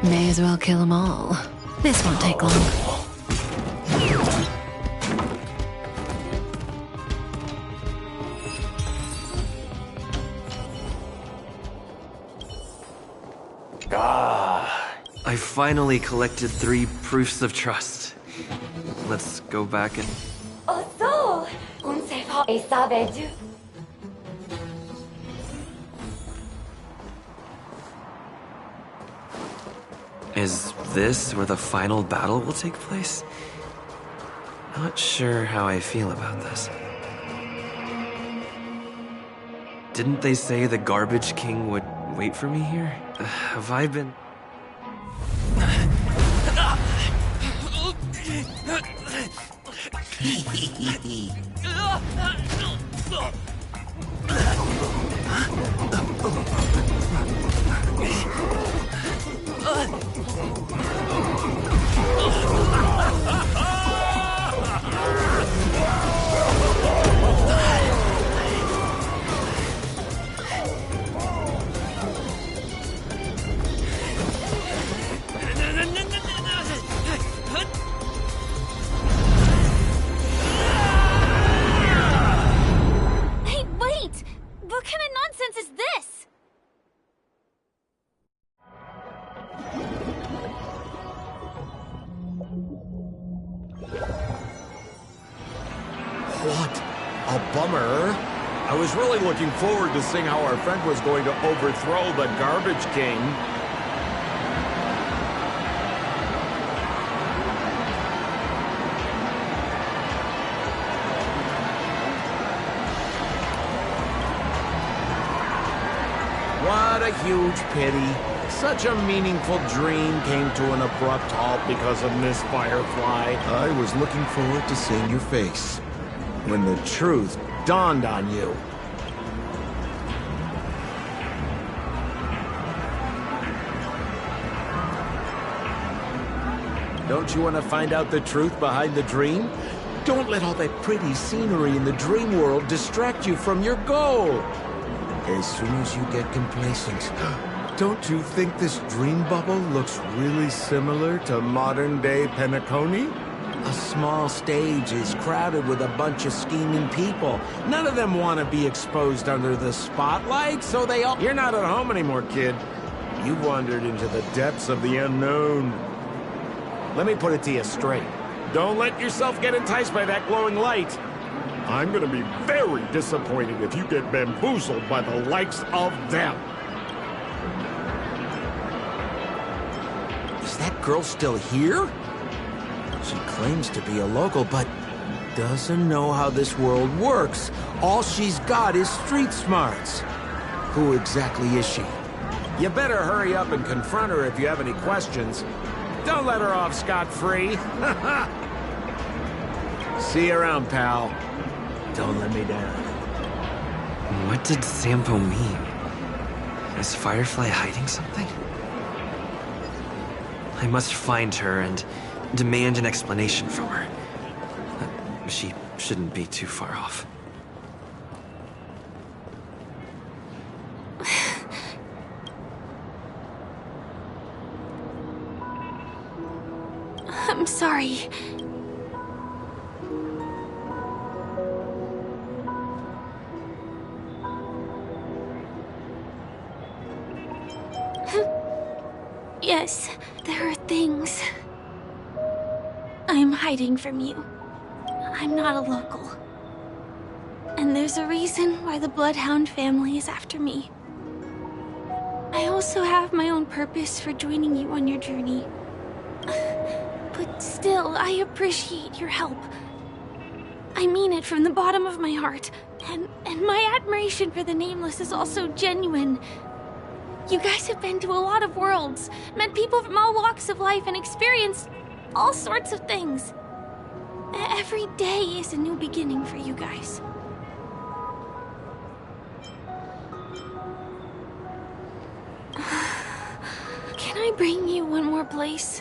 May as well kill them all. This won't take long. I finally collected 3 proofs of trust. Let's go back and... 어서 운세파 에사베주. Is this where the final battle will take place? Not sure how I feel about this. Didn't they say the Garbage King would wait for me here? Have I been... Hey, wait! What kind of nonsense is this? What a bummer. I was really looking forward to seeing how our friend was going to overthrow the Garbage King. What a huge pity. Such a meaningful dream came to an abrupt halt because of Miss Firefly. I was looking forward to seeing your face when the truth dawned on you. Don't you want to find out the truth behind the dream? Don't let all that pretty scenery in the dream world distract you from your goal. As soon as you get complacent, don't you think this dream bubble looks really similar to modern-day Penacony? A small stage is crowded with a bunch of scheming people. None of them want to be exposed under the spotlight, so they all... You're not at home anymore, kid. You've wandered into the depths of the unknown. Let me put it to you straight. Don't let yourself get enticed by that glowing light. I'm gonna be very disappointed if you get bamboozled by the likes of them. Is that girl still here? She claims to be a local, but doesn't know how this world works. All she's got is street smarts. Who exactly is she? You better hurry up and confront her if you have any questions. Don't let her off scot-free. See you around, pal. Don't let me down. What did Sampo mean? Is Firefly hiding something? I must find her and demand an explanation from her. She shouldn't be too far off. I'm sorry. Yes, there are things I'm hiding from you. I'm not a local. And there's a reason why the Bloodhound family is after me. I also have my own purpose for joining you on your journey. But still, I appreciate your help. I mean it from the bottom of my heart. And my admiration for the Nameless is also genuine. You guys have been to a lot of worlds, met people from all walks of life, and experienced all sorts of things. Every day is a new beginning for you guys. Can I bring you one more place?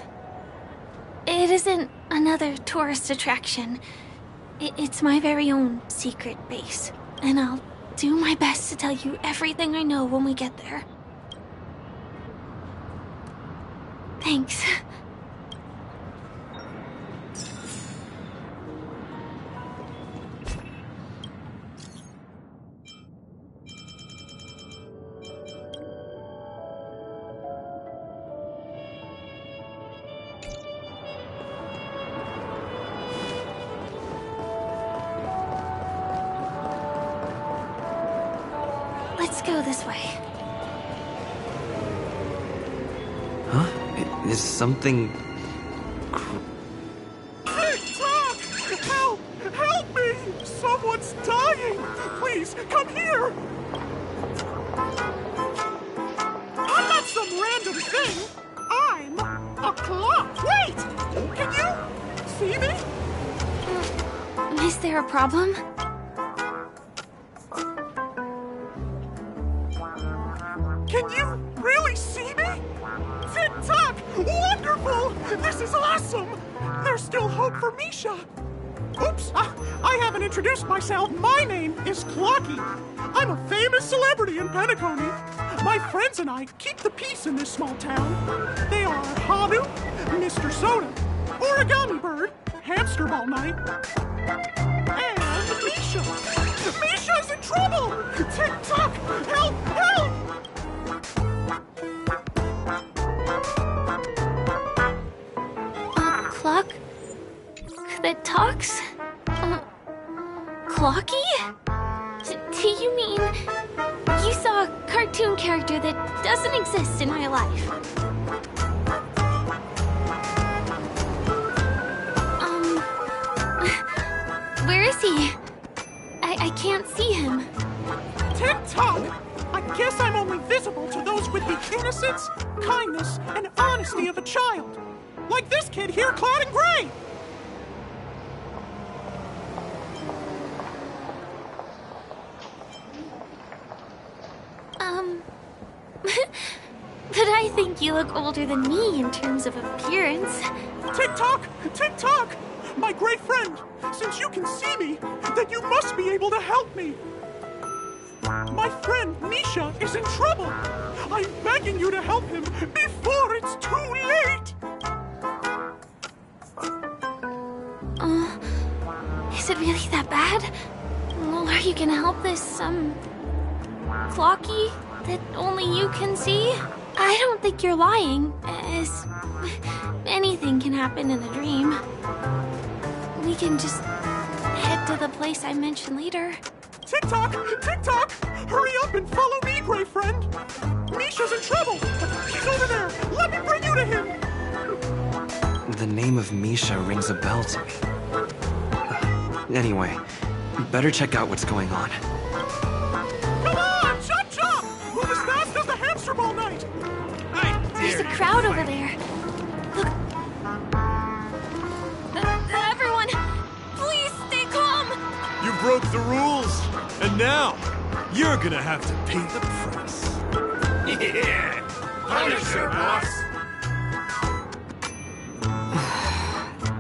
It isn't another tourist attraction. It's my very own secret base. And I'll do my best to tell you everything I know when we get there. Thanks. Let's go this way. Huh? Is something... Hey, Doc! Help! Help me! Someone's dying! Please, come here! I'm not some random thing! I'm a clock! Wait! Can you see me? Is there a problem? Can you really see me? Tick-tock! Wonderful! This is awesome! There's still hope for Misha! Oops! I haven't introduced myself. My name is Clocky. I'm a famous celebrity in Penacony. My friends and I keep the peace in this small town. They are Hanu, Mr. Soda, Origami Bird, Hamster Ball Night, and Misha! Misha's in trouble! Tick-tock! Help! Help! Clock? That talks? Clocky? Do you mean you saw a cartoon character that doesn't exist in my life? Where is he? I can't see him. Tick-tock! I guess I'm only visible to those with the innocence, kindness, and honesty of a child. Like this kid here clad in gray! But I think you look older than me in terms of appearance. Tick-tock! Tick-tock! My great friend, since you can see me, then you must be able to help me. My friend Misha is in trouble. I'm begging you to help him before it's too late. Is it really that bad? Well, are you gonna help this, Clocky that only you can see? I don't think you're lying, as anything can happen in a dream. We can just head to the place I mentioned later. Tick-tock! Tick-tock! Hurry up and follow me, Gray Friend! Misha's in trouble! He's over there! Let me bring you to him! The name of Misha rings a bell to me. Anyway, better check out what's going on. Come on! Chop chop! Move as fast as the hamster ball night! There's a crowd over there. Look. Everyone, please stay calm! You broke the rules, and now you're gonna have to pay the price. Yeah! Punisher, boss!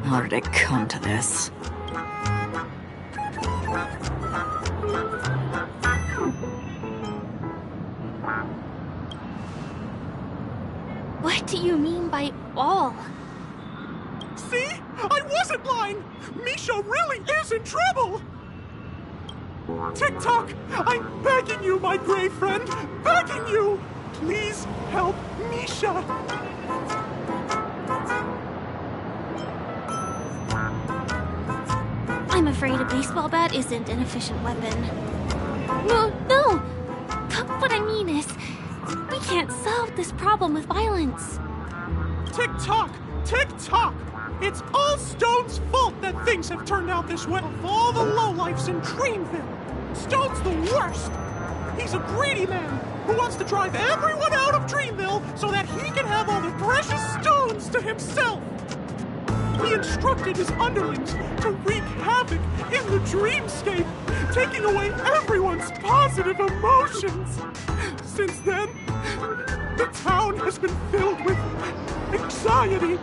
How did it come to this? What do you mean by all? See? I wasn't lying! Misha really is in trouble! Tick-tock! I'm begging you, my Gray Friend! Begging you! Please help Misha! I'm afraid a baseball bat isn't an efficient weapon. No! What I mean is, we can't solve this problem with violence. Tick-tock! Tick-tock! It's all Stone's fault that things have turned out this way. Of all the lowlifes in Dreamville, Stone's the worst! He's a greedy man who wants to drive everyone out of Dreamville so that he can have all the precious stones to himself! He instructed his underlings to wreak havoc in the dreamscape, taking away everyone's positive emotions. Since then, the town has been filled with anxiety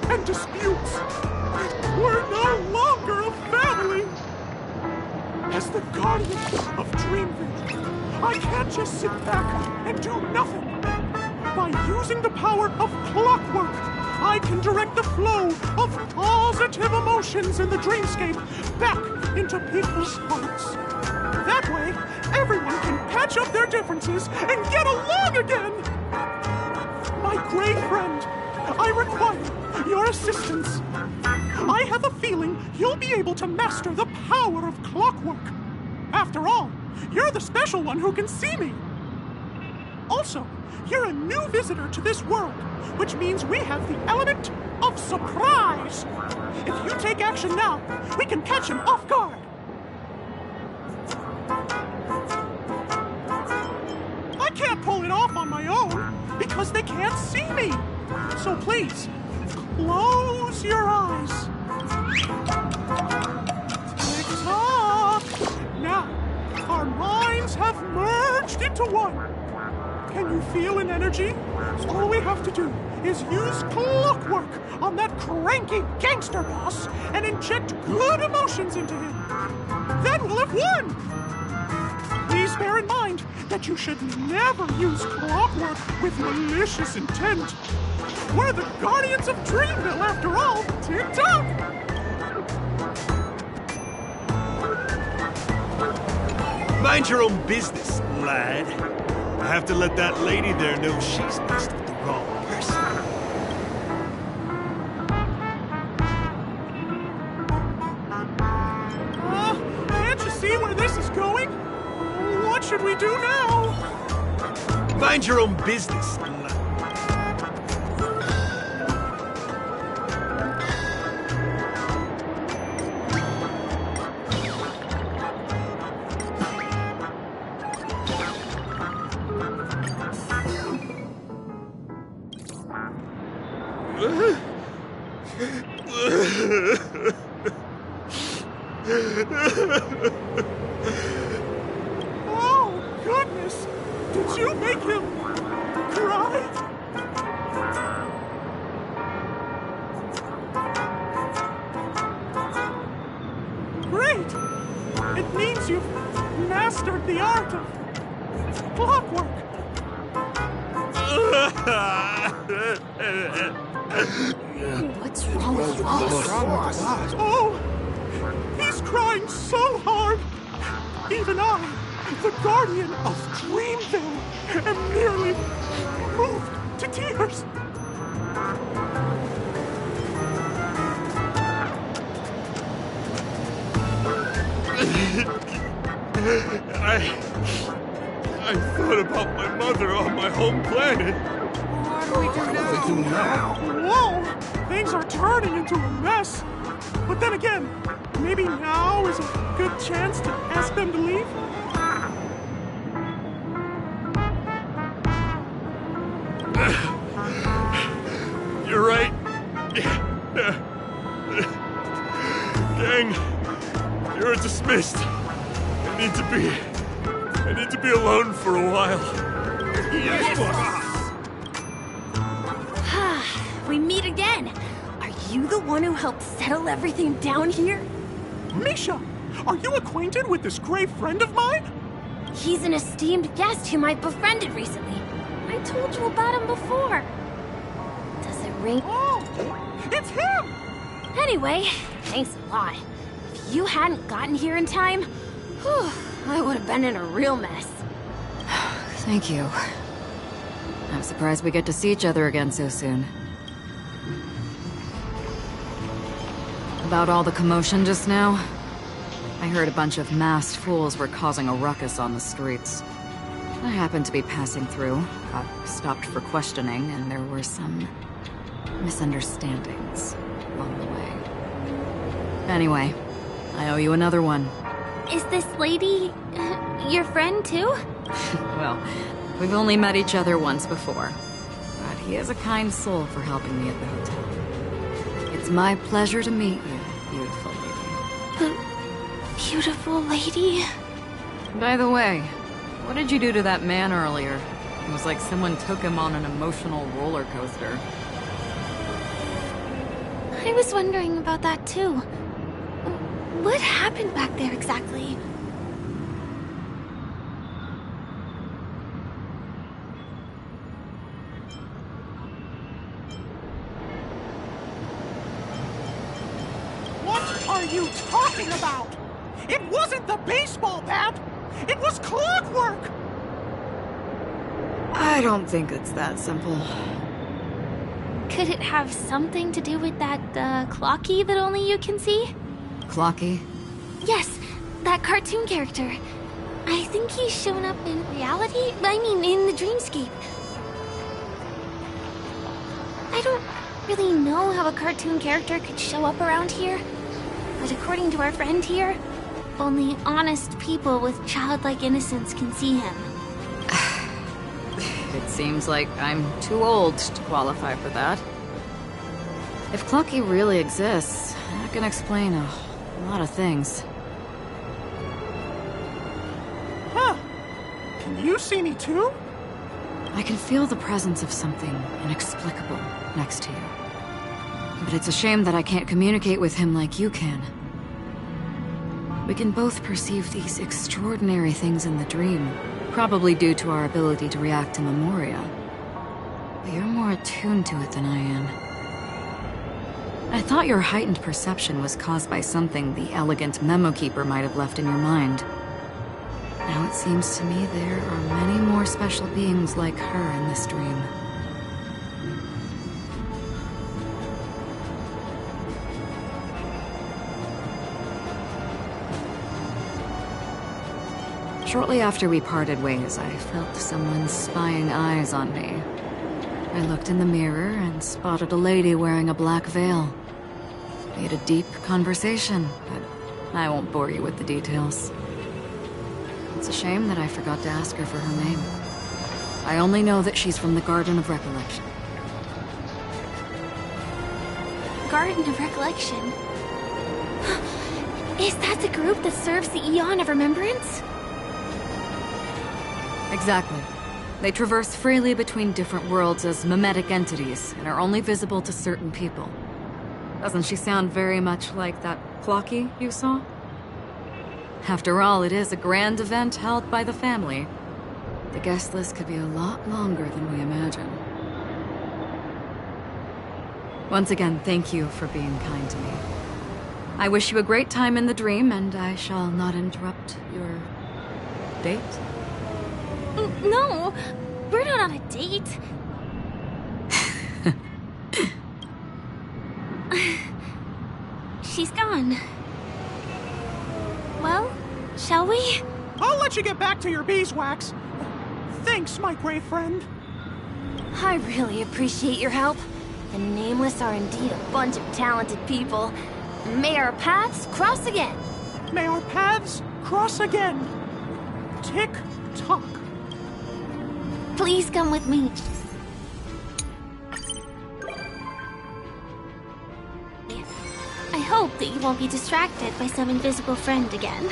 and disputes. We're no longer a family. As the guardian of Dreamville, I can't just sit back and do nothing. By using the power of clockwork, I can direct the flow of positive emotions in the dreamscape back into people's hearts. That way, everyone can patch up their differences and get along again! My Gray Friend, I require your assistance. I have a feeling you'll be able to master the power of clockwork. After all, you're the special one who can see me. Also, you're a new visitor to this world, which means we have the element of surprise. If you take action now, we can catch him off guard. I can't pull it off on my own because they can't see me. So please, close your eyes. Tick-tock! Now, our minds have merged into one. Can you feel an energy? All we have to do is use clockwork on that cranky gangster boss and inject good emotions into him. Then we'll have won! Please bear in mind that you should never use clockwork with malicious intent. We're the guardians of Dreamville, after all. Tick-tock! Mind your own business, lad. I have to let that lady there know she's messed with the wrong person. Can't you see where this is going? What should we do now? Mind your own business, lad. Oh, goodness! Did you make him cry? Great! It means you've mastered the art of clockwork. What's wrong with Ross? Oh! He He's crying so hard. Even I, the guardian of Dreamville, am nearly moved to tears. I thought about my mother on my home planet. What do we do now? Whoa! Things are turning into a mess. But then again, maybe now is a good chance to ask them to leave? You're right. Gang, you're dismissed. I need to be alone for a while. Yes, boss. We meet again. Are you the one who helped settle everything down here? Misha, are you acquainted with this gray friend of mine? He's an esteemed guest whom I befriended recently. I told you about him before. Does it ring? Oh, it's him! Anyway, thanks a lot. If you hadn't gotten here in time, whew, I would have been in a real mess. Thank you. I'm surprised we get to see each other again so soon. About all the commotion just now, I heard a bunch of masked fools were causing a ruckus on the streets. I happened to be passing through, got stopped for questioning, and there were some misunderstandings along the way. Anyway, I owe you another one. Is this lady your friend too? Well, we've only met each other once before, but he is a kind soul for helping me at the hotel. It's my pleasure to meet you, beautiful lady. The beautiful lady? By the way, what did you do to that man earlier? It was like someone took him on an emotional roller coaster. I was wondering about that too. What happened back there exactly? What are you talking about? It wasn't the baseball bat! It was clockwork! I don't think it's that simple. Could it have something to do with that, Clocky that only you can see? Clocky? Yes, that cartoon character. I think he's shown up in reality? I mean, in the dreamscape. I don't really know how a cartoon character could show up around here. But according to our friend here, only honest people with childlike innocence can see him. It seems like I'm too old to qualify for that. If Clocky really exists, that can explain a lot of things. Huh. Can you see me too? I can feel the presence of something inexplicable next to you. But it's a shame that I can't communicate with him like you can. We can both perceive these extraordinary things in the dream, probably due to our ability to react to memoria. But you're more attuned to it than I am. I thought your heightened perception was caused by something the elegant memo keeper might have left in your mind. Now it seems to me there are many more special beings like her in this dream. Shortly after we parted ways, I felt someone's spying eyes on me. I looked in the mirror and spotted a lady wearing a black veil. We had a deep conversation, but I won't bore you with the details. It's a shame that I forgot to ask her for her name. I only know that she's from the Garden of Recollection. Garden of Recollection? Is that the group that serves the Eon of Remembrance? Exactly. They traverse freely between different worlds as mimetic entities and are only visible to certain people. Doesn't she sound very much like that Clocky you saw? After all, it is a grand event held by the family. The guest list could be a lot longer than we imagine. Once again, thank you for being kind to me. I wish you a great time in the dream, and I shall not interrupt your date. No, we're not on a date. She's gone. Well, shall we? I'll let you get back to your beeswax. Thanks, my gray friend. I really appreciate your help. The Nameless are indeed a bunch of talented people. May our paths cross again. May our paths cross again. Tick-tock. Please come with me. I hope that you won't be distracted by some invisible friend again.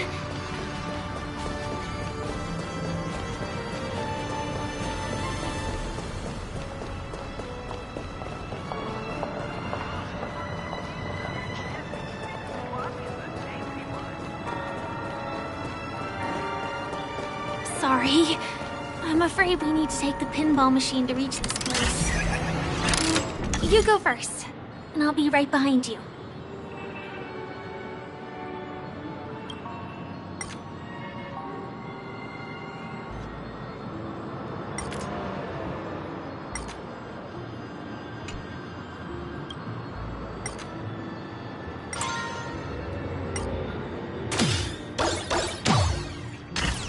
Sorry. I'm afraid we need to take the pinball machine to reach this place. You go first, and I'll be right behind you.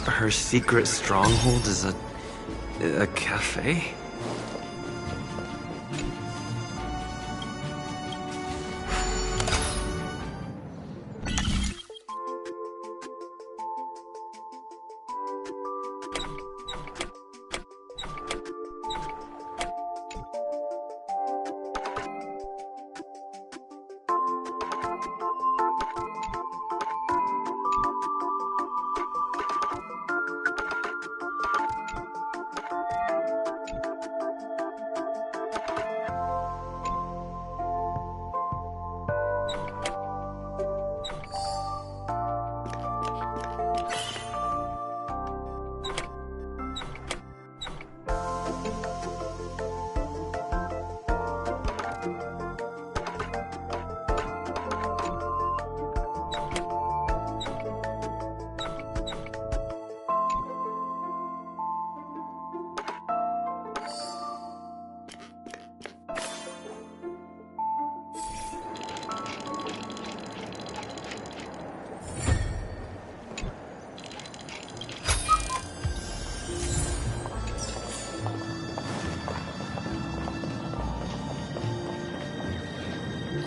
Her secret stronghold is a cafe?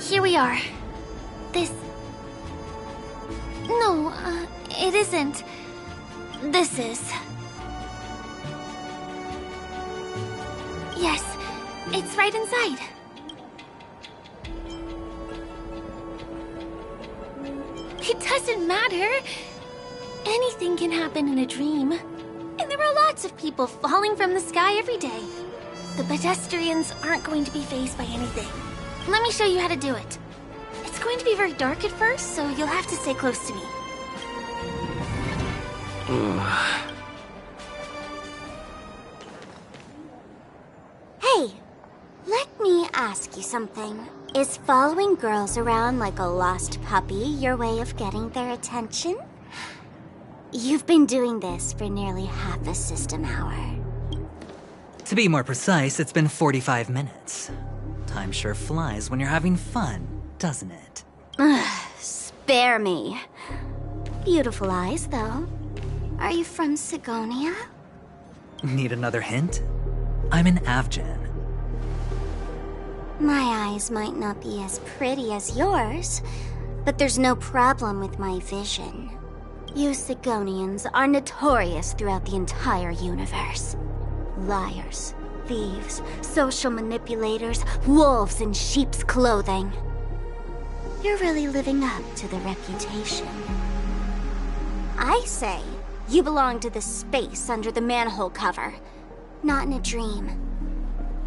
Here we are. This... No, it isn't. This is... Yes, it's right inside. It doesn't matter. Anything can happen in a dream. And there are lots of people falling from the sky every day. The pedestrians aren't going to be fazed by anything. Let me show you how to do it. It's going to be very dark at first, so you'll have to stay close to me. Hey, let me ask you something. Is following girls around like a lost puppy your way of getting their attention? You've been doing this for nearly half a system hour. To be more precise, it's been 45 minutes. Time sure flies when you're having fun, doesn't it? Spare me. Beautiful eyes, though. Are you from Sigonia? Need another hint? I'm an Avgen. My eyes might not be as pretty as yours, but there's no problem with my vision. You Sigonians are notorious throughout the entire universe. Liars, thieves, social manipulators, wolves in sheep's clothing. You're really living up to the reputation. I say, you belong to the space under the manhole cover, not in a dream.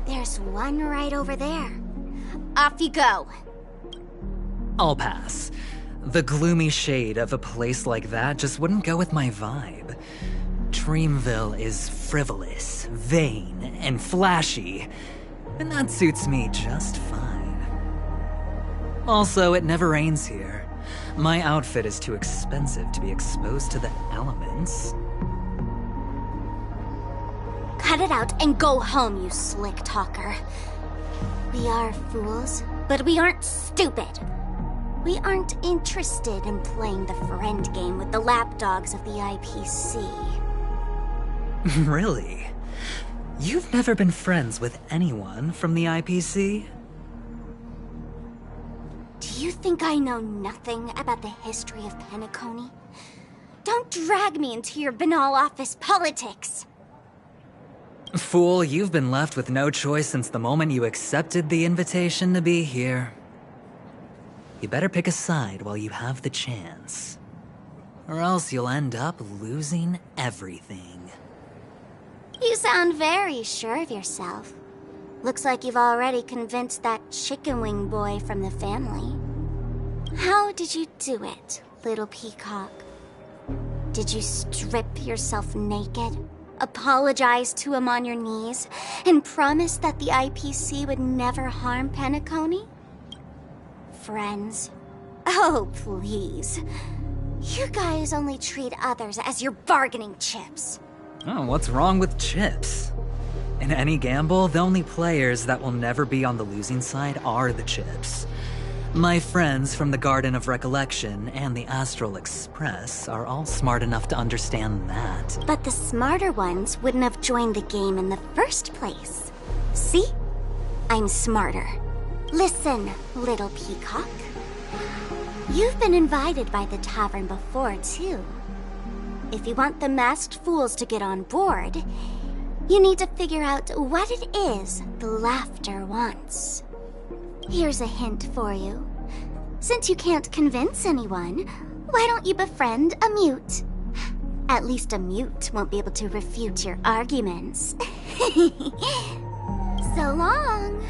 There's one right over there. Off you go. I'll pass. The gloomy shade of a place like that just wouldn't go with my vibe. Dreamville is frivolous, vain, and flashy, and that suits me just fine. Also, it never rains here, My outfit is too expensive to be exposed to the elements. Cut it out and go home, you slick talker. We are fools, but we aren't stupid. We aren't interested in playing the friend game with the lapdogs of the IPC. Really? You've never been friends with anyone from the IPC? Do you think I know nothing about the history of Penacony? Don't drag me into your banal office politics! Fool, you've been left with no choice since the moment you accepted the invitation to be here. You better pick a side while you have the chance. Or else you'll end up losing everything. You sound very sure of yourself. Looks like you've already convinced that chicken wing boy from the family. How did you do it, little peacock? Did you strip yourself naked, apologize to him on your knees, and promise that the IPC would never harm Penacony? Friends? Oh, please. You guys only treat others as your bargaining chips. Oh, what's wrong with chips? In any gamble, the only players that will never be on the losing side are the chips. My friends from the Garden of Recollection and the Astral Express are all smart enough to understand that. But the smarter ones wouldn't have joined the game in the first place. See? I'm smarter. Listen, little peacock. You've been invited by the tavern before, too. If you want the masked fools to get on board, you need to figure out what it is the laughter wants. Here's a hint for you. Since you can't convince anyone, why don't you befriend a mute? At least a mute won't be able to refute your arguments. So long.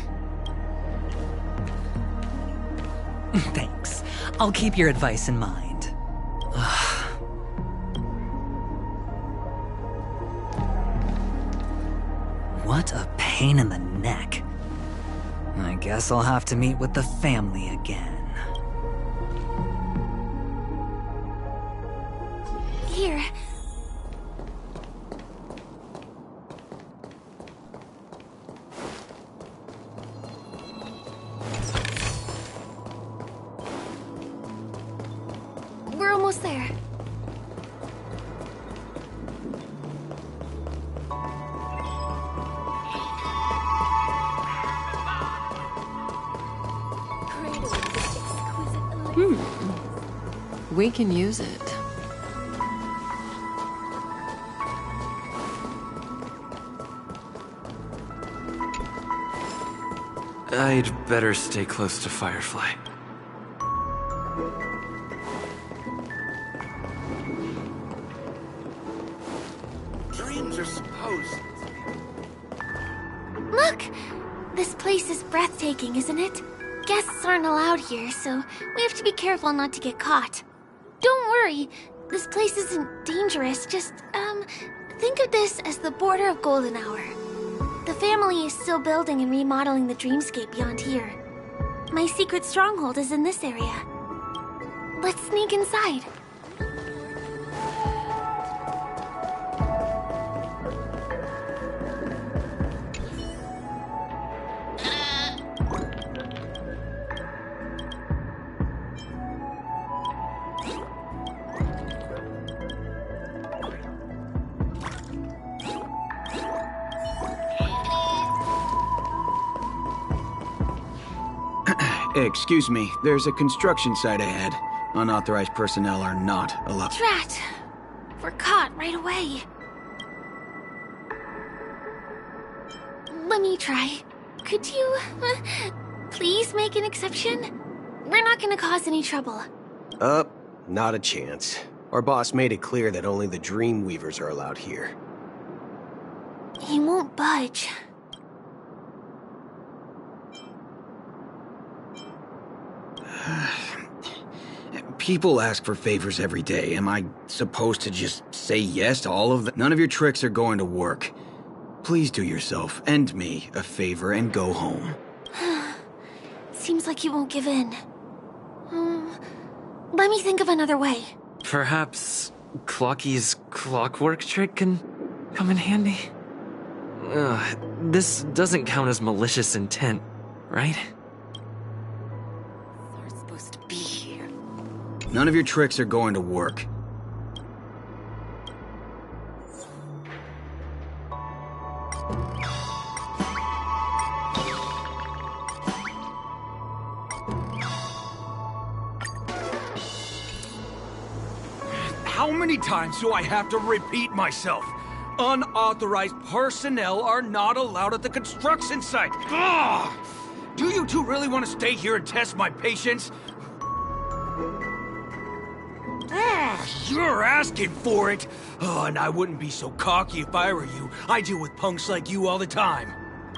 Thanks. I'll keep your advice in mind. What a pain in the neck. I guess I'll have to meet with the family again. Here. We're almost there. We can use it. I'd better stay close to Firefly. Dreams are supposed. Look! This place is breathtaking, isn't it? Guests aren't allowed here, so we have to be careful not to get caught. Don't worry, this place isn't dangerous, just, think of this as the border of Golden Hour. The family is still building and remodeling the dreamscape beyond here. My secret stronghold is in this area. Let's sneak inside. Excuse me, there's a construction site ahead. Unauthorized personnel are not allowed. Drat! We're caught right away. Let me try. Could you, please make an exception? We're not gonna cause any trouble. Not a chance. Our boss made it clear that only the Dreamweavers are allowed here. He won't budge. People ask for favors every day. Am I supposed to just say yes to all of them? None of your tricks are going to work. Please do yourself and me a favor and go home. Seems like he won't give in. Let me think of another way. Perhaps Clocky's clockwork trick can come in handy? This doesn't count as malicious intent, right? They're supposed to be here. None of your tricks are going to work. How many times do I have to repeat myself? Unauthorized personnel are not allowed at the construction site. Ugh! Do you two really want to stay here and test my patience? You're asking for it. Oh, and I wouldn't be so cocky if I were you. I deal with punks like you all the time.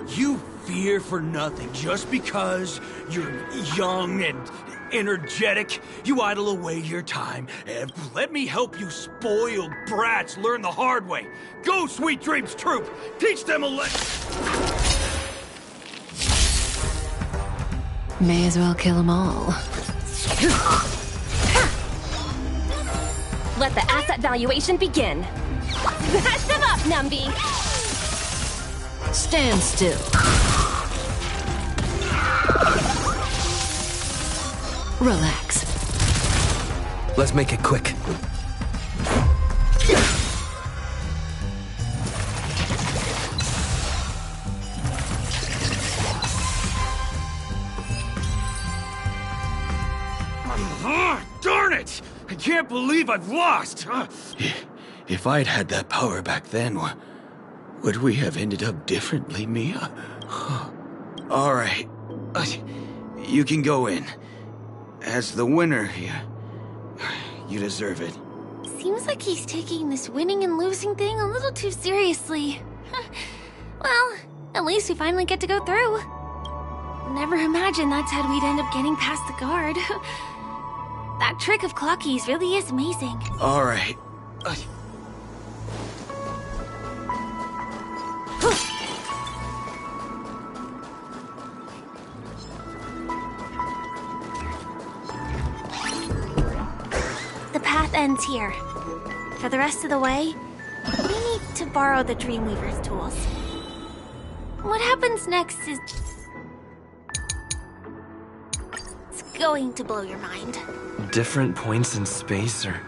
You fear for nothing just because you're young and energetic. You idle away your time. And let me help you spoiled brats learn the hard way. Go, Sweet Dreams Troop! Teach them a lesson! May as well kill them all. Let the asset valuation begin. Bash them up, Numby! Stand still. Relax. Let's make it quick. Darn it! I can't believe I've lost! If I'd had that power back then, would we have ended up differently, Mia? All right. You can go in. As the winner, you deserve it. Seems like he's taking this winning and losing thing a little too seriously. Well, at least we finally get to go through. Never imagined that's how we'd end up getting past the guard. That trick of Clocky's really is amazing. All right. The path ends here. For the rest of the way, we need to borrow the Dreamweaver's tools. What happens next is... it's going to blow your mind. Different points in space are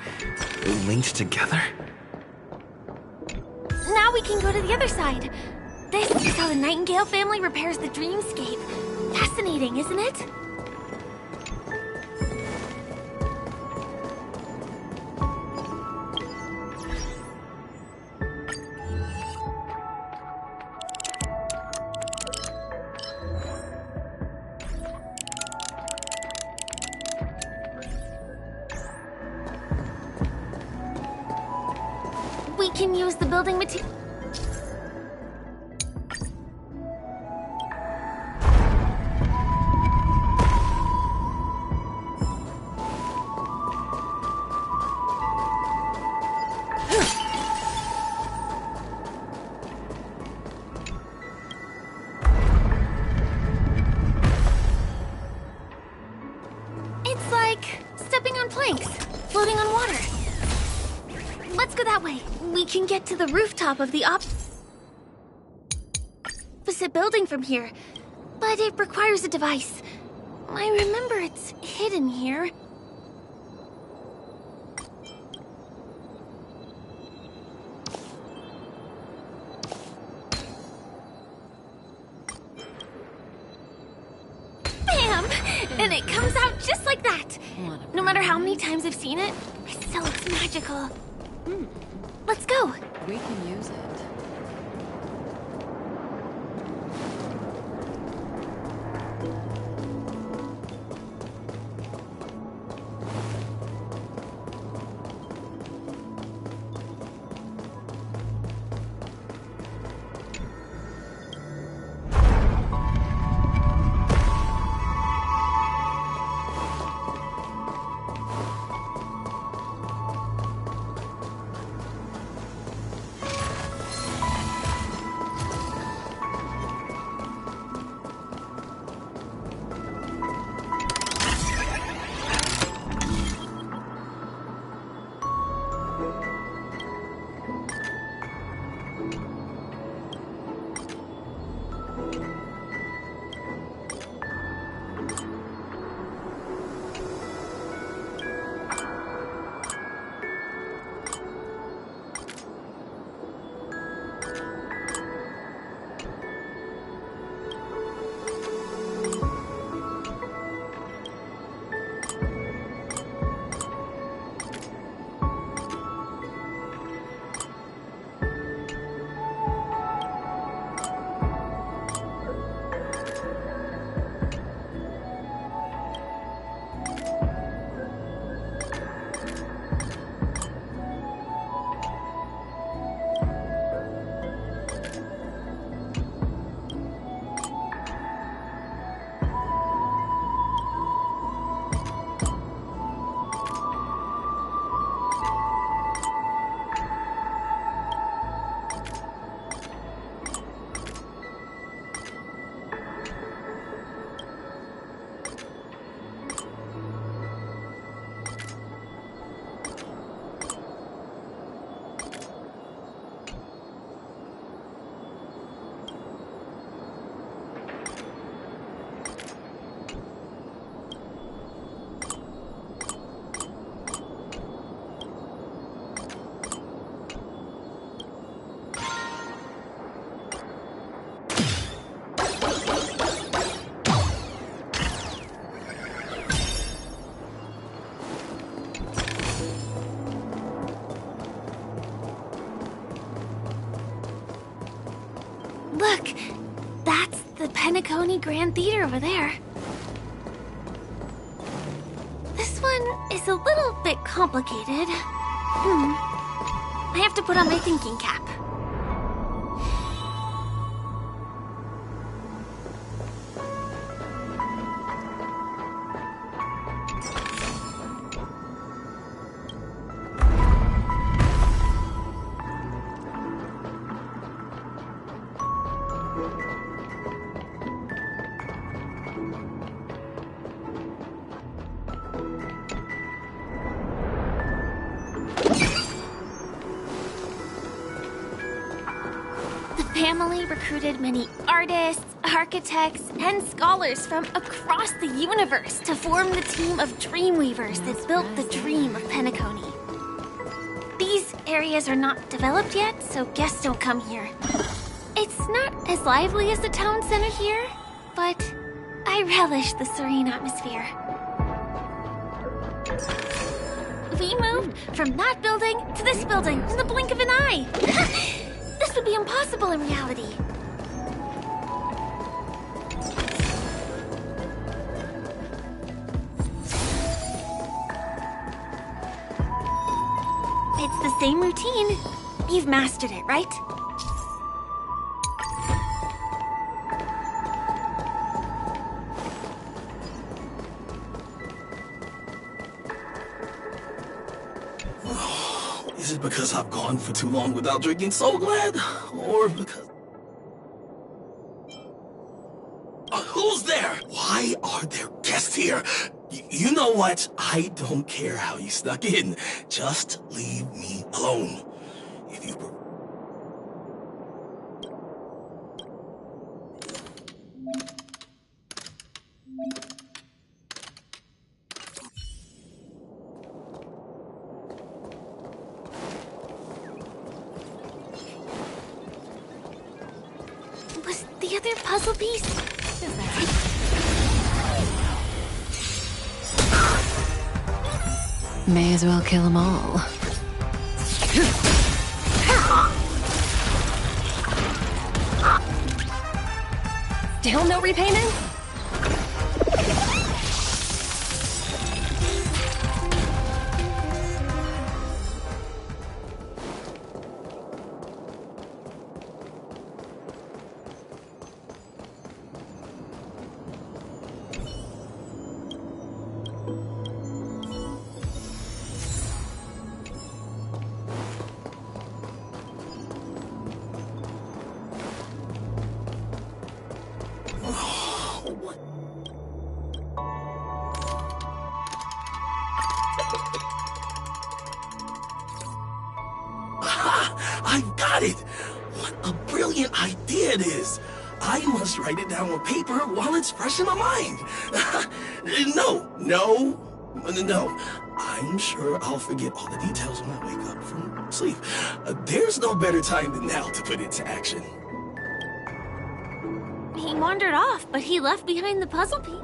linked together? Now we can go to the other side. This is how the Nightingale family repairs the dreamscape. Fascinating, isn't it? We can use the building material. It's like stepping on planks, floating on water. Let's go that way. We can get to the rooftop of the opposite building from here, but it requires a device. I remember it's hidden here. Bam! And it comes out just like that. No matter how many times I've seen it, it still looks magical. Let's go. We can use it. Penacony Grand Theater over there. This one is a little bit complicated. I have to put on my thinking cap. Family recruited many artists, architects, and scholars from across the universe to form the team of Dreamweavers that built the dream of Penacony. These areas are not developed yet, so guests don't come here. It's not as lively as the town center here, but I relish the serene atmosphere. We moved from that building to this building in the blink of an eye. This would be impossible in reality. It's the same routine. You've mastered it, right? Is it because I've gone for too long without drinking Soul Glad? Or because... who's there? Why are there guests here? You know what? I don't care how you snuck in. Just leave me alone. If you... Was the other puzzle piece? May as well kill them all. Still no repayment? I've got it! What a brilliant idea it is! I must write it down on paper while it's fresh in my mind. No. I'm sure I'll forget all the details when I wake up from sleep. There's no better time than now to put it to action. He wandered off, but he left behind the puzzle piece.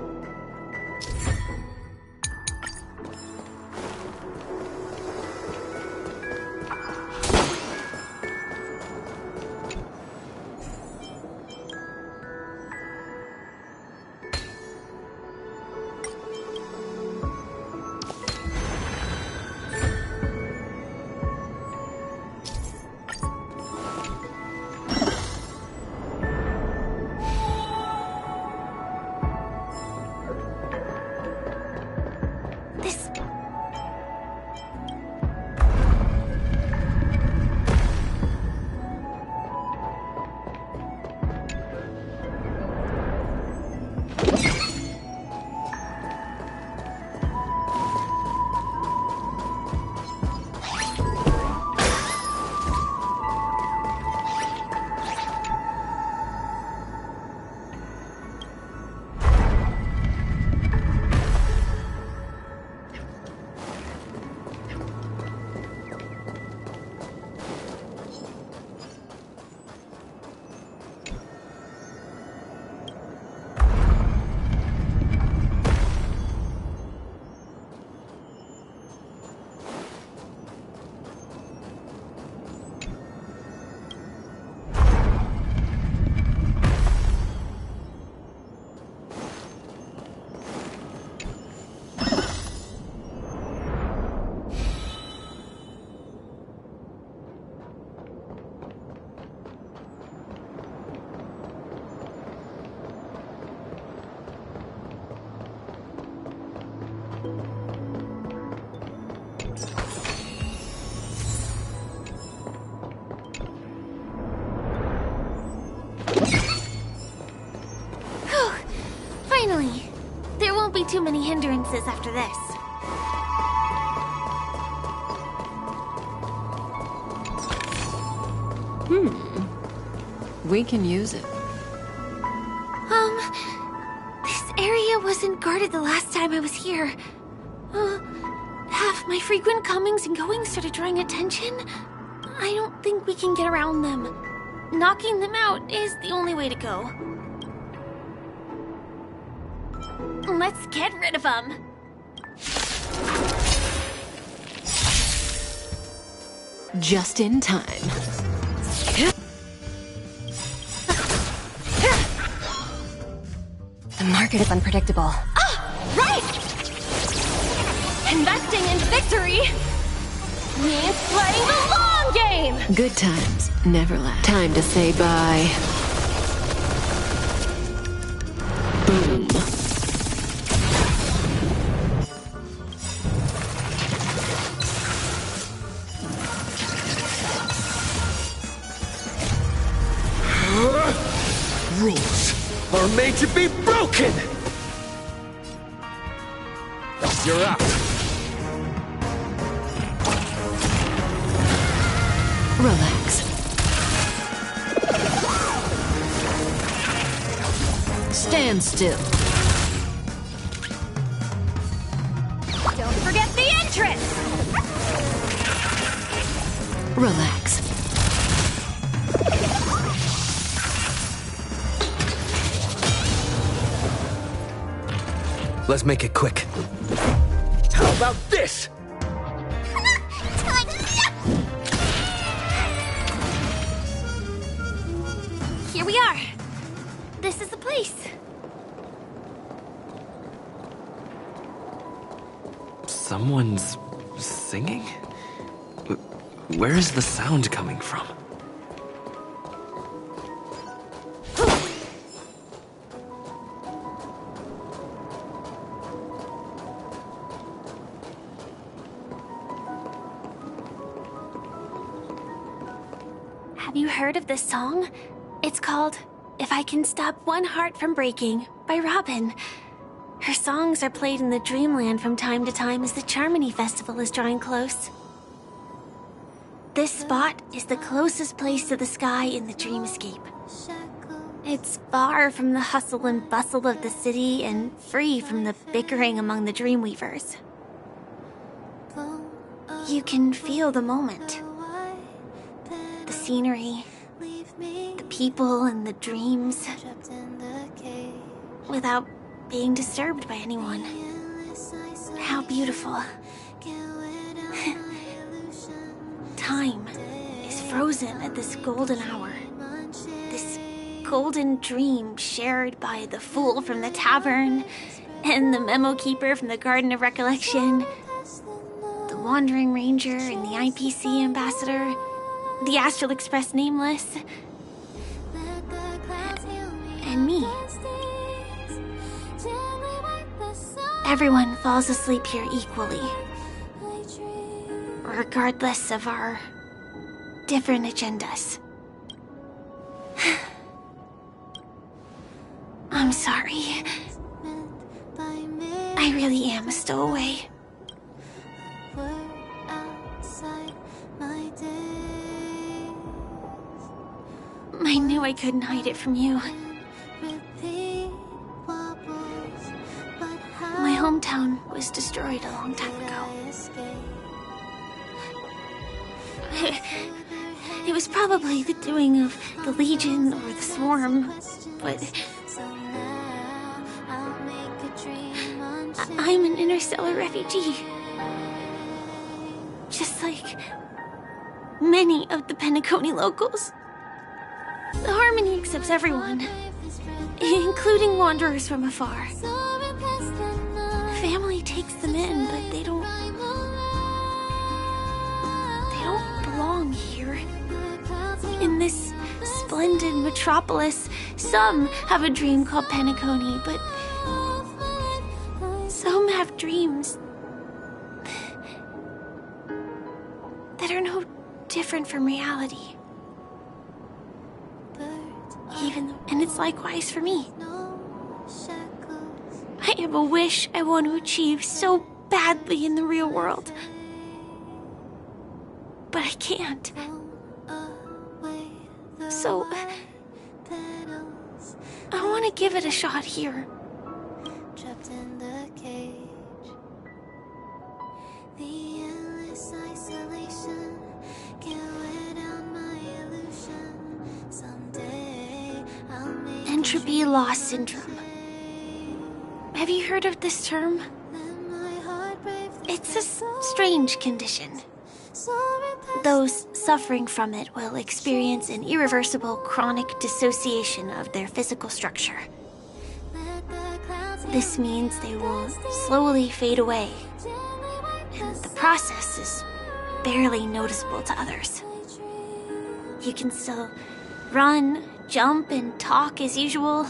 too many hindrances after this. We can use it. This area wasn't guarded the last time I was here. Have my frequent comings and goings started drawing attention? I don't think we can get around them. Knocking them out is the only way to go. Let's get rid of them. Just in time. The market is unpredictable. Right! Investing in victory means playing the long game! Good times never last. Time to say bye. Boom. Rules are made to be broken! You're out. Relax. Stand still. Don't forget the entrance! Relax. Let's make it quick. How about this? Here we are. This is the place. Someone's singing? Where is the sound coming from? Have you heard of this song? It's called If I Can Stop One Heart from Breaking by Robin. Her songs are played in the Dreamland from time to time as the Charmony Festival is drawing close. This spot is the closest place to the sky in the dreamscape. It's far from the hustle and bustle of the city and free from the bickering among the Dreamweavers. You can feel the moment. The scenery, the people and the dreams, without being disturbed by anyone. How beautiful. Time is frozen at this golden hour. This golden dream shared by the fool from the tavern and the memo keeper from the Garden of Recollection, the wandering ranger and the IPC ambassador, the Astral Express nameless, and me. Everyone falls asleep here equally, regardless of our different agendas. I'm sorry. I really am a stowaway. I knew I couldn't hide it from you. My hometown was destroyed a long time ago. It was probably the doing of the Legion or the Swarm, but I'm an interstellar refugee. Just like many of the Penacony locals. The Harmony accepts everyone, including wanderers from afar. Family takes them in, but they don't belong here. In this splendid metropolis, some have a dream called Penacony, but some have dreams that are no different from reality. And it's likewise for me. I I have a wish I want to achieve so badly in the real world. But I can't. So, I want to give it a shot here. Trapped in the cage. The endless isolation can't wear down my illusion. Someday I'll make Entropy loss syndrome. Have you heard of this term? It's a strange condition. Those suffering from it will experience an irreversible chronic dissociation of their physical structure. This means they will slowly fade away, and the process is barely noticeable to others. You can still run, jump, and talk as usual.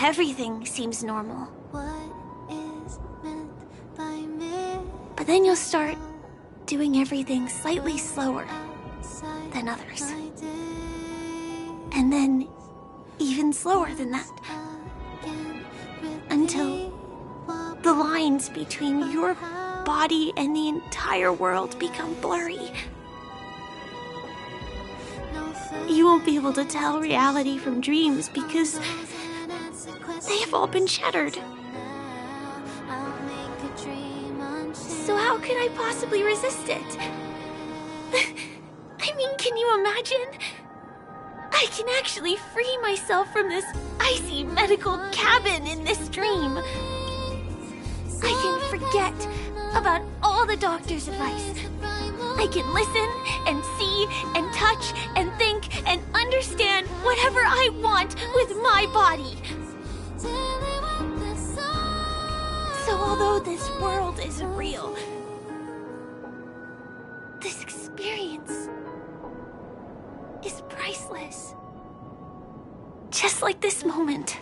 Everything seems normal. But then you'll start doing everything slightly slower than others. And then even slower than that. Until the lines between your body and the entire world become blurry. You won't be able to tell reality from dreams because they have all been shattered. So how could I possibly resist it? I mean, can you imagine? I can actually free myself from this icy medical cabin in this dream. I can forget about all the doctor's advice. I can listen and see and touch and think and understand whatever I want with my body. So although this world isn't real, this experience is priceless. Just like this moment.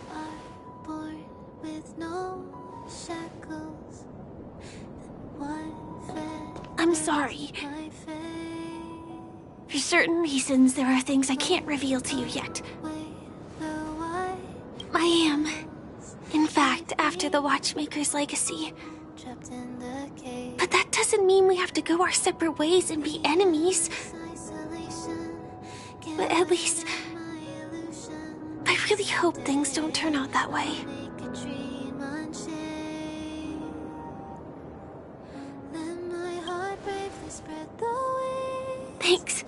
born with no shackles. I'm sorry. For certain reasons, there are things I can't reveal to you yet. I am, in fact, after the Watchmaker's legacy. But that doesn't mean we have to go our separate ways and be enemies. But at least, I really hope things don't turn out that way. Thanks.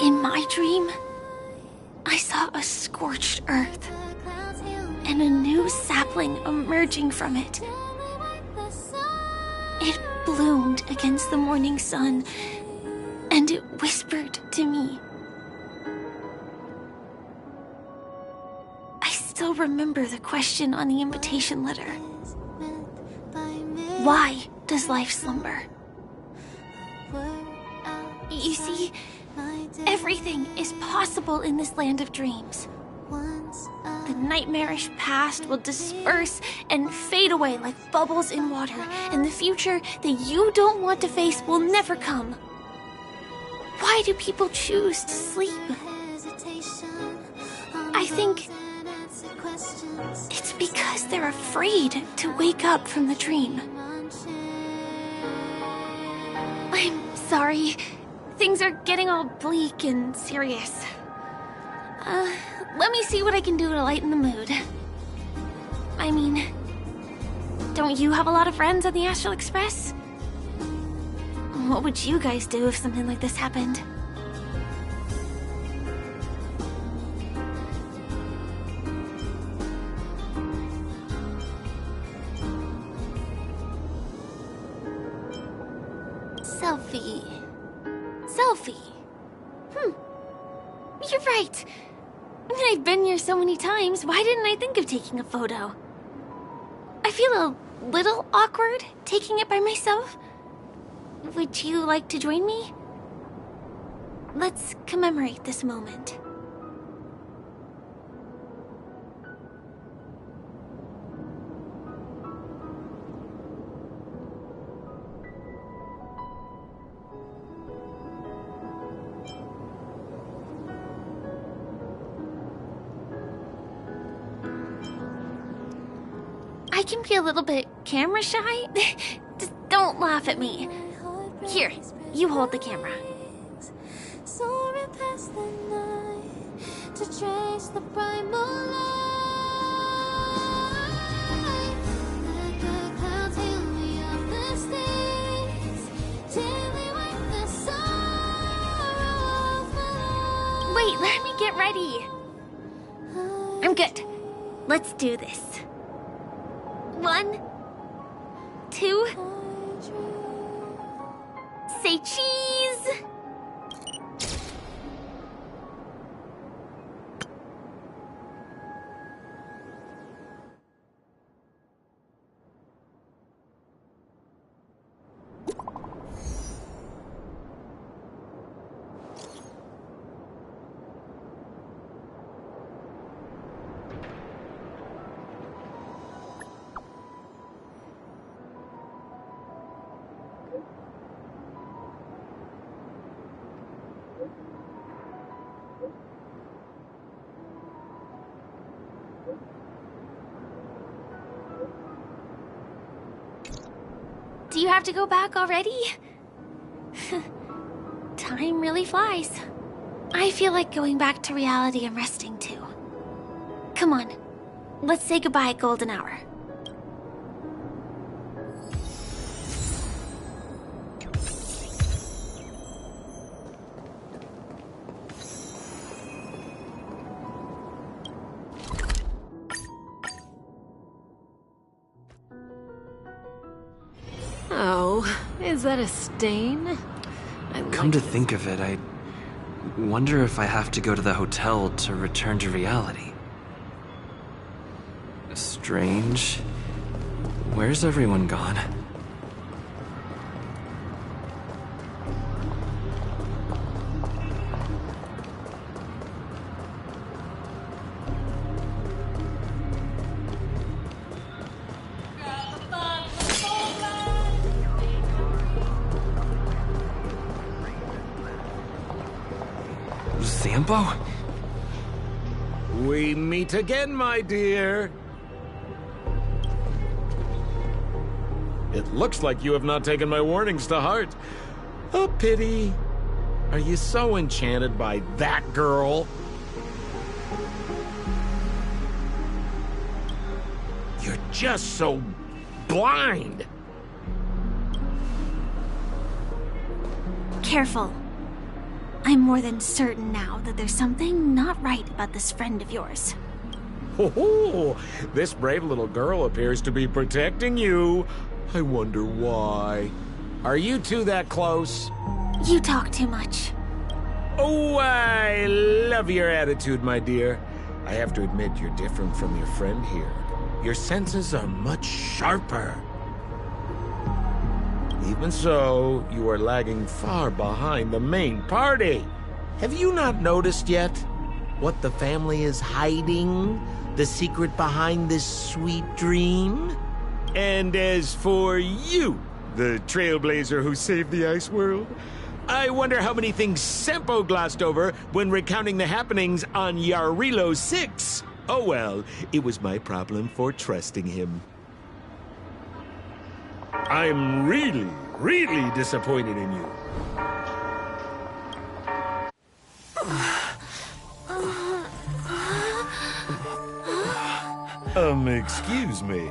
In my dream, I saw a scorched earth and a new sapling emerging from it. It bloomed against the morning sun, and it whispered to me. I still remember the question on the invitation letter. Why does life slumber? You see, everything is possible in this land of dreams. The nightmarish past will disperse and fade away like bubbles in water, and the future that you don't want to face will never come. Why do people choose to sleep? I think it's because they're afraid to wake up from the dream. I'm sorry. Things are getting all bleak and serious. Let me see what I can do to lighten the mood. I mean, don't you have a lot of friends on the Astral Express? What would you guys do if something like this happened? Selfie. You're right. I mean, I've been here so many times. Why didn't I think of taking a photo? I feel a little awkward taking it by myself. Would you like to join me? Let's commemorate this moment. I can be a little bit camera shy. Just don't laugh at me. Here, you hold the camera. Soaring past the night to trace the primal light. Let the clouds heal me of the stains, till we wipe the sorrow of my life. Wait, let me get ready. I'm good. Let's do this. 1, 2. Say cheese! Do you have to go back already? Time really flies. I feel like going back to reality and resting too. Come on, let's say goodbye at golden hour. Oh, is that a stain? Come to think of it, I wonder if I have to go to the hotel to return to reality. Strange. Where's everyone gone? Zambo? We meet again, my dear. It looks like you have not taken my warnings to heart. A pity. Are you so enchanted by that girl? You're just so blind. Careful. I'm more than certain now that there's something not right about this friend of yours. Oh, this brave little girl appears to be protecting you. I wonder why. Are you two that close? You talk too much. Oh, I love your attitude, my dear. I have to admit you're different from your friend here. Your senses are much sharper. Even so, you are lagging far behind the main party. Have you not noticed yet what the family is hiding? The secret behind this sweet dream? And as for you, the trailblazer who saved the ice world, I wonder how many things Sempo glossed over when recounting the happenings on Yarilo 6. Oh well, it was my problem for trusting him. I'm really, really disappointed in you. Excuse me.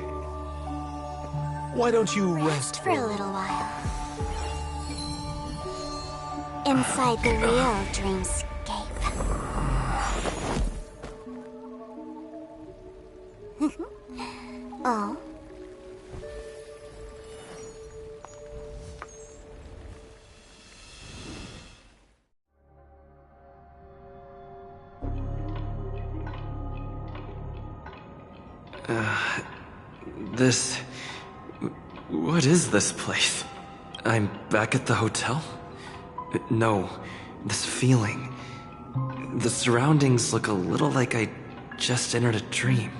Why don't you rest For a little while. Inside the real dreamscape. Oh? What is this place? I'm back at the hotel? No, this feeling. The surroundings look a little like I just entered a dream.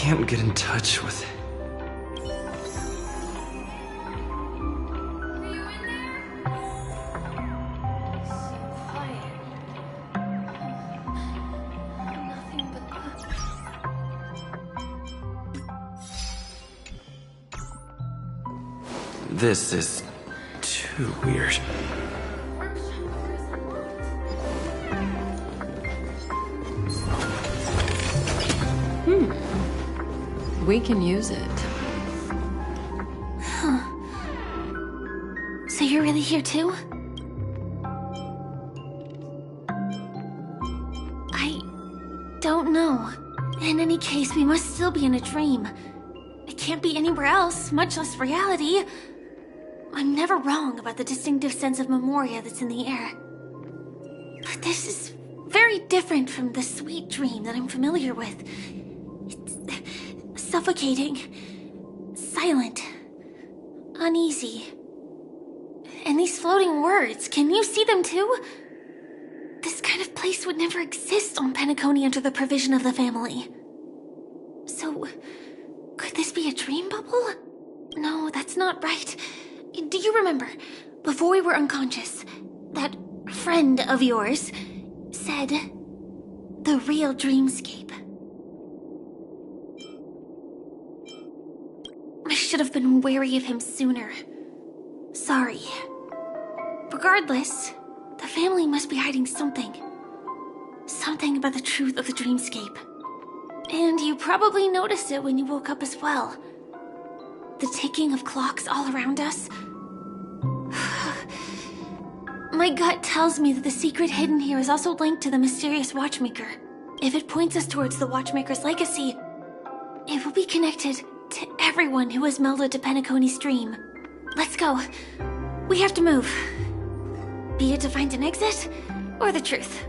can't get in touch with it. This is too weird. We can use it. Huh. So you're really here too? I don't know. In any case, we must still be in a dream. It can't be anywhere else, much less reality. I'm never wrong about the distinctive sense of memoria that's in the air. But this is very different from the sweet dream that I'm familiar with. It's suffocating, silent, uneasy. And these floating words, can you see them too? This kind of place would never exist on Penacony under the provision of the family. So, could this be a dream bubble? No, that's not right. Do you remember, before we were unconscious, that friend of yours said the real dreamscape? I should have been wary of him sooner. Sorry. Regardless, the family must be hiding something. Something about the truth of the dreamscape. And you probably noticed it when you woke up as well. The ticking of clocks all around us. My gut tells me that the secret hidden here is also linked to the mysterious Watchmaker. If it points us towards the Watchmaker's legacy, it will be connected to everyone who has melded to Penacony's dream. Let's go. We have to move. Be it to find an exit, or the truth.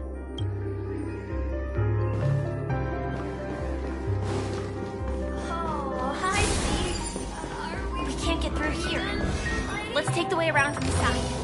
Oh, hi, Steve. We can't get through here. Let's take the way around from the side.